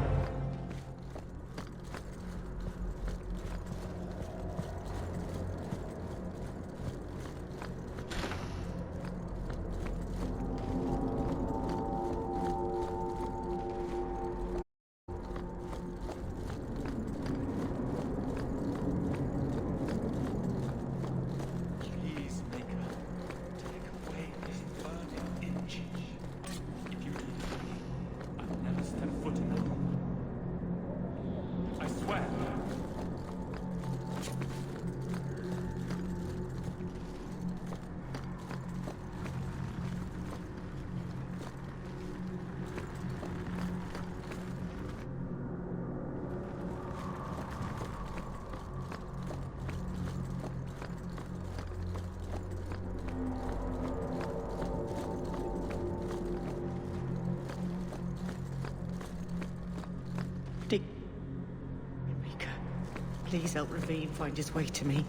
Speaker 9: Please help Ravine find his way to me.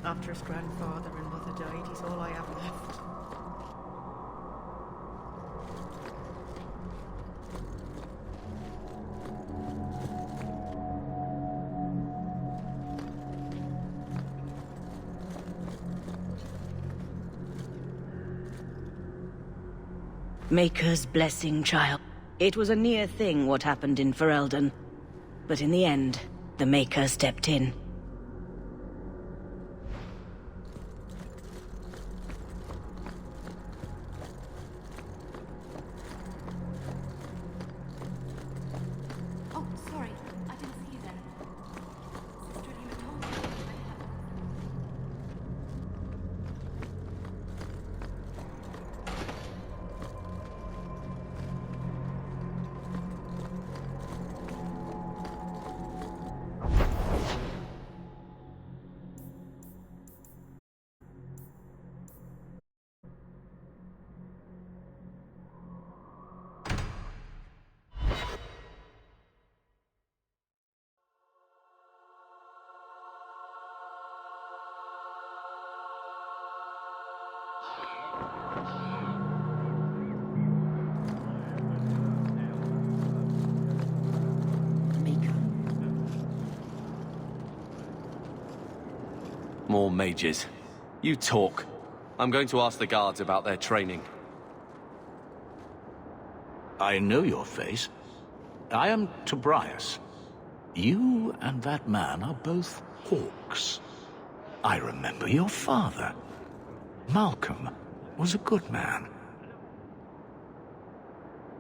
Speaker 9: After his grandfather and mother died, he's all I have left.
Speaker 19: Maker's blessing, child. It was a near thing what happened in Ferelden. But in the end, the Maker stepped in.
Speaker 12: Oh, sorry. I didn't see you then. Sister, you told me.
Speaker 7: More mages. You talk. I'm going to ask the guards about their training.
Speaker 22: I know your face. I am Tobias. You and that man are both hawks. I remember your father. Malcolm was a good man.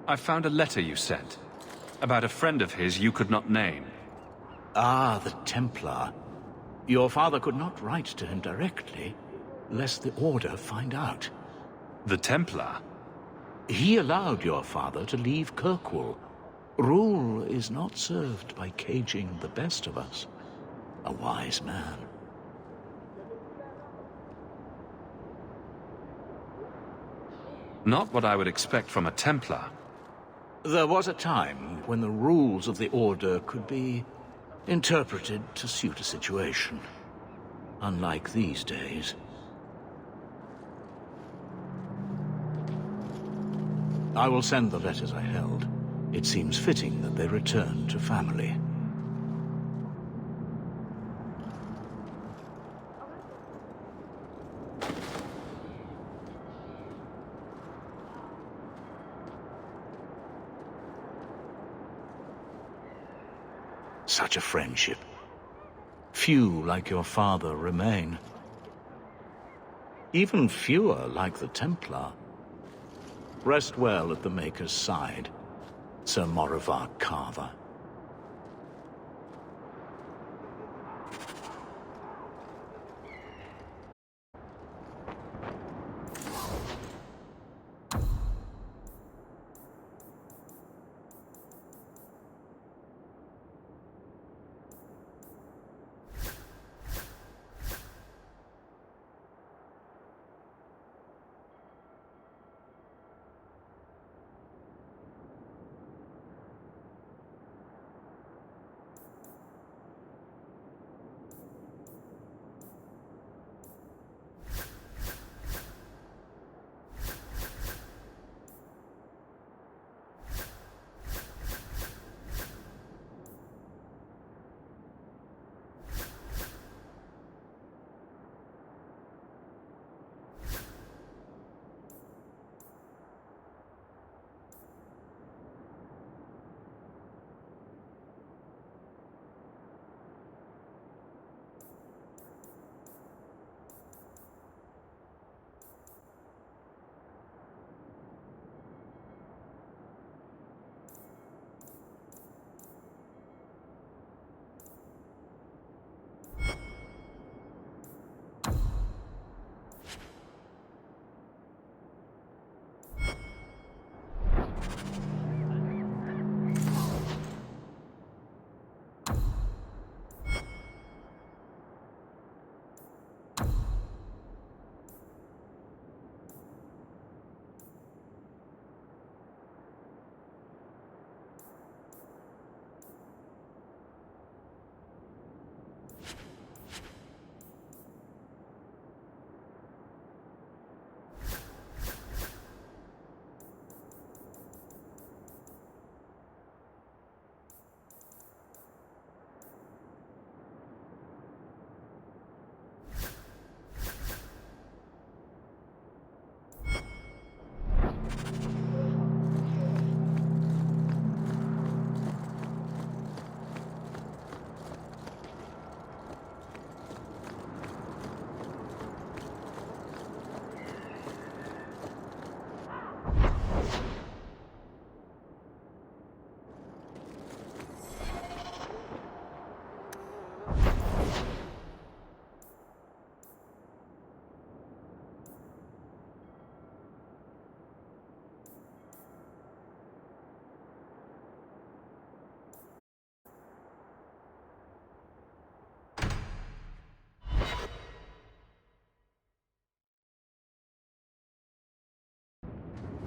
Speaker 4: I found a letter you sent. About a friend of his you could not name.
Speaker 22: Ah, the Templar. Your father could not write to him directly, lest the Order find out.
Speaker 4: The Templar?
Speaker 22: He allowed your father to leave Kirkwall. Rule is not served by caging the best of us. A wise man.
Speaker 4: Not what I would expect from a Templar.
Speaker 22: There was a time when the rules of the Order could be interpreted to suit a situation. Unlike these days. I will send the letters I held. It seems fitting that they return to family. Such a friendship. Few like your father remain. Even fewer like the Templar. Rest well at the Maker's side, Sir Morivar Carver.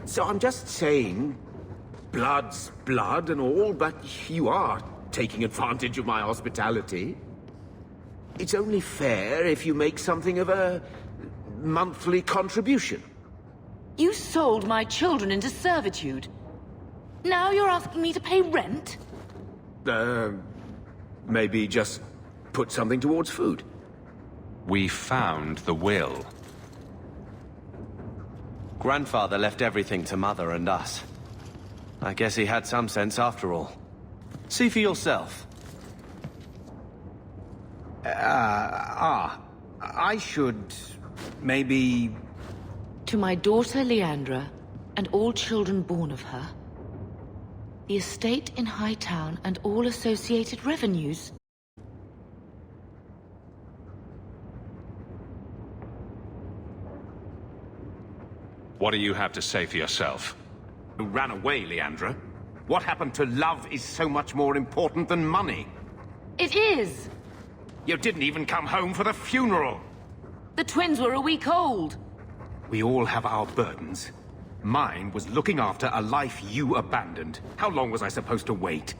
Speaker 3: So I'm just saying, blood's blood and all, but you are taking advantage of my hospitality. It's only fair if you make something of a monthly contribution.
Speaker 2: You sold my children into servitude. Now you're asking me to pay rent?
Speaker 3: Maybe just put something towards food.
Speaker 4: We found the will.
Speaker 7: Grandfather left everything to Mother and us. I guess he had some sense after all. See for yourself.
Speaker 3: I should... maybe...
Speaker 2: To my daughter Leandra, and all children born of her, the estate in Hightown and all associated revenues.
Speaker 4: What do you have to say for yourself?
Speaker 3: Who ran away, Leandra? What happened to love is so much more important than money.
Speaker 2: It is!
Speaker 3: You didn't even come home for the funeral!
Speaker 2: The twins were a week old!
Speaker 3: We all have our burdens. Mine was looking after a life you abandoned. How long was I supposed to wait?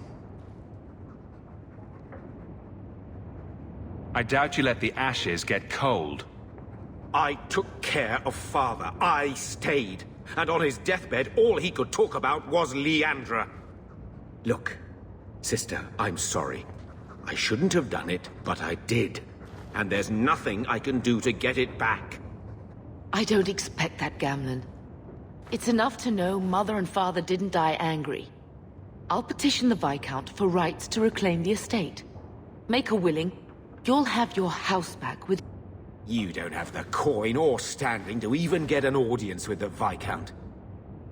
Speaker 4: I doubt you let the ashes get cold.
Speaker 3: I took care of Father. I stayed. And on his deathbed, all he could talk about was Leandra. Look, sister, I'm sorry. I shouldn't have done it, but I did. And there's nothing I can do to get it back.
Speaker 2: I don't expect that, Gamlen. It's enough to know Mother and Father didn't die angry. I'll petition the Viscount for rights to reclaim the estate. Make a willing, you'll have your house back with...
Speaker 3: You don't have the coin or standing to even get an audience with the Viscount.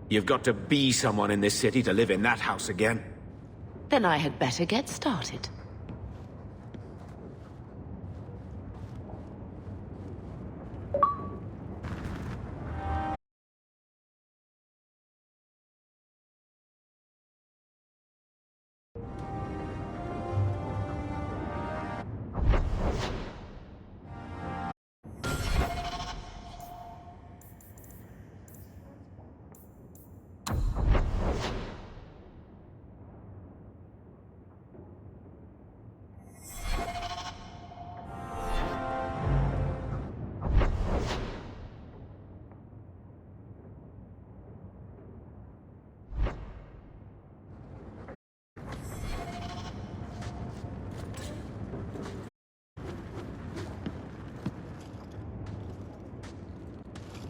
Speaker 3: You've got to be someone in this city to live in that house again.
Speaker 2: Then I had better get started.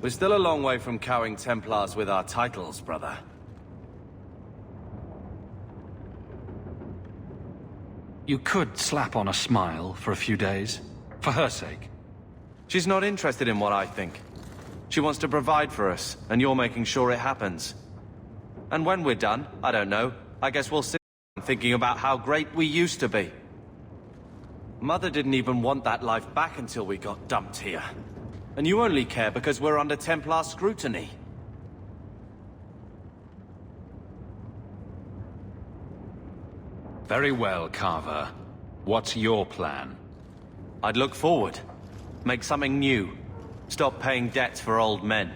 Speaker 7: We're still a long way from cowing Templars with our titles, brother.
Speaker 4: You could slap on a smile for a few days. For her sake.
Speaker 7: She's not interested in what I think. She wants to provide for us, and you're making sure it happens. And when we're done, I don't know, I guess we'll sit thinking about how great we used to be. Mother didn't even want that life back until we got dumped here. And you only care because we're under Templar scrutiny.
Speaker 4: Very well, Carver. What's your plan?
Speaker 7: I'd look forward. Make something new. Stop paying debts for old men.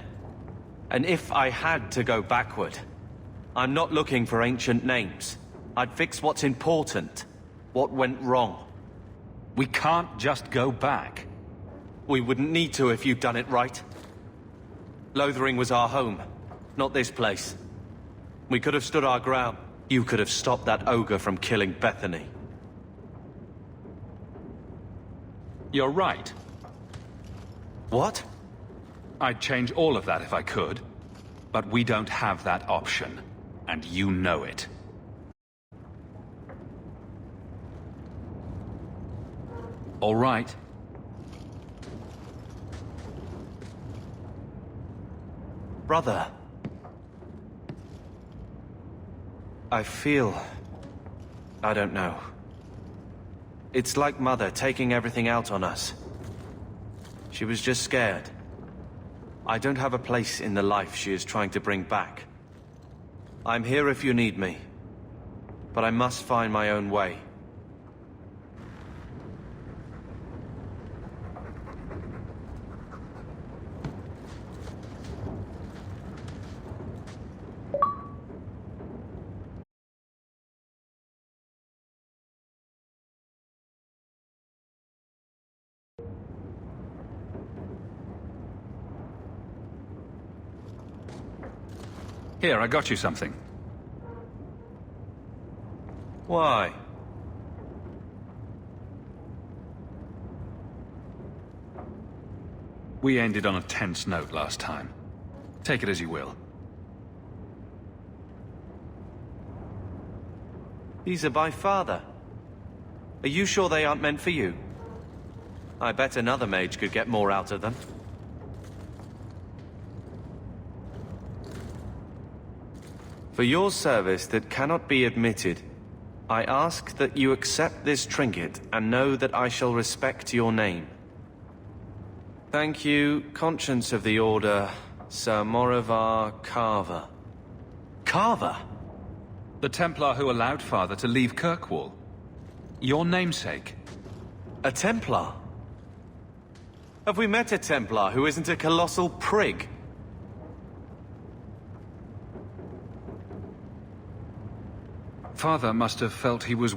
Speaker 7: And if I had to go backward, I'm not looking for ancient names. I'd fix what's important. What went wrong.
Speaker 4: We can't just go back.
Speaker 7: We wouldn't need to if you'd done it right. Lothering was our home, not this place. We could have stood our ground. You could have stopped that ogre from killing Bethany.
Speaker 4: You're right.
Speaker 7: What?
Speaker 4: I'd change all of that if I could. But we don't have that option. And you know it. All right.
Speaker 7: Brother. I feel... I don't know. It's like Mother taking everything out on us. She was just scared. I don't have a place in the life she is trying to bring back. I'm here if you need me. But I must find my own way.
Speaker 4: Here, I got you something.
Speaker 7: Why?
Speaker 4: We ended on a tense note last time. Take it as you will.
Speaker 7: These are by father. Are you sure they aren't meant for you? I bet another mage could get more out of them. For your service that cannot be admitted, I ask that you accept this trinket and know that I shall respect your name. Thank you, Conscience of the Order, Sir Morivar Carver. Carver?
Speaker 4: The Templar who allowed Father to leave Kirkwall. Your namesake.
Speaker 7: A Templar? Have we met a Templar who isn't a colossal prig?
Speaker 4: Father must have felt he was